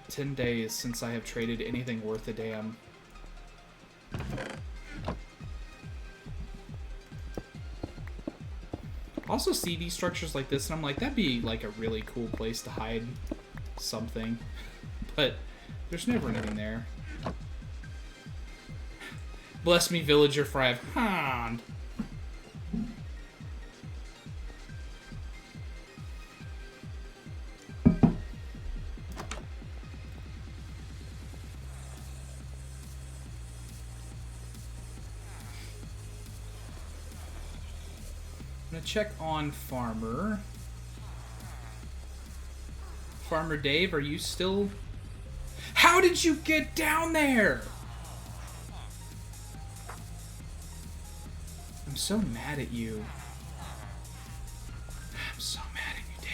10 days since I have traded anything worth a damn. Also see these structures like this, and I'm like, that'd be like a really cool place to hide something. But there's never anything there. Bless me, villager, for I have harmed. Check on Farmer. Farmer Dave, are you still... How did you get down there? I'm so mad at you. I'm so mad at you, Dave.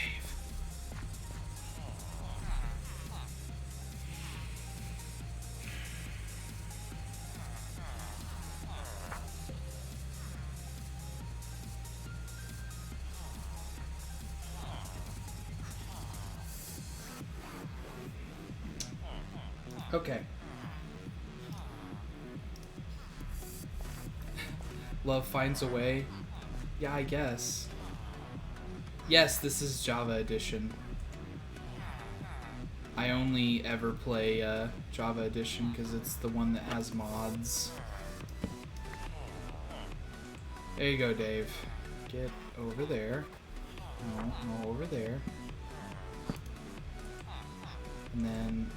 Okay. Love finds a way. Yeah, I guess. Yes, this is Java Edition. I only ever play Java Edition because it's the one that has mods. There you go, Dave. Get over there. No, over there. And then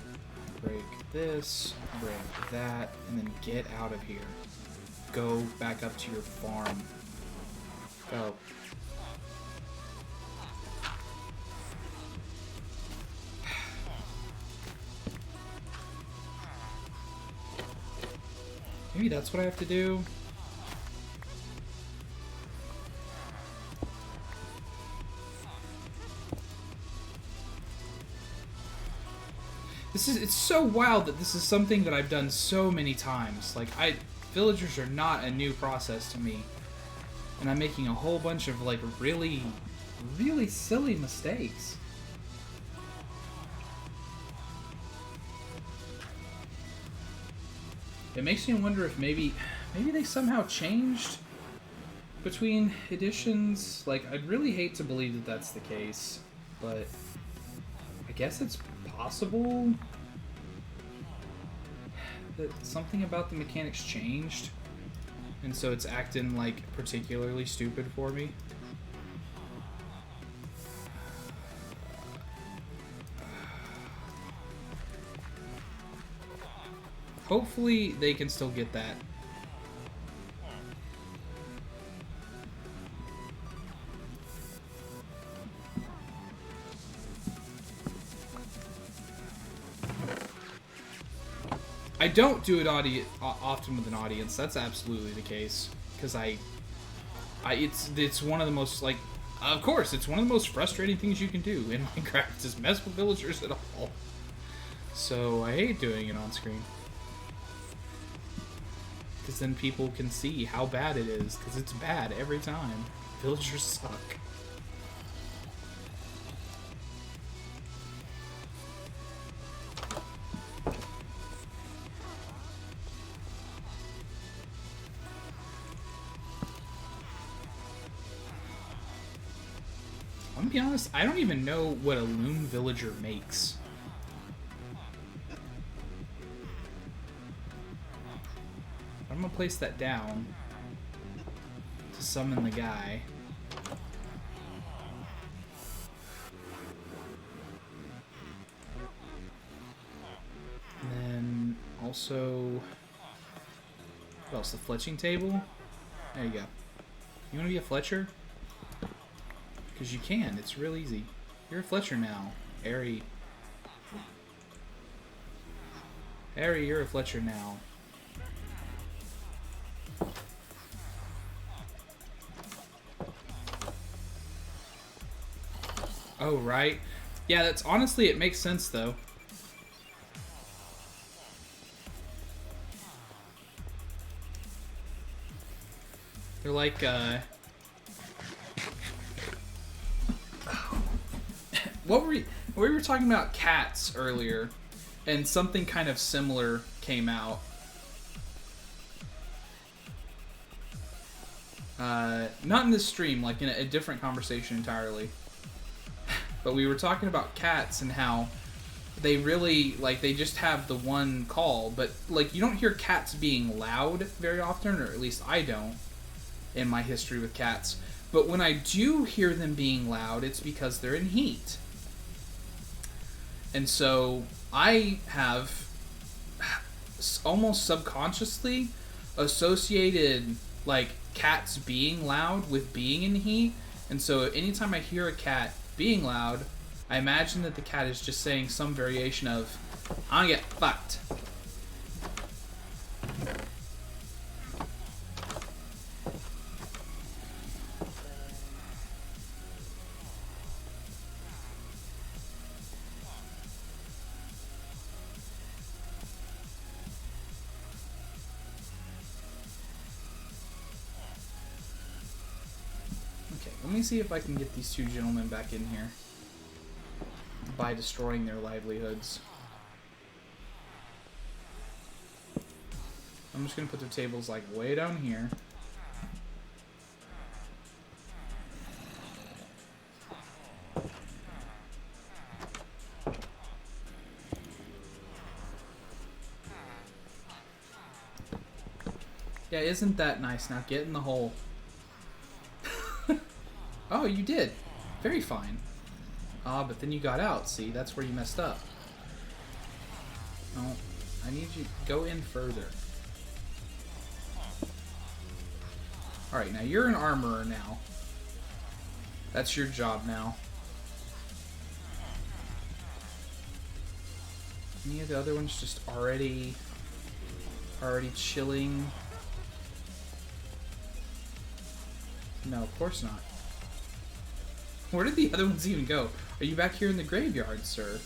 break this, break that, and then get out of here. Go back up to your farm. Go. Maybe that's what I have to do. It's so wild that this is something that I've done so many times. Like, villagers are not a new process to me. And I'm making a whole bunch of, like, really, really silly mistakes. It makes me wonder if maybe they somehow changed between editions. Like, I'd really hate to believe that that's the case, but I guess it's possible that something about the mechanics changed, and so it's acting, like, particularly stupid for me. Hopefully they can still get that. I don't do it often with an audience. That's absolutely the case, because it's one of the most, like, of course, it's one of the most frustrating things you can do in Minecraft is mess with villagers at all. So I hate doing it on screen, because then people can see how bad it is, because it's bad every time. Villagers suck. I'm gonna be honest, I don't even know what a loon villager makes. I'm gonna place that down to summon the guy. And then also, what else? The fletching table? There you go. You wanna be a fletcher? Because you can, it's real easy. You're a fletcher now, Harry. Harry, you're a fletcher now. Oh, right. Yeah, that's honestly, it makes sense, though. They're like, we were talking about cats earlier, and something kind of similar came out. Not in this stream, like in a different conversation entirely. But we were talking about cats and how they really, like, they just have the one call, but, like, you don't hear cats being loud very often, or at least I don't in my history with cats. But when I do hear them being loud, it's because they're in heat. And so I have almost subconsciously associated, like, cats being loud with being in heat. And so anytime I hear a cat being loud, I imagine that the cat is just saying some variation of, I'm gonna get fucked. Let me see if I can get these two gentlemen back in here by destroying their livelihoods. I'm just gonna put their tables, like, way down here. Yeah, isn't that nice? Now get in the hole. Oh, you did. Very fine. Ah, but then you got out. See, that's where you messed up. No, I need you to go in further. Alright, now you're an armorer now. That's your job now. Any of the other ones just already Already chilling. No, of course not. Where did the other ones even go? Are you back here in the graveyard, sir?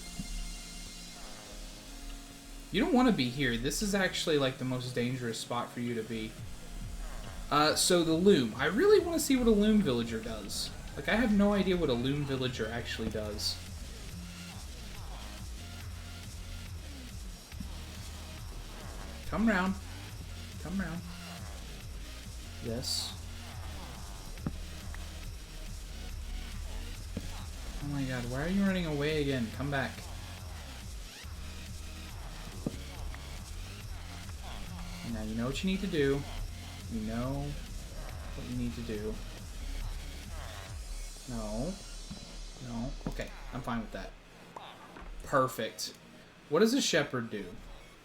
You don't want to be here. This is actually like the most dangerous spot for you to be. So the loom. I really want to see what a loom villager does. Like, I have no idea what a loom villager actually does. Come round. Come round. Yes. Oh my god, why are you running away again? Come back. Now you know what you need to do. You know what you need to do. No. No. Okay, I'm fine with that. Perfect. What does a shepherd do?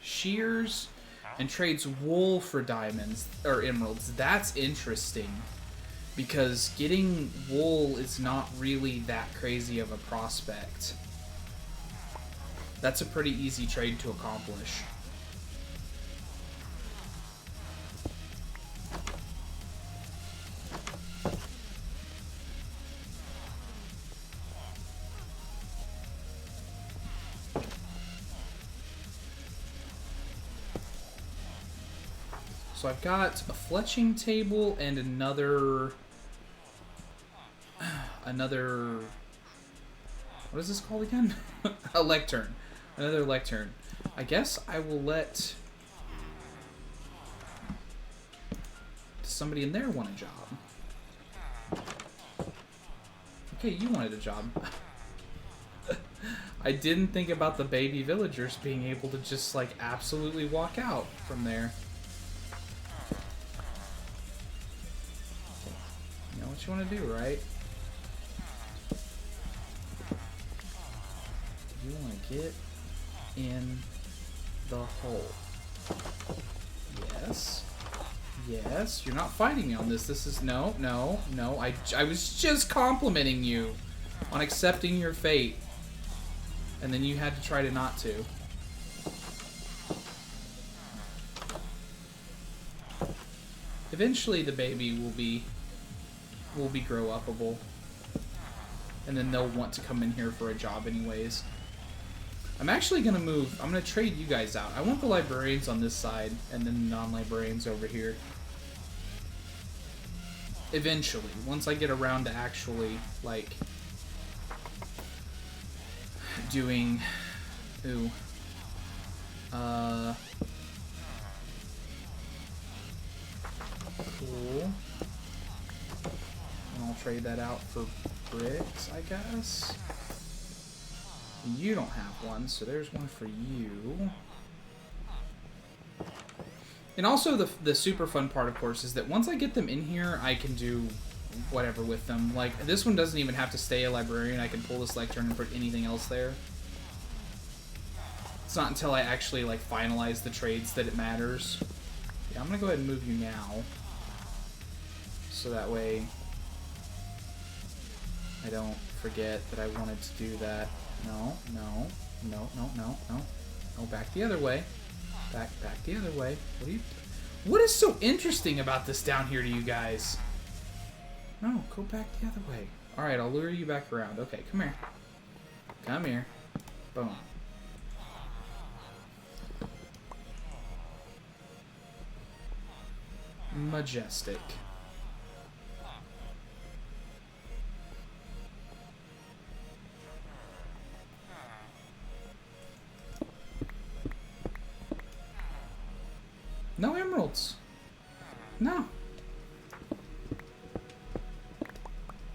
Shears and trades wool for diamonds or emeralds. That's interesting, because getting wool is not really that crazy of a prospect. That's a pretty easy trade to accomplish. So I've got a fletching table and another, what is this called again? A lectern. Another lectern. I guess I will let somebody in there want a job. Okay, you wanted a job. I didn't think about the baby villagers being able to just like absolutely walk out from there. You know what you want to do, right? You want to get in the hole. Yes. Yes. You're not fighting me on this. This is no, no, no. I was just complimenting you on accepting your fate. And then you had to try to not to. Eventually the baby will be grow upable. And then they'll want to come in here for a job anyways. I'm actually going to move. I'm going to trade you guys out. I want the librarians on this side and then the non-librarians over here. Eventually. Once I get around to actually, like, doing... Ooh. Cool. And I'll trade that out for bricks, I guess. You don't have one, so there's one for you. And also the super fun part, of course, is that once I get them in here, I can do whatever with them. Like, this one doesn't even have to stay a librarian. I can pull this lectern and put anything else there. It's not until I actually, like, finalize the trades that it matters. Yeah, I'm gonna go ahead and move you now. So that way I don't forget that I wanted to do that. No, no, no, no, no, no. No, back the other way. Back the other way. What is so interesting about this down here to you guys? No, go back the other way. Alright, I'll lure you back around. Okay, come here. Come here. Boom. Majestic. No emeralds. No.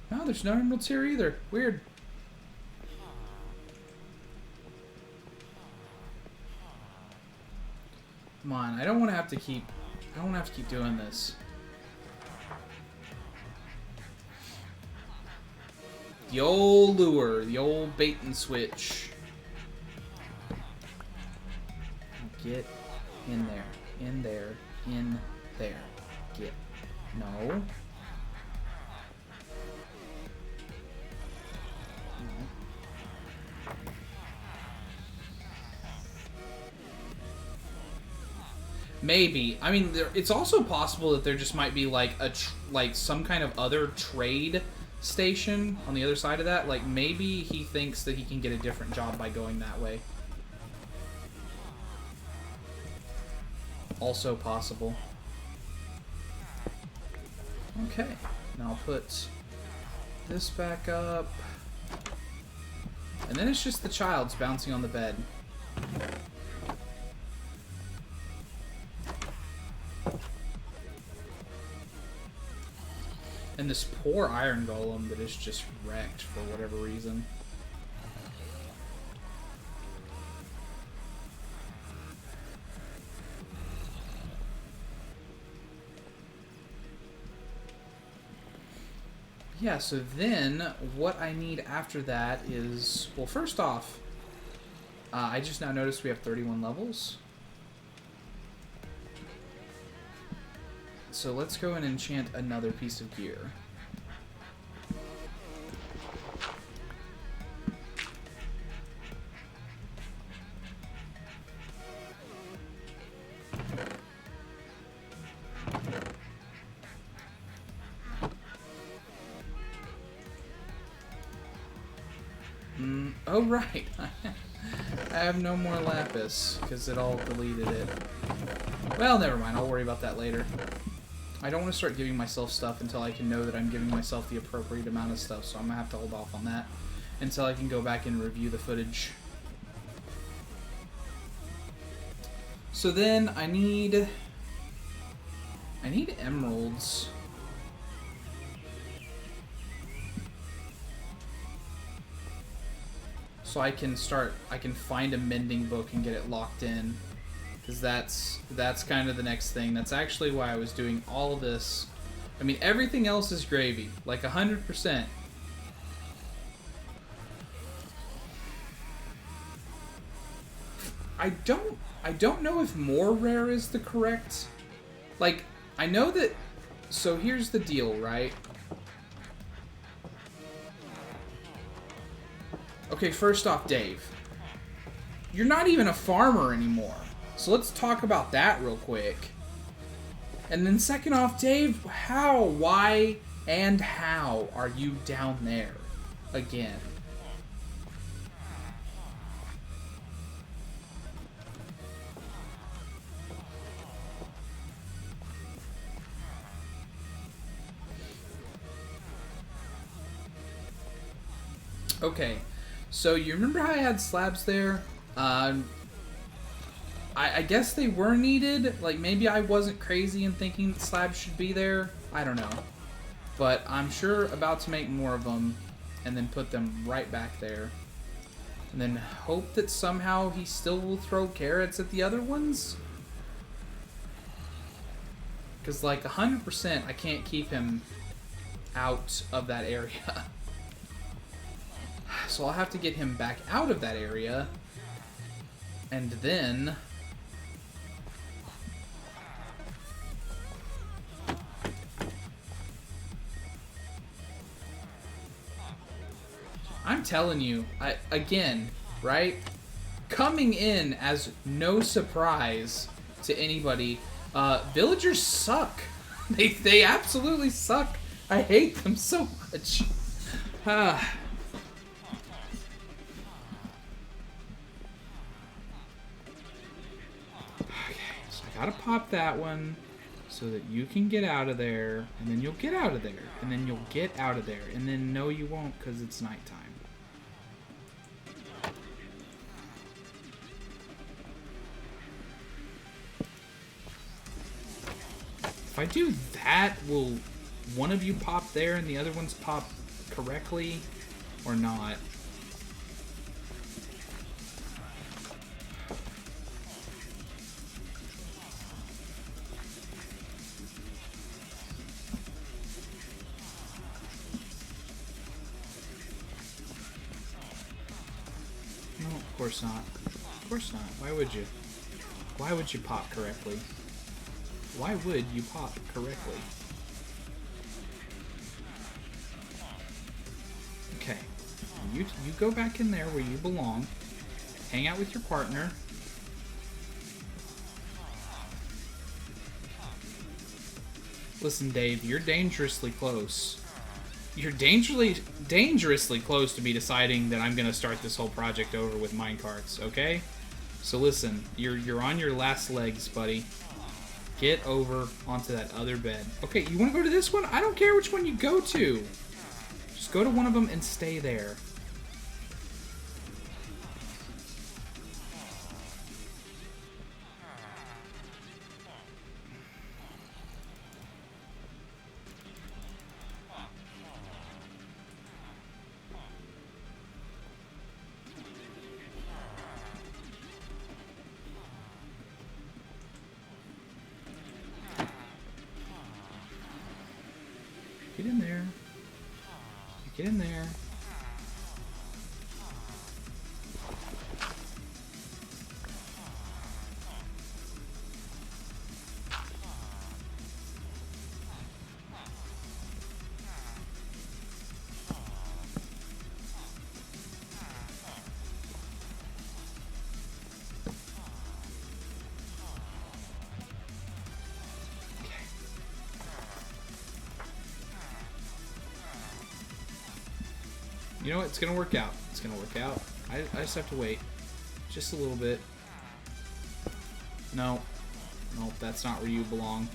No, there's no emeralds here either. Weird. Come on, I don't want to have to keep doing this. The old lure, the old bait and switch. Get in there. In there. In there. Get. No. Maybe. I mean, it's also possible that there just might be like like some kind of other trade station on the other side of that. Like maybe he thinks that he can get a different job by going that way. Also possible. Okay. Now I'll put this back up. And then it's just the child's bouncing on the bed. And this poor iron golem that is just wrecked for whatever reason. Yeah, so then what I need after that is, well, first off, I just now noticed we have 31 levels. So let's go and enchant another piece of gear. Oh, right. I have no more lapis because it all deleted it. Well, never mind. I'll worry about that later. I don't want to start giving myself stuff until I can know that I'm giving myself the appropriate amount of stuff, so I'm going to have to hold off on that until I can go back and review the footage. So then I need emeralds. So I can find a mending book and get it locked in. Because that's kind of the next thing. That's actually why I was doing all of this. I mean, everything else is gravy. Like 100%. I don't know if more rare is the correct... Like, I know that... So here's the deal, right? Okay, first off, Dave. You're not even a farmer anymore. So let's talk about that real quick. And then second off, Dave, how, why, and how are you down there again? Okay, so you remember how I had slabs there? I guess they were needed. Like, maybe I wasn't crazy in thinking that slabs should be there. I don't know. But I'm sure about to make more of them and then put them right back there. And then hope that somehow he still will throw carrots at the other ones. Because, like, 100% I can't keep him out of that area. So I'll have to get him back out of that area. And then... I'm telling you, again, right? Coming in as no surprise to anybody, villagers suck. They absolutely suck. I hate them so much. Okay, so I gotta pop that one so that you can get out of there, and then you'll get out of there, and then you'll get out of there, and then no you won't because it's nighttime. If I do that, will one of you pop there and the other ones pop correctly or not? No, of course not. Of course not. Why would you? Why would you pop correctly? Why would you pop correctly? Okay. You go back in there where you belong. Hang out with your partner. Listen, Dave, you're dangerously close. You're dangerously close to me deciding that I'm gonna start this whole project over with minecarts, okay? So listen, you're on your last legs, buddy. Get over onto that other bed. Okay, you wanna go to this one? I don't care which one you go to. Just go to one of them and stay there. Get in there. Get in there. You know what? It's gonna work out. It's gonna work out. I just have to wait. Just a little bit. No. Nope, that's not where you belong.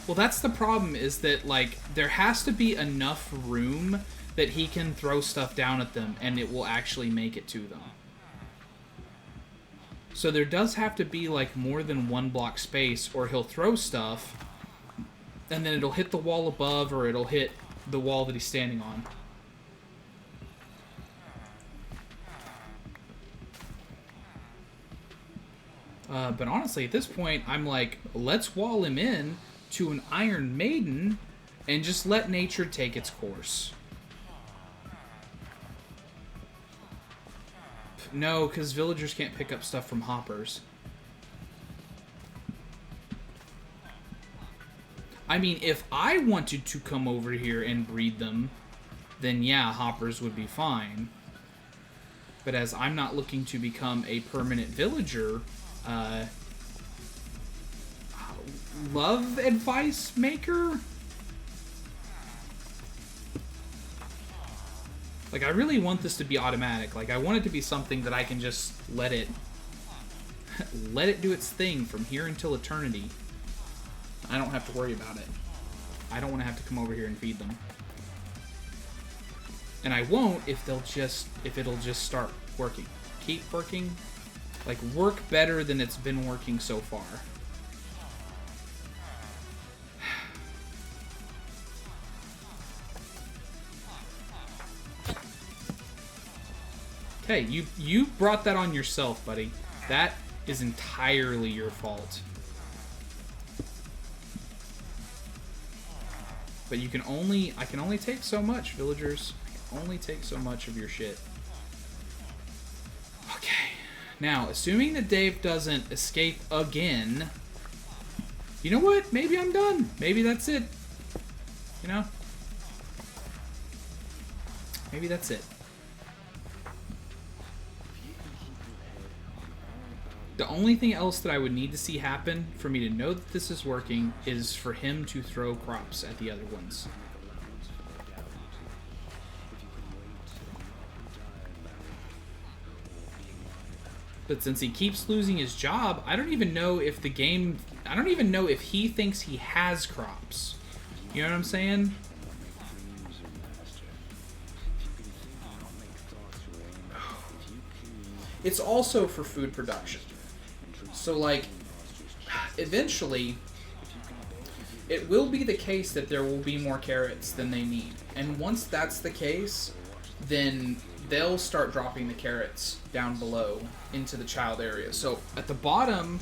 Well, that's the problem, is that, like, there has to be enough room that he can throw stuff down at them and it will actually make it to them. So there does have to be, like, more than one block space, or he'll throw stuff and then it'll hit the wall above, or it'll hit the wall that he's standing on. But honestly, at this point, I'm like, let's wall him in to an Iron Maiden and just let nature take its course. No, because villagers can't pick up stuff from hoppers. I mean, if I wanted to come over here and breed them, then yeah, hoppers would be fine. But as I'm not looking to become a permanent villager, love advice maker? Like, I really want this to be automatic. Like, I want it to be something that I can just let it do its thing from here until eternity. I don't have to worry about it. I don't want to have to come over here and feed them. And I won't if it'll just start working. Keep working. Like, work better than it's been working so far. Hey, you brought that on yourself, buddy. That is entirely your fault. But I can only take so much, villagers. I can only take so much of your shit. Okay. Now, assuming that Dave doesn't escape again, you know what? Maybe I'm done. Maybe that's it. You know? Maybe that's it. The only thing else that I would need to see happen for me to know that this is working is for him to throw crops at the other ones. But since he keeps losing his job, I don't even know if he thinks he has crops. You know what I'm saying? It's also for food production. So, like, eventually, it will be the case that there will be more carrots than they need. And once that's the case, then they'll start dropping the carrots down below into the child area. So, at the bottom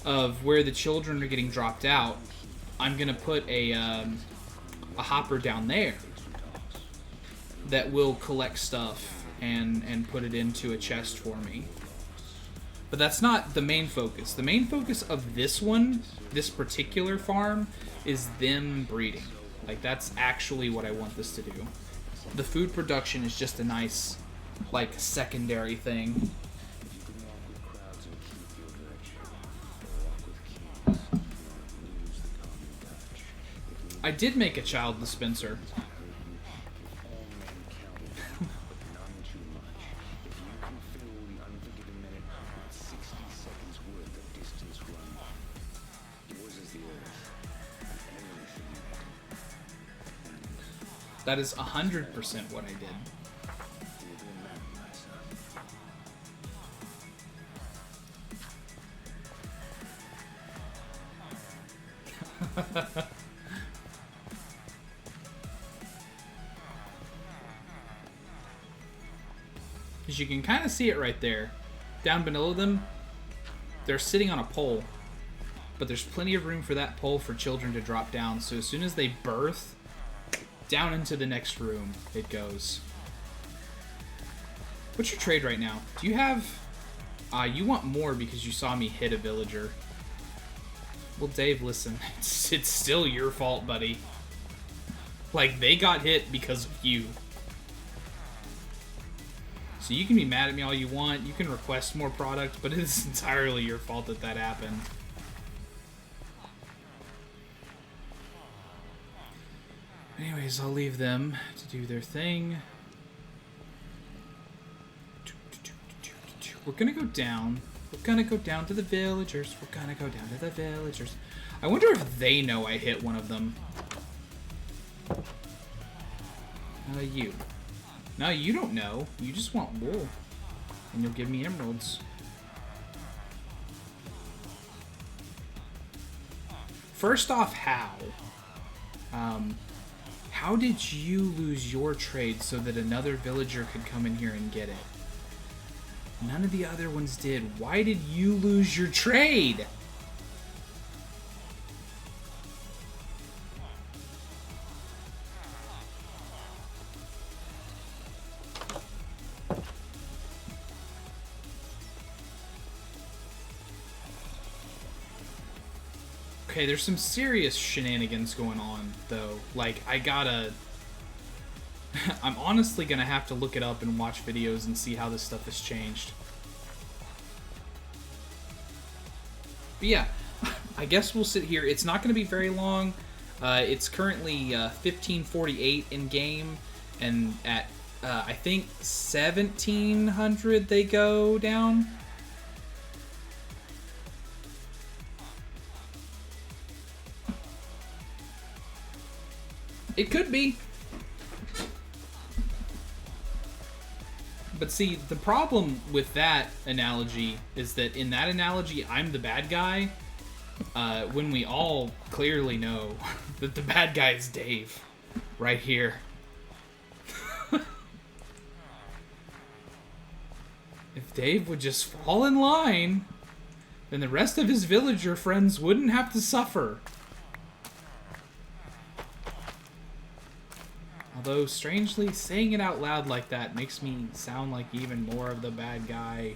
of where the children are getting dropped out, I'm going to put a hopper down there that will collect stuff and put it into a chest for me. But that's not the main focus. The main focus of this one, this particular farm, is them breeding. Like, that's actually what I want this to do. The food production is just a nice, like, secondary thing. I did make a child dispenser. That is 100% what I did. Because you can kind of see it right there. Down below them, they're sitting on a pole. But there's plenty of room for that pole for children to drop down. So as soon as they birth, down into the next room it goes. What's your trade right now? Do you have... you want more because you saw me hit a villager. Well, Dave, listen. It's still your fault, buddy. Like, they got hit because of you. So you can be mad at me all you want. You can request more product, but it's entirely your fault that that happened. Anyways, I'll leave them to do their thing. We're gonna go down. We're gonna go down to the villagers. We're gonna go down to the villagers. I wonder if they know I hit one of them. You. No, you don't know. You just want wool. And you'll give me emeralds. First off, how? How did you lose your trade so that another villager could come in here and get it? None of the other ones did. Why did you lose your trade? Okay, there's some serious shenanigans going on, though. Like, I gotta... I'm honestly gonna have to look it up and watch videos and see how this stuff has changed. But yeah, I guess we'll sit here. It's not gonna be very long. It's currently 15:48 in game, and at, I think, 1700 they go down. It could be. But see, the problem with that analogy is that in that analogy, I'm the bad guy, when we all clearly know that the bad guy is Dave, right here. If Dave would just fall in line, then the rest of his villager friends wouldn't have to suffer. Although, strangely, saying it out loud like that makes me sound like even more of the bad guy.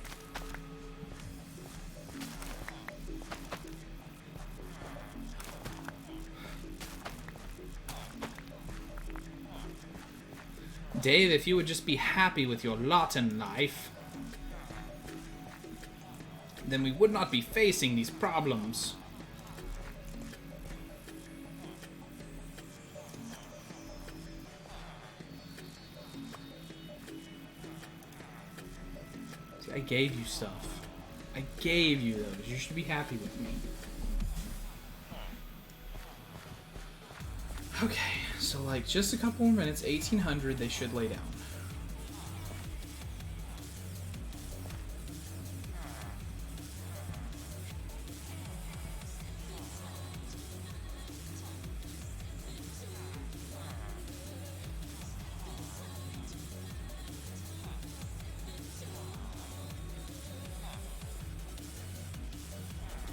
Dave, if you would just be happy with your lot in life, then we would not be facing these problems. I gave you stuff. I gave you those. You should be happy with me. Okay, so like just a couple more minutes, 1800, they should lay down.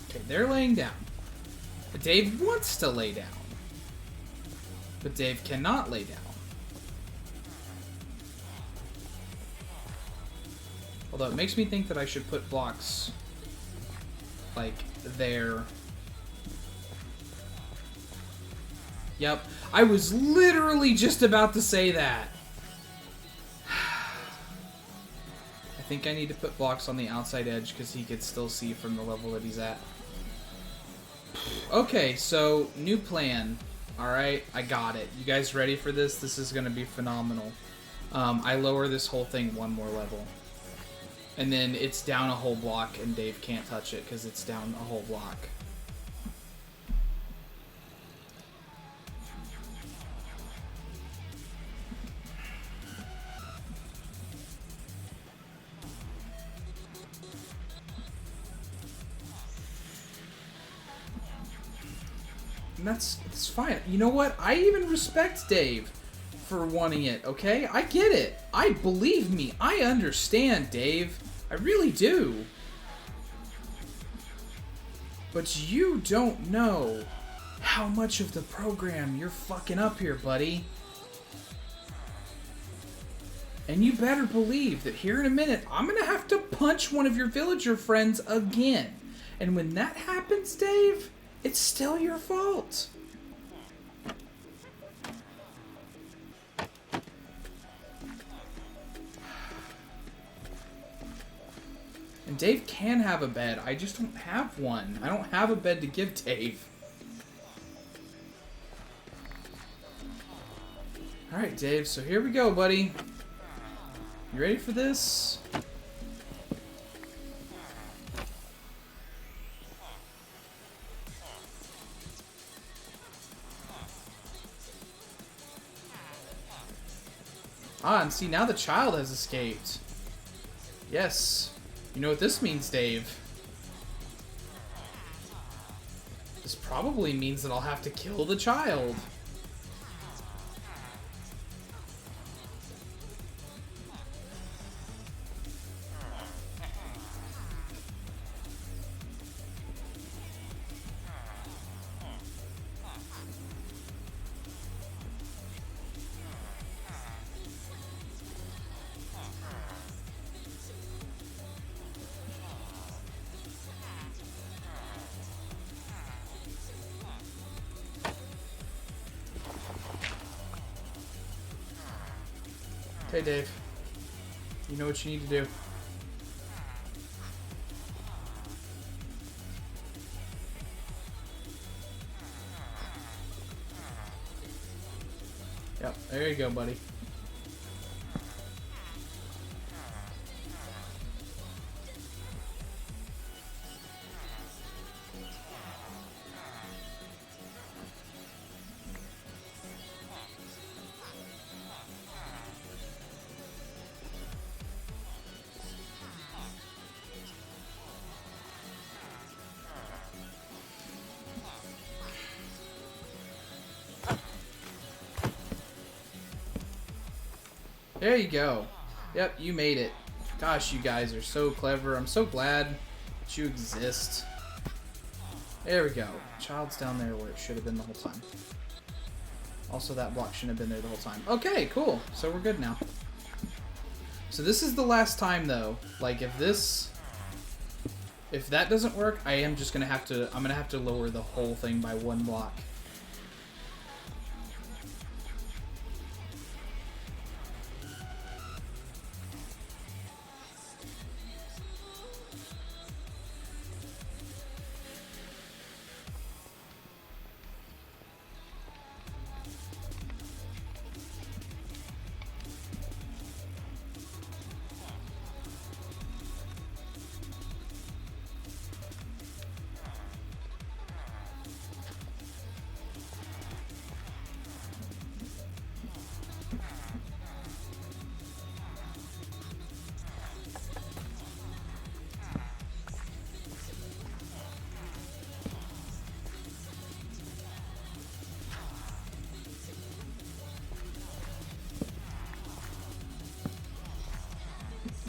Okay, they're laying down. But Dave wants to lay down. But Dave cannot lay down. Although it makes me think that I should put blocks like there. Yep. I was literally just about to say that. I think I need to put blocks on the outside edge because he could still see from the level that he's at. Okay, so new plan. Alright, I got it. You guys ready for this? This is going to be phenomenal. I lower this whole thing one more level. And then it's down a whole block and Dave can't touch it because it's down a whole block. And it's fine. You know what? I even respect Dave for wanting it, okay? I get it. Believe me, I understand, Dave. I really do. But you don't know how much of the program you're fucking up here, buddy. And you better believe that here in a minute, I'm gonna have to punch one of your villager friends again. And when that happens, Dave, it's still your fault. And Dave can have a bed. I just don't have one. I don't have a bed to give Dave. Alright, Dave, so here we go, buddy. You ready for this? Ah, and see, now the child has escaped. Yes. You know what this means, Dave? This probably means that I'll have to kill the child. Okay, Dave. You know what you need to do. Yep, there you go, buddy. There you go. Yep, you made it. Gosh, you guys are so clever. I'm so glad that you exist. There we go. Child's down there where it should have been the whole time. Also, that block shouldn't have been there the whole time. Okay, cool. So we're good now. So this is the last time, though. Like, if that doesn't work, I'm gonna have to lower the whole thing by one block.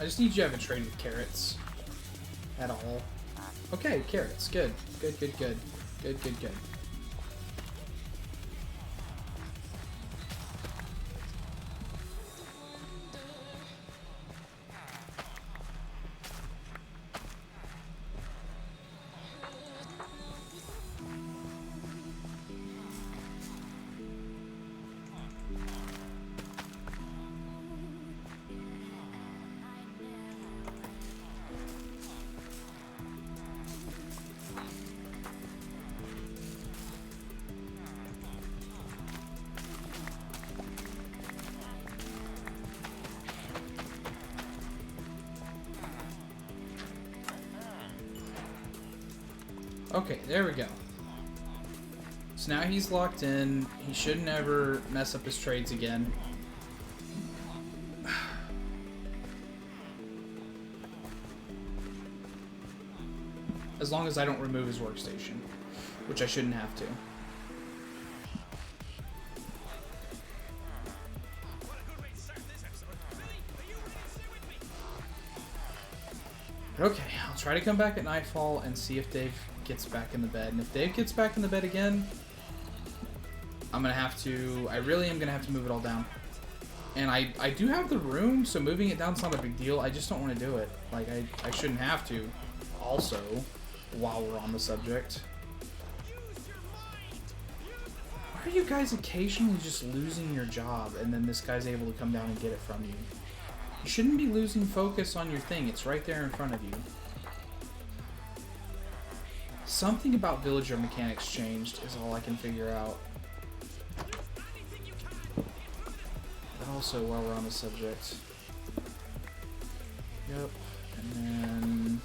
I just need you to have a trade with carrots. At all. Okay, carrots. Good. Good, good, good. Good, good, good. Okay, there we go. So now he's locked in. He should never mess up his trades again. As long as I don't remove his workstation, which I shouldn't have to. Okay, I'll try to come back at nightfall and see if Dave gets back in the bed. And if Dave gets back in the bed again, I'm going to have to... I really am going to have to move it all down. And I do have the room, so moving it down's not a big deal. I just don't want to do it. Like, I shouldn't have to. Also, while we're on the subject. Why are you guys occasionally just losing your job and then this guy's able to come down and get it from you? You shouldn't be losing focus on your thing. It's right there in front of you. Something about villager mechanics changed is all I can figure out. But also, while we're on the subject... Yep. And then...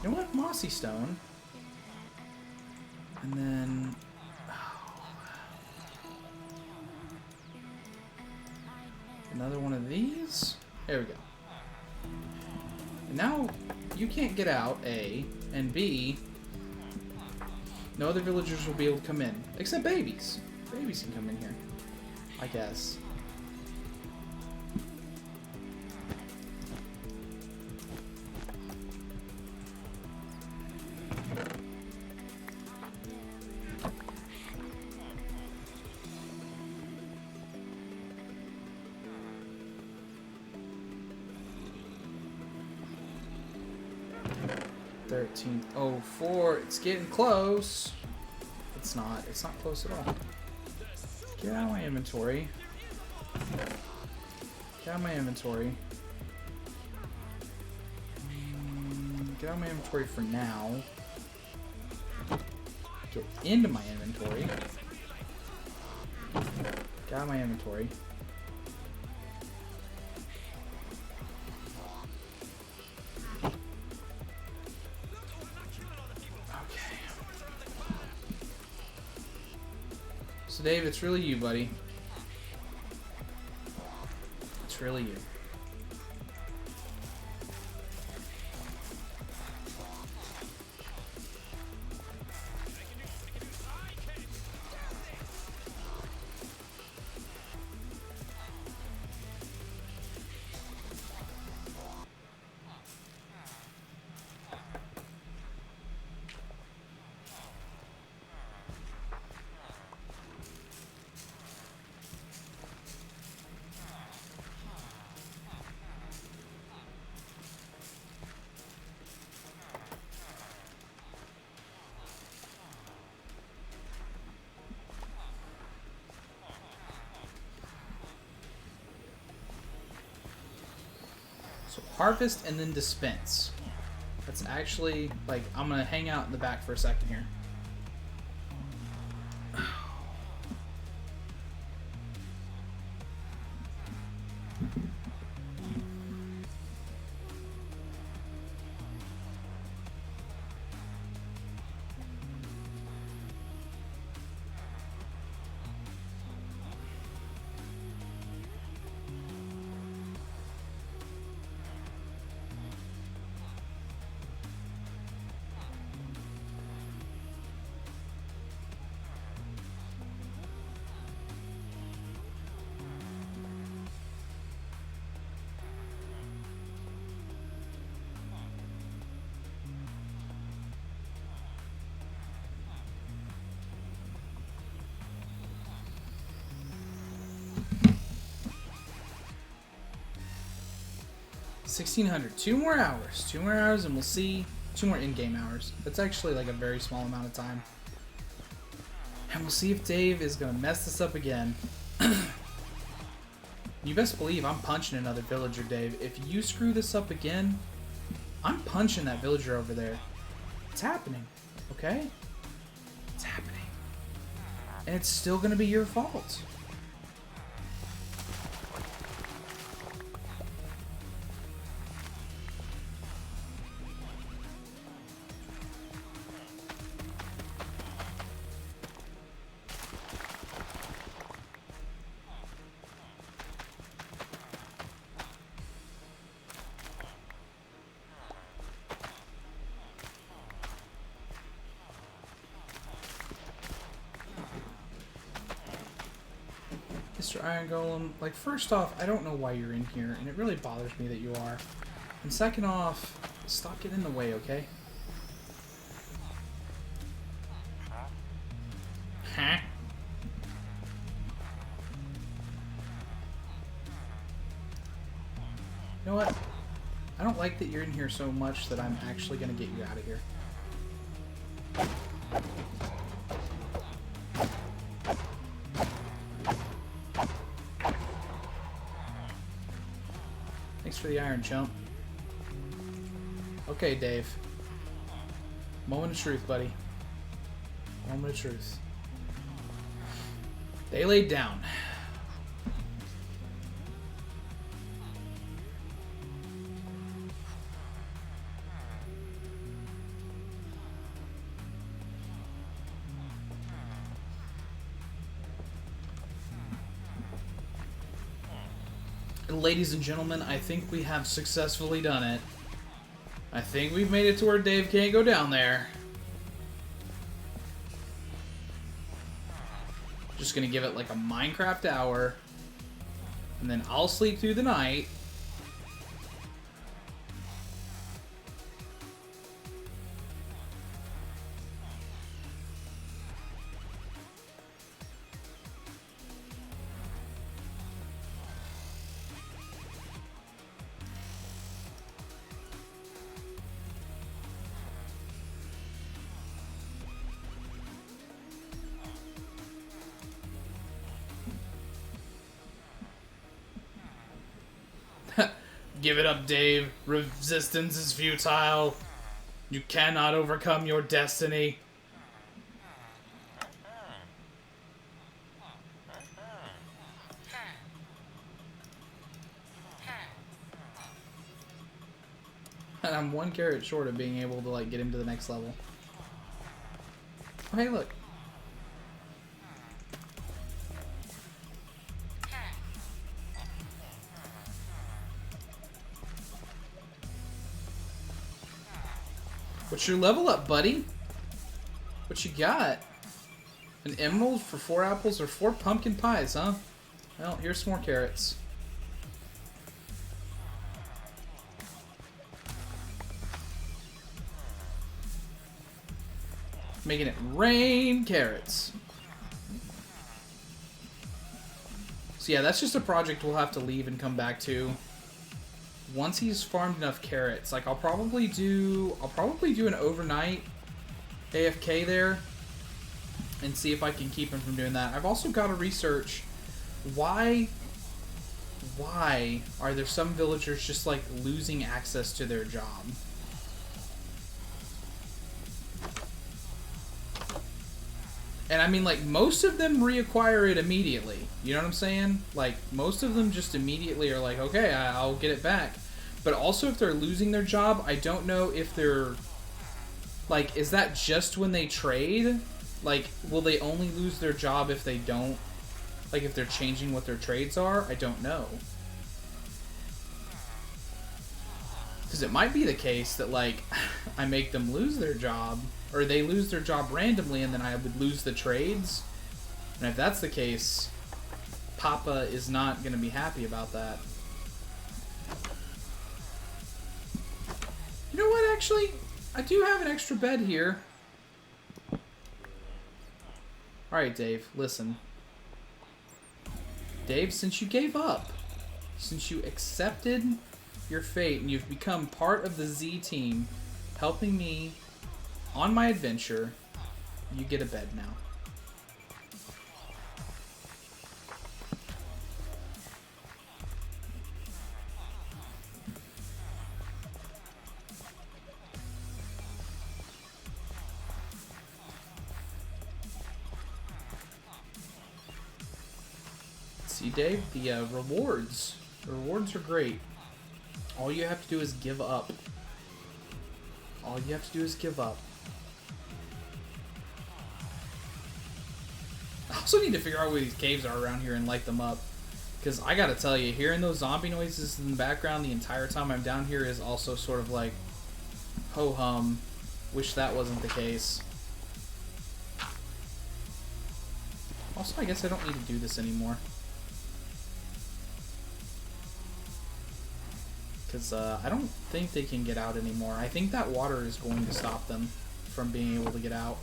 You know what? Mossy Stone. And then... Another one of these. There we go. And now, you can't get out, A, and B, no other villagers will be able to come in. Except babies. Babies can come in here, I guess. $13.04. It's getting close. It's not. It's not close at all. Get out of my inventory. Get out of my inventory. Get out of my inventory for now. Get into my inventory. Get out of my inventory. So Dave, it's really you, buddy. It's really you. So harvest and then dispense. That's actually, like, I'm gonna hang out in the back for a second here. $1,600. 2 more hours. 2 more hours and we'll see. 2 more in-game hours. That's actually like a very small amount of time. And we'll see if Dave is going to mess this up again. You best believe I'm punching another villager, Dave. If you screw this up again, I'm punching that villager over there. It's happening. Okay? It's happening. And it's still going to be your fault. Mr. Iron Golem, like, first off, I don't know why you're in here, and it really bothers me that you are. And second off, stop getting in the way, okay? Huh? You know what? I don't like that you're in here so much that I'm actually gonna get you out of here. Thanks for the iron jump. Okay, Dave. Moment of truth, buddy. Moment of truth. They laid down. Ladies and gentlemen, I think we have successfully done it. I think we've made it to where Dave can't go down there. Just gonna give it like a Minecraft hour, and then I'll sleep through the night. Give it up, Dave. Resistance is futile. You cannot overcome your destiny. And I'm one carrot short of being able to, like, get him to the next level. Oh, hey, look. What's your level up, buddy? What you got? An emerald for 4 apples or 4 pumpkin pies, huh? Well, here's some more carrots. Making it rain carrots. So yeah, that's just a project we'll have to leave and come back to. Once he's farmed enough carrots, like I'll probably do an overnight AFK there and see if I can keep him from doing that. I've also got to research why are there some villagers just like losing access to their job? And I mean, like, most of them reacquire it immediately. You know what I'm saying? Like, most of them just immediately are like, okay, I'll get it back. But also, if they're losing their job, I don't know if they're... Like, is that just when they trade? Like, will they only lose their job if they don't... Like, if they're changing what their trades are? I don't know. Because it might be the case that, like, I make them lose their job... Or they lose their job randomly and then I would lose the trades. And if that's the case, Papa is not going to be happy about that. You know what, actually? I do have an extra bed here. Alright, Dave, listen. Dave, since you gave up, since you accepted your fate and you've become part of the Z team, helping me on my adventure, you get a bed now. See, Dave, the rewards. The rewards are great. All you have to do is give up. All you have to do is give up. I also need to figure out where these caves are around here and light them up. Because I gotta tell you, hearing those zombie noises in the background the entire time I'm down here is also sort of like, ho-hum. Wish that wasn't the case. Also, I guess I don't need to do this anymore. Because I don't think they can get out anymore. I think that water is going to stop them from being able to get out.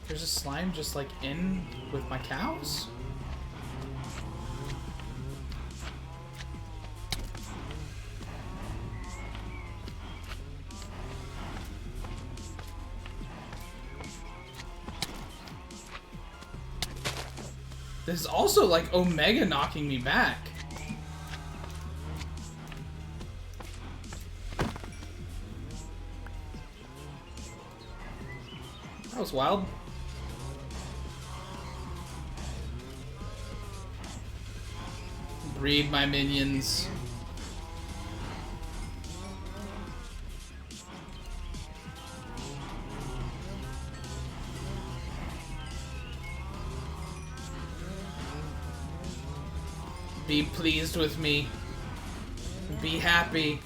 There's a slime just like in with my cows? This is also like Omega knocking me back. That was wild. Breed my minions. Be pleased with me. Be happy.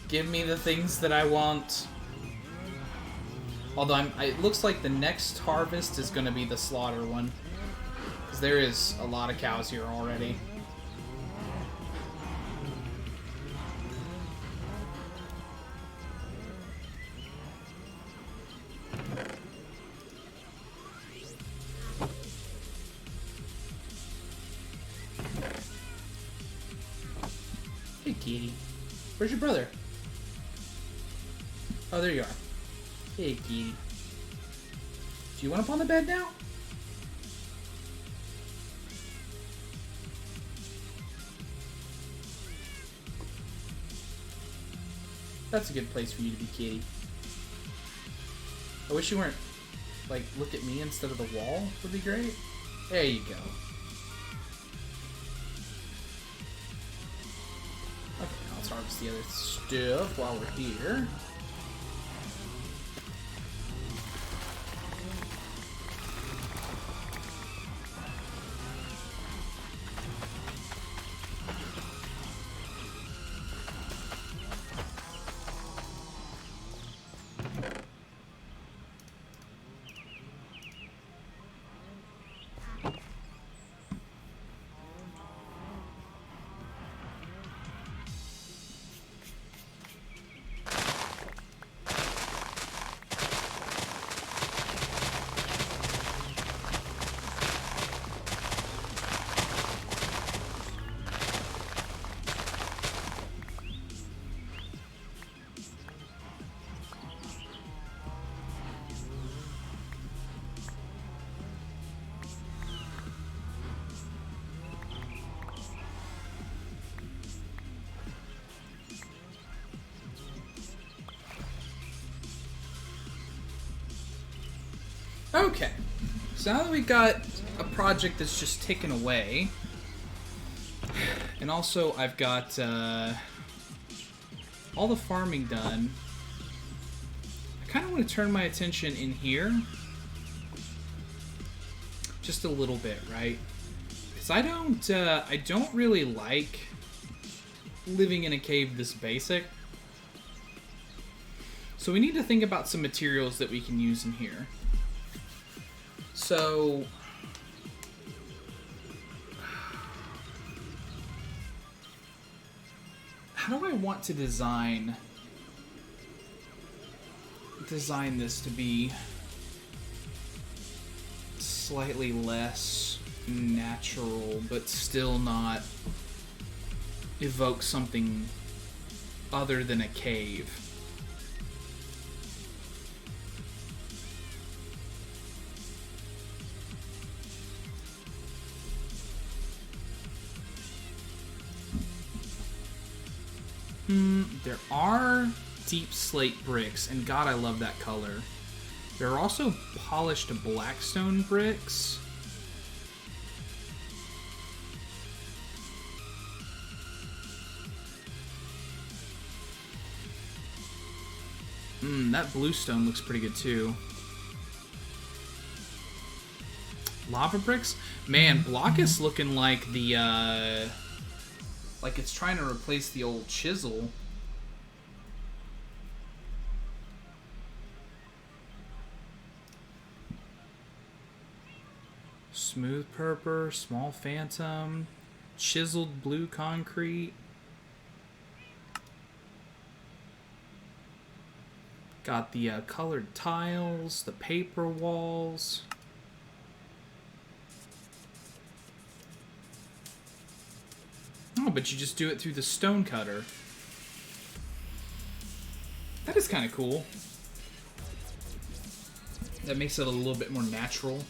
Give me the things that I want. Although it looks like the next harvest is going to be the slaughter one. Because there is a lot of cows here already. Hey, kitty. Where's your brother? Oh, there you are. Hey, kitty. Do you want up on the bed now? That's a good place for you to be, kitty. I wish you weren't, like, look at me instead of the wall would be great. There you go. Okay, now let's harvest the other stuff while we're here. Okay, so now that we got a project that's just taken away, and also I've got all the farming done, I kind of want to turn my attention in here just a little bit, right? Because I don't really like living in a cave this basic. So we need to think about some materials that we can use in here. So, how do I want to design this to be slightly less natural, but still not evoke something other than a cave? There are deep slate bricks, and God, I love that color. There are also polished blackstone bricks. That bluestone looks pretty good too. Lava bricks? Man, block is looking like the, like it's trying to replace the old chisel. Smooth purple, small phantom, chiseled blue concrete. Got the colored tiles, the paper walls. Oh, but you just do it through the stone cutter. That is kind of cool. That makes it a little bit more natural.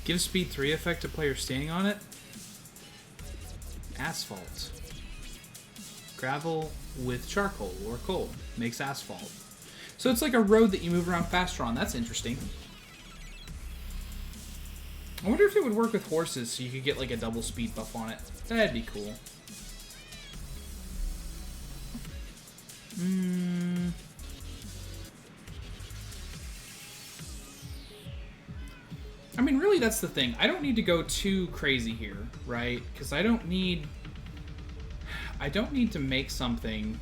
Give speed 3 effect to player standing on it. Asphalt. Gravel with charcoal or coal makes asphalt. So it's like a road that you move around faster on. That's interesting. I wonder if it would work with horses so you could get like a double speed buff on it. That'd be cool. I mean, really, that's the thing. I don't need to go too crazy here, right? Because I don't need to make something.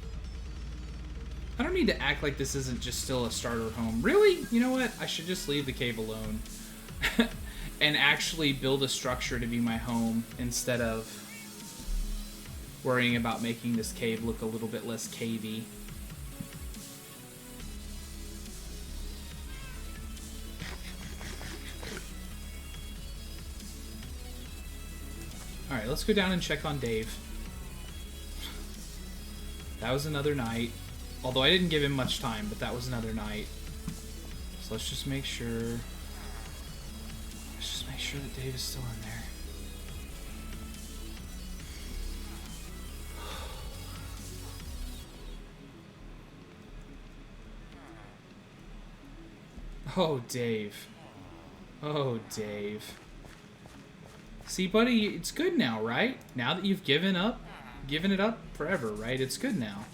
I don't need to act like this isn't just still a starter home. Really? You know what? I should just leave the cave alone and actually build a structure to be my home instead of worrying about making this cave look a little bit less cavey. Alright, let's go down and check on Dave. That was another night. Although I didn't give him much time, but that was another night. So let's just make sure... Let's just make sure that Dave is still in there. Oh, Dave. Oh, Dave. See, buddy, it's good now, right? Now that you've given it up forever, right? It's good now.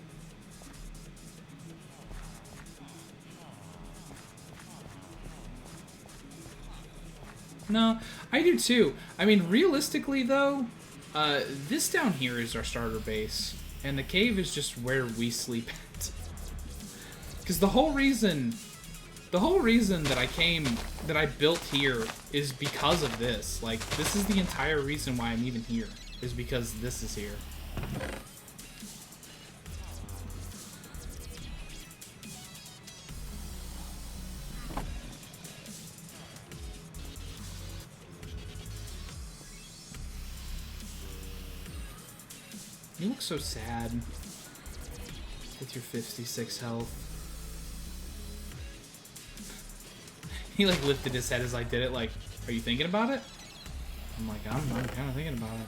No, I do too. I mean, realistically, though, this down here is our starter base, and the cave is just where we sleep at. Because the whole reason that I built here is because of this. Like, this is the entire reason why I'm even here, is because this is here. You look so sad with your 56 health. He like lifted his head as I did it, like, are you thinking about it? I'm like, I'm kind of thinking about it.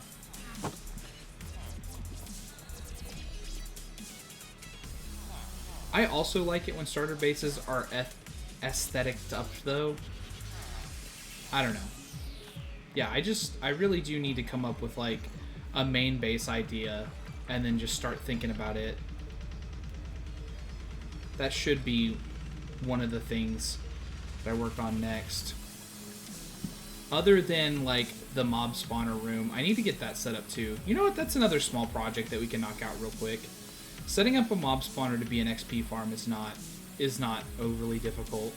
I also like it when starter bases are aestheticed up, though. I don't know. Yeah, I really do need to come up with, like, a main base idea and then just start thinking about it. That should be one of the things that I work on next. Other than, like, the mob spawner room, I need to get that set up too. You know what? That's another small project that we can knock out real quick. Setting up a mob spawner to be an XP farm is not overly difficult.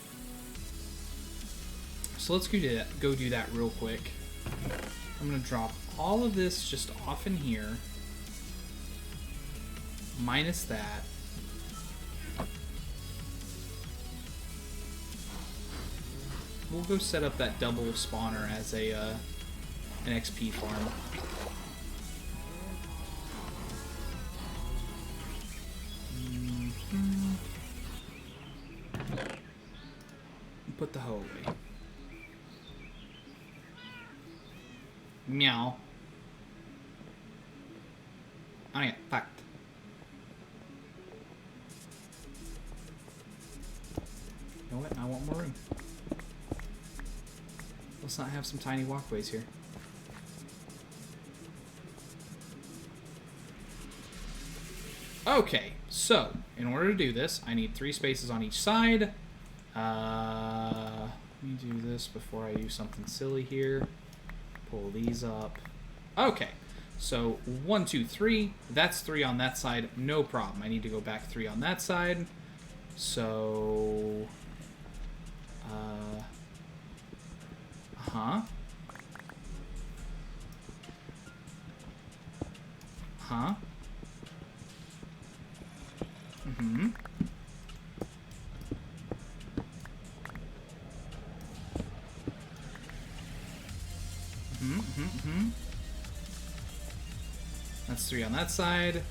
So let's go do that real quick. I'm gonna drop all of this just off in here, minus that. We'll go set up that double spawner as a an XP farm. Put the hoe away. Meow. Oh yeah, fucked. You know what? I want more room. Let's not have some tiny walkways here. Okay, so in order to do this, I need 3 spaces on each side. Let me do this before I do something silly here. Pull these up. Okay, so 1, 2, 3. That's 3 on that side. No problem. I need to go back 3 on that side. So, huh? Mm-hmm. That's 3 on that side.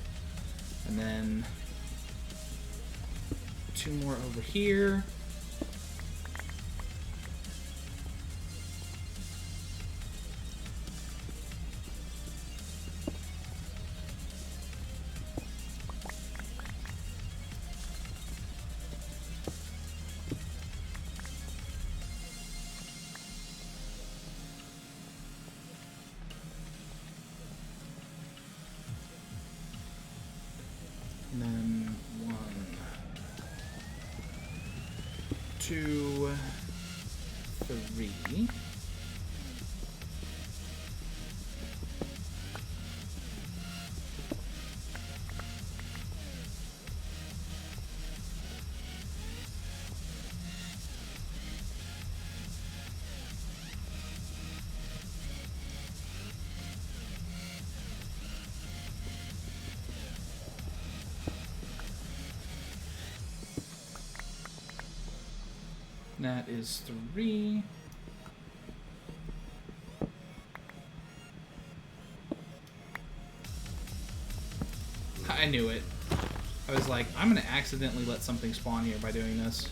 And then 2 more over here. And then 1, 2, 3. That is 3. I knew it. I was like, I'm gonna accidentally let something spawn here by doing this.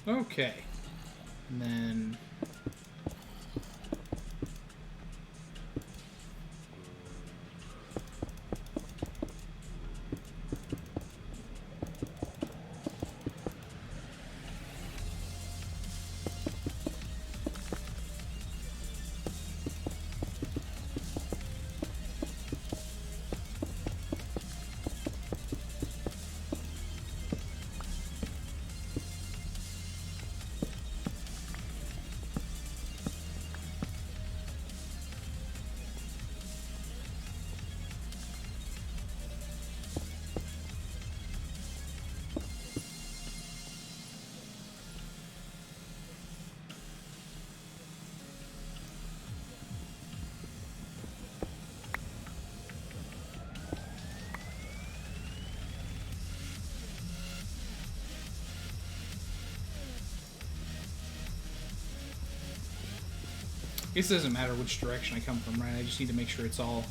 Okay, and then I guess it doesn't matter which direction I come from, right? I just need to make sure it's all...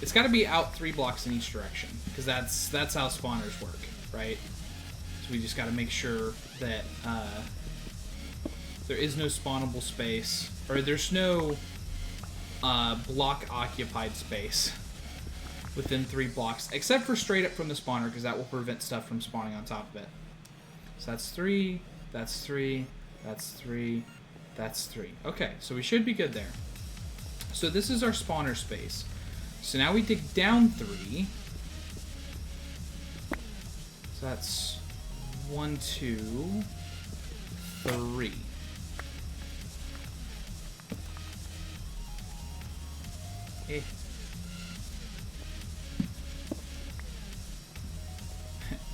It's got to be out 3 blocks in each direction, because that's how spawners work, right? So we just got to make sure that there is no spawnable space, or there's no block-occupied space within 3 blocks, except for straight up from the spawner, because that will prevent stuff from spawning on top of it. So that's 3, that's 3, that's 3... That's 3. Okay, so we should be good there. So this is our spawner space. So now we dig down 3. So that's 1, 2, 3. Eh.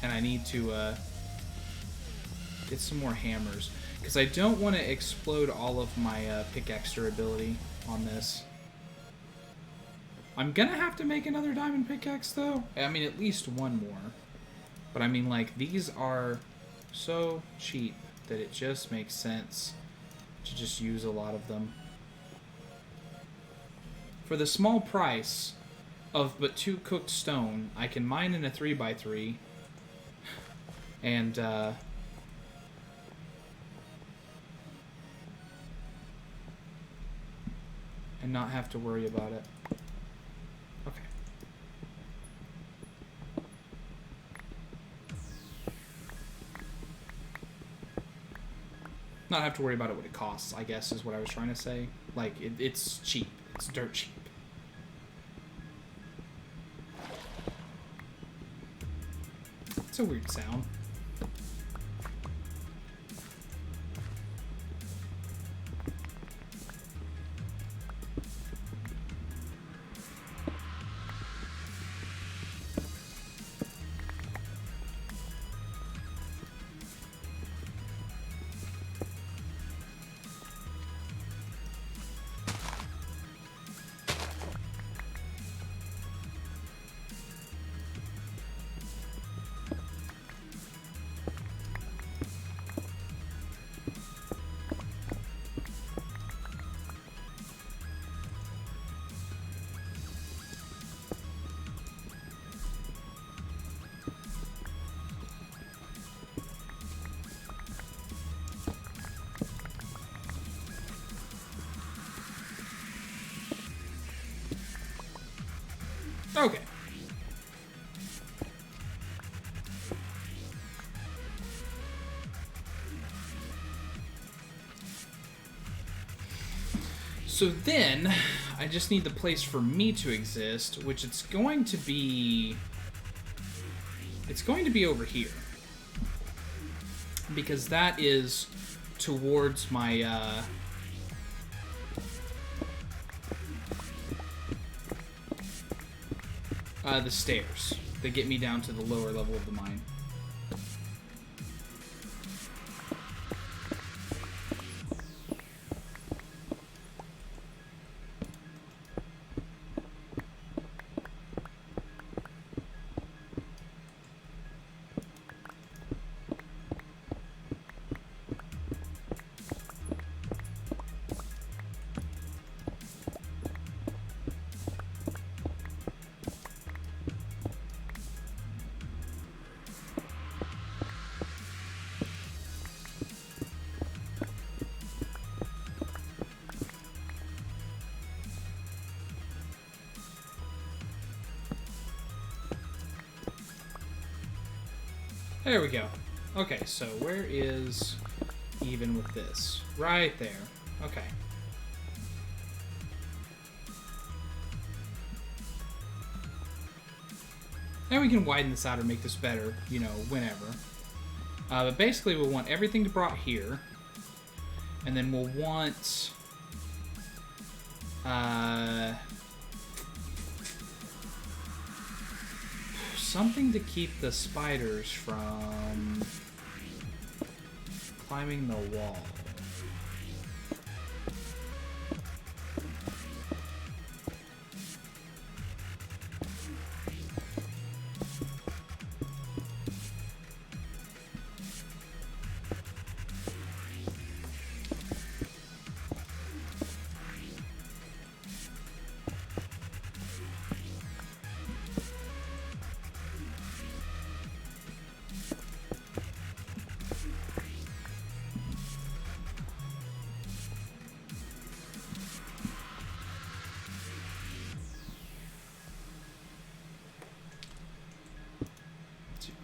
And I need to get some more hammers, because I don't want to explode all of my pickaxe durability on this. I'm gonna have to make another diamond pickaxe, though. I mean, at least one more. But I mean, like, these are so cheap that it just makes sense to just use a lot of them. For the small price of but 2 cooked stone, I can mine in a 3x3 and not have to worry about it. Okay. Not have to worry about it what it costs, I guess, is what I was trying to say. Like, it's cheap. It's dirt cheap. It's a weird sound. Okay. So then, I just need the place for me to exist, which it's going to be over here. Because that is towards my, the stairs that get me down to the lower level of the mine. There we go. Okay, so where is even with this? Right there. Okay. And we can widen this out or make this better, you know, whenever. But basically we'll want everything to brought here. And then we'll want... something to keep the spiders from climbing the wall.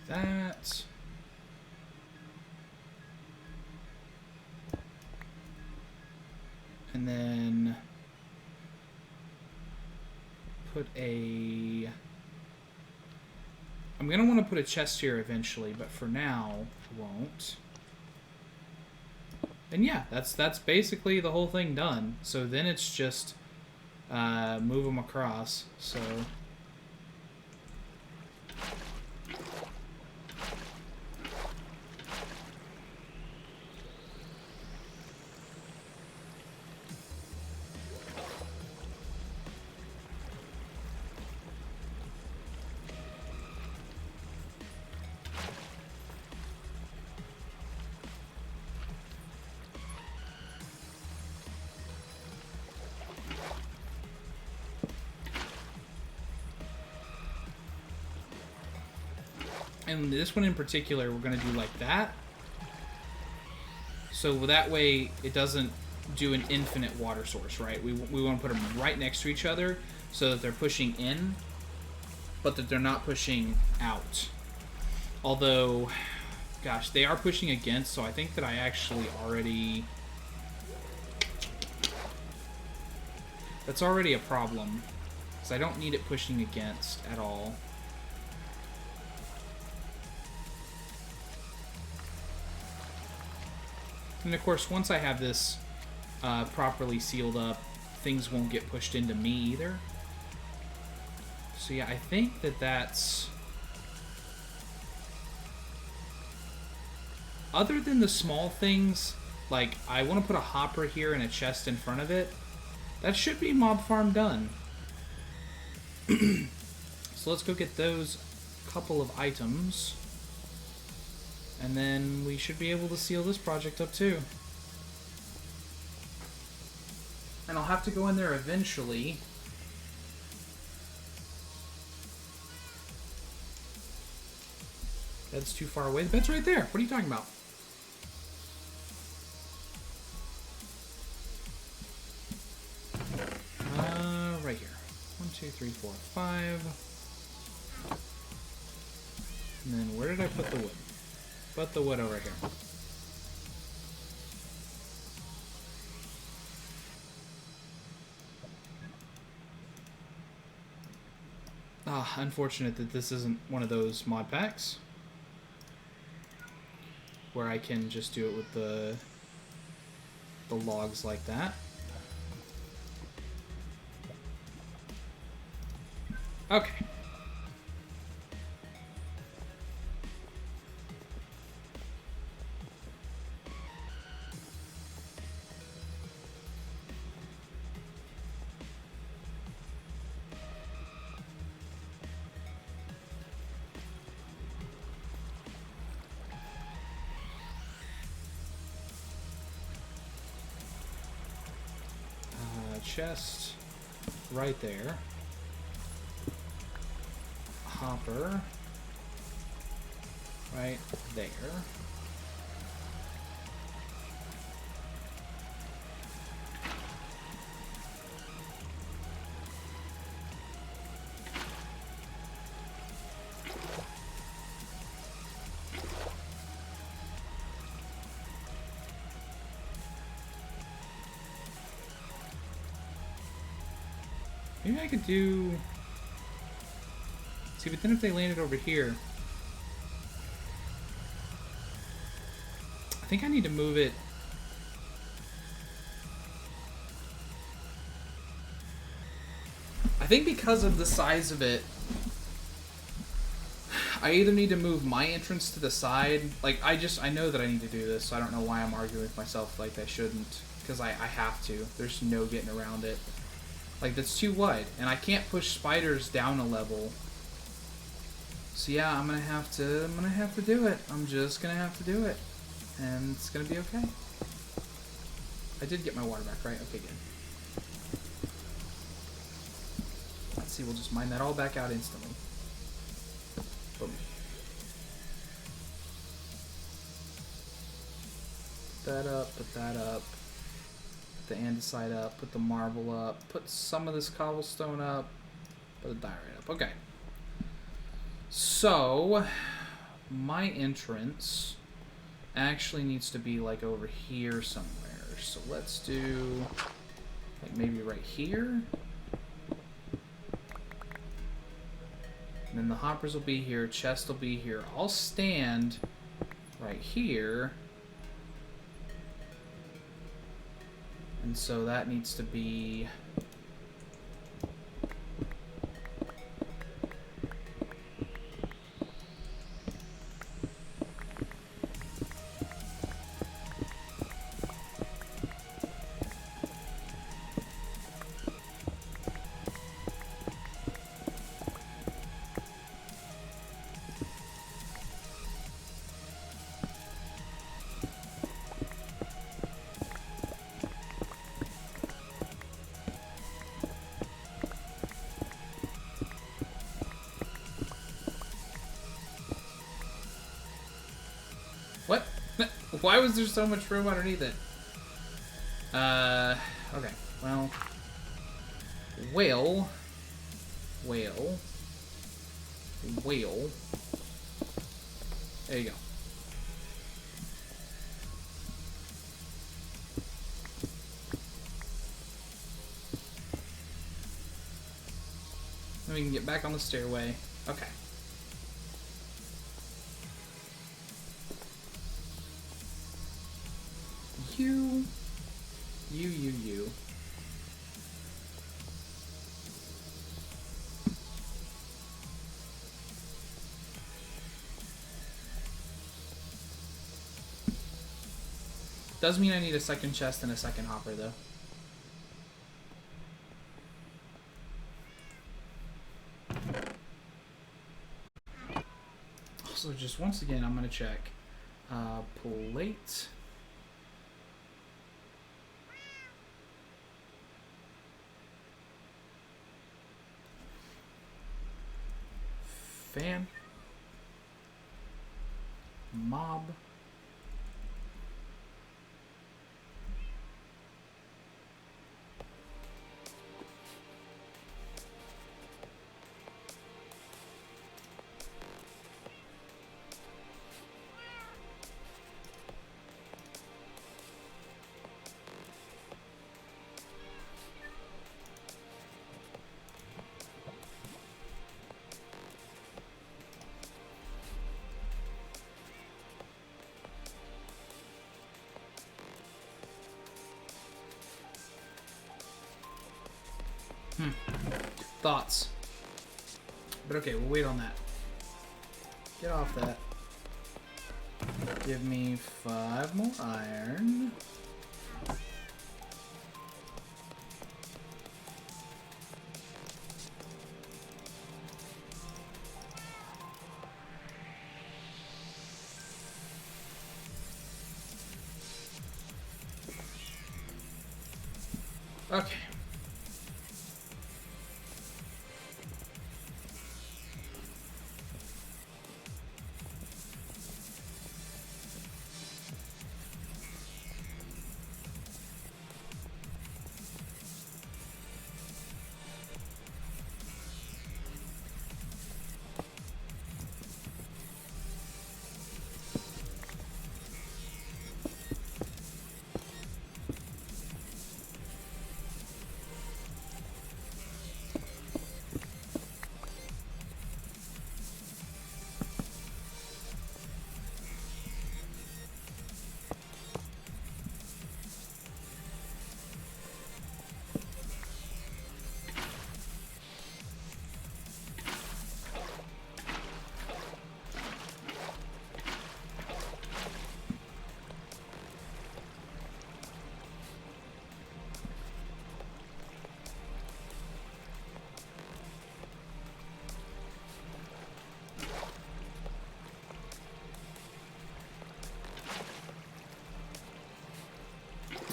That. And then put a I'm going to want to put a chest here eventually, but for now, I won't. And yeah, that's basically the whole thing done. So then it's just move them across. So and this one in particular, we're going to do like that. So that way it doesn't do an infinite water source, right? We want to put them right next to each other so that they're pushing in, but that they're not pushing out. Although, gosh, they are pushing against, so I think that I actually already... That's already a problem, because I don't need it pushing against at all. And of course, once I have this properly sealed up, things won't get pushed into me either. So yeah, I think that that's... Other than the small things, like I want to put a hopper here and a chest in front of it, that should be mob farm done. So let's go get those couple of items. And then we should be able to seal this project up too. And I'll have to go in there eventually. That's too far away. The bed's right there. What are you talking about? Right here. 1, 2, 3, 4, 5. And then where did I put the wood? Put the wood over here. Ah, unfortunate that this isn't one of those mod packs where I can just do it with the logs like that. Okay. Chest right there. Hopper right there. Maybe I could do... See, but then if they landed over here... I think I need to move it... I think because of the size of it, I either need to move my entrance to the side... Like, I know that I need to do this, so I don't know why I'm arguing with myself like I shouldn't. Because I have to. There's no getting around it. Like, that's too wide, and I can't push spiders down a level. So yeah, I'm gonna have to do it. I'm just gonna have to do it, and it's gonna be okay. I did get my water back, right? Okay, good. Let's see, we'll just mine that all back out instantly. Boom. Put that up. Put that up. The andesite up, put the marble up, put some of this cobblestone up, put the diorite up. Okay. So, my entrance actually needs to be like over here somewhere. So let's do like maybe right here. And then the hoppers will be here, chest will be here. I'll stand right here. And so that needs to be... What? Why was there so much room underneath it? Okay. Well. Whale. There you go. Then we can get back on the stairway. Okay. You. Does mean I need a second chest and a second hopper, though. Also, just once again, I'm going to check. Plate. Fan. Mob. Thoughts. But okay, we'll wait on that. Get off that. Give me 5 more iron. Okay.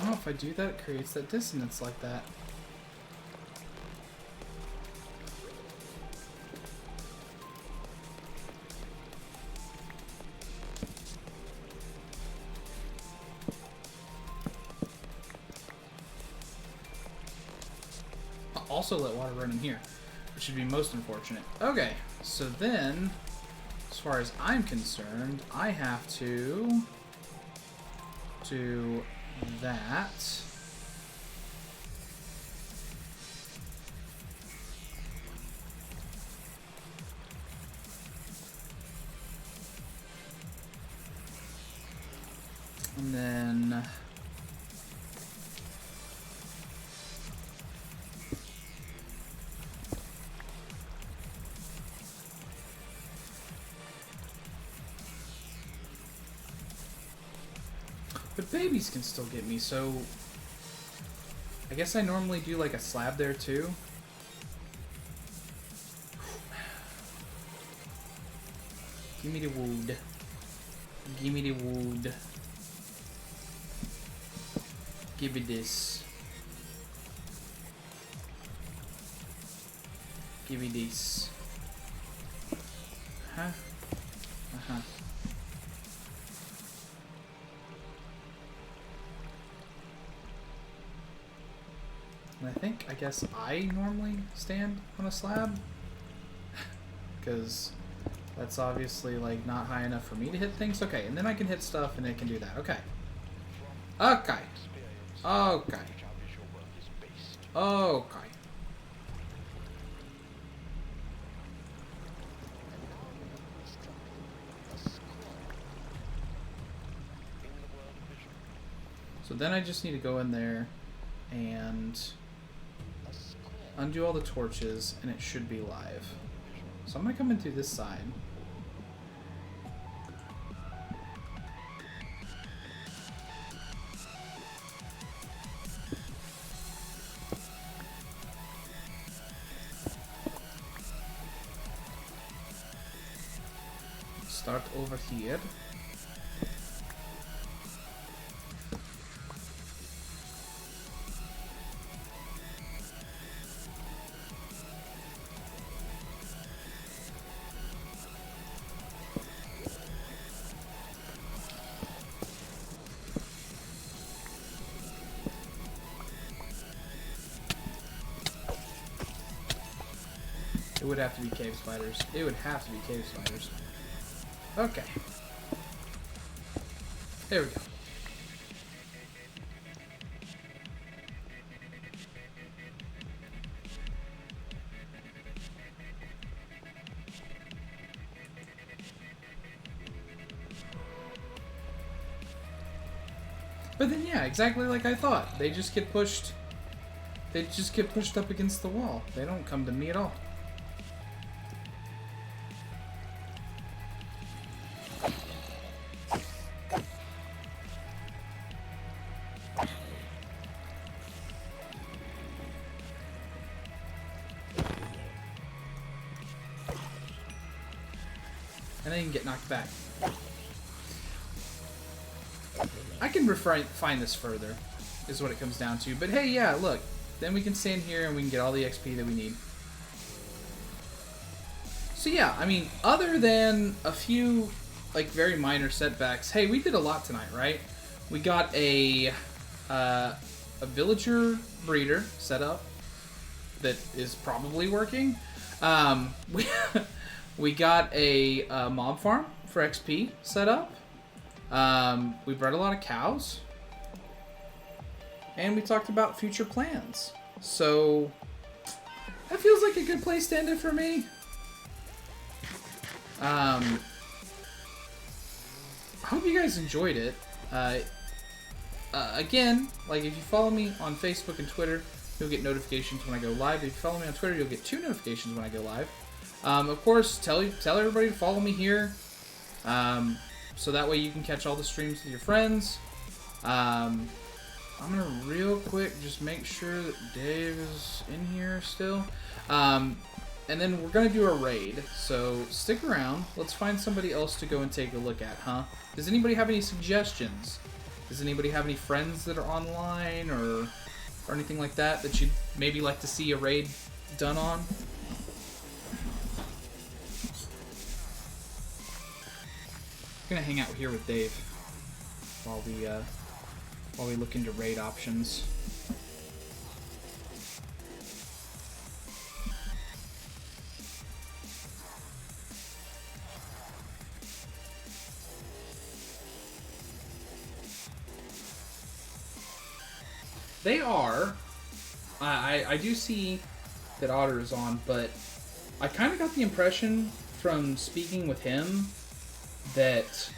Oh, if I do that, it creates that dissonance like that. I'll also let water run in here, which would be most unfortunate. Okay, so then, as far as I'm concerned, I have to do that. And then... But babies can still get me, so... I guess I normally do like a slab there too. Give me the wood. Give me the wood. Give me this. Give me this. Huh? Uh-huh. And I guess I normally stand on a slab. Because that's obviously, like, not high enough for me to hit things. Okay, and then I can hit stuff and it can do that. Okay. Okay. Okay. Okay. So then I just need to go in there and undo all the torches, and it should be live. So I'm going to come in through this side. Start over here. It would have to be cave spiders. It would have to be cave spiders. Okay. There we go. But then, yeah, exactly like I thought. They just get pushed. They just get pushed up against the wall. They don't come to me at all. And then you can get knocked back. I can refine this further, is what it comes down to. But hey, yeah, look. Then we can stand here and we can get all the XP that we need. So yeah, I mean, other than a few, like, very minor setbacks, hey, we did a lot tonight, right? We got a villager breeder set up that is probably working. We got a mob farm for XP set up. We bred a lot of cows. And we talked about future plans. So, that feels like a good place to end it for me. I hope you guys enjoyed it. Again, like, if you follow me on Facebook and Twitter, you'll get notifications when I go live. If you follow me on Twitter, you'll get 2 notifications when I go live. Of course, tell everybody to follow me here, so that way you can catch all the streams with your friends. I'm gonna real quick just make sure that Dave is in here still, and then we're gonna do a raid. So stick around. Let's find somebody else to go and take a look at, huh? Does anybody have any suggestions? Does anybody have any friends that are online or anything like that that you'd maybe like to see a raid done on? I'm gonna hang out here with Dave while we look into raid options. They are. I do see that Otter is on, but I kind of got the impression from speaking with him that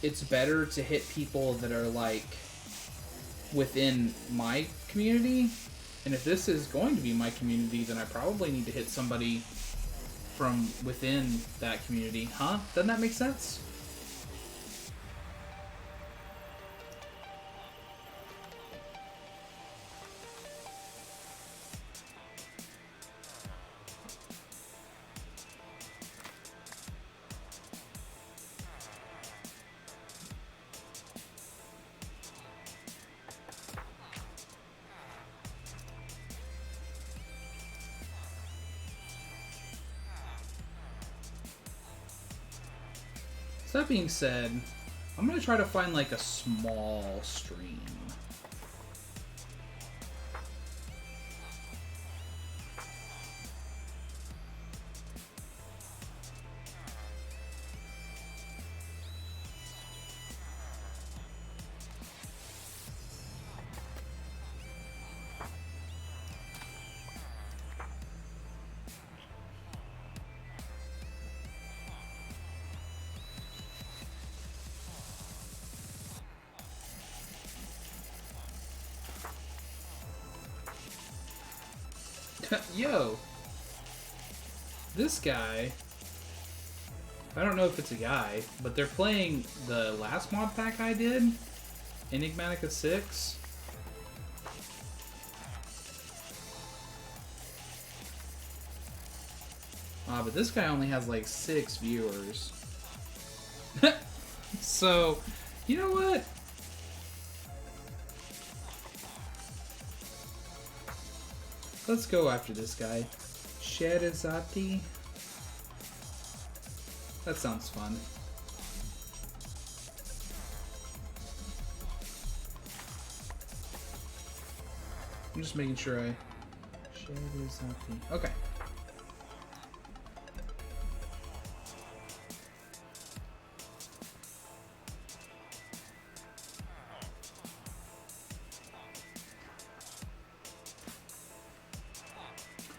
it's better to hit people that are like within my community. And if this is going to be my community, then I probably need to hit somebody from within that community. Huh? Doesn't that make sense? So that being said, I'm going to try to find like a small stream. Yo, this guy, I don't know if it's a guy, but they're playing the last mod pack I did, Enigmatica 6. But this guy only has like 6 viewers. So, you know what? Let's go after this guy. Sherazati. That sounds fun. I'm just making sure I... Sherazati. Okay.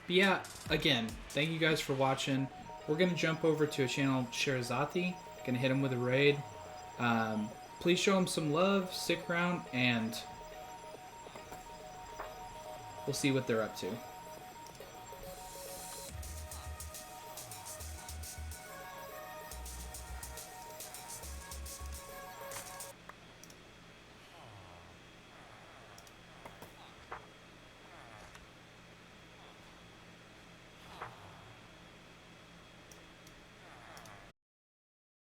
But yeah, again, thank you guys for watching. We're going to jump over to a channel, Sherazati. Going to hit him with a raid. Please show him some love, stick around, and we'll see what they're up to.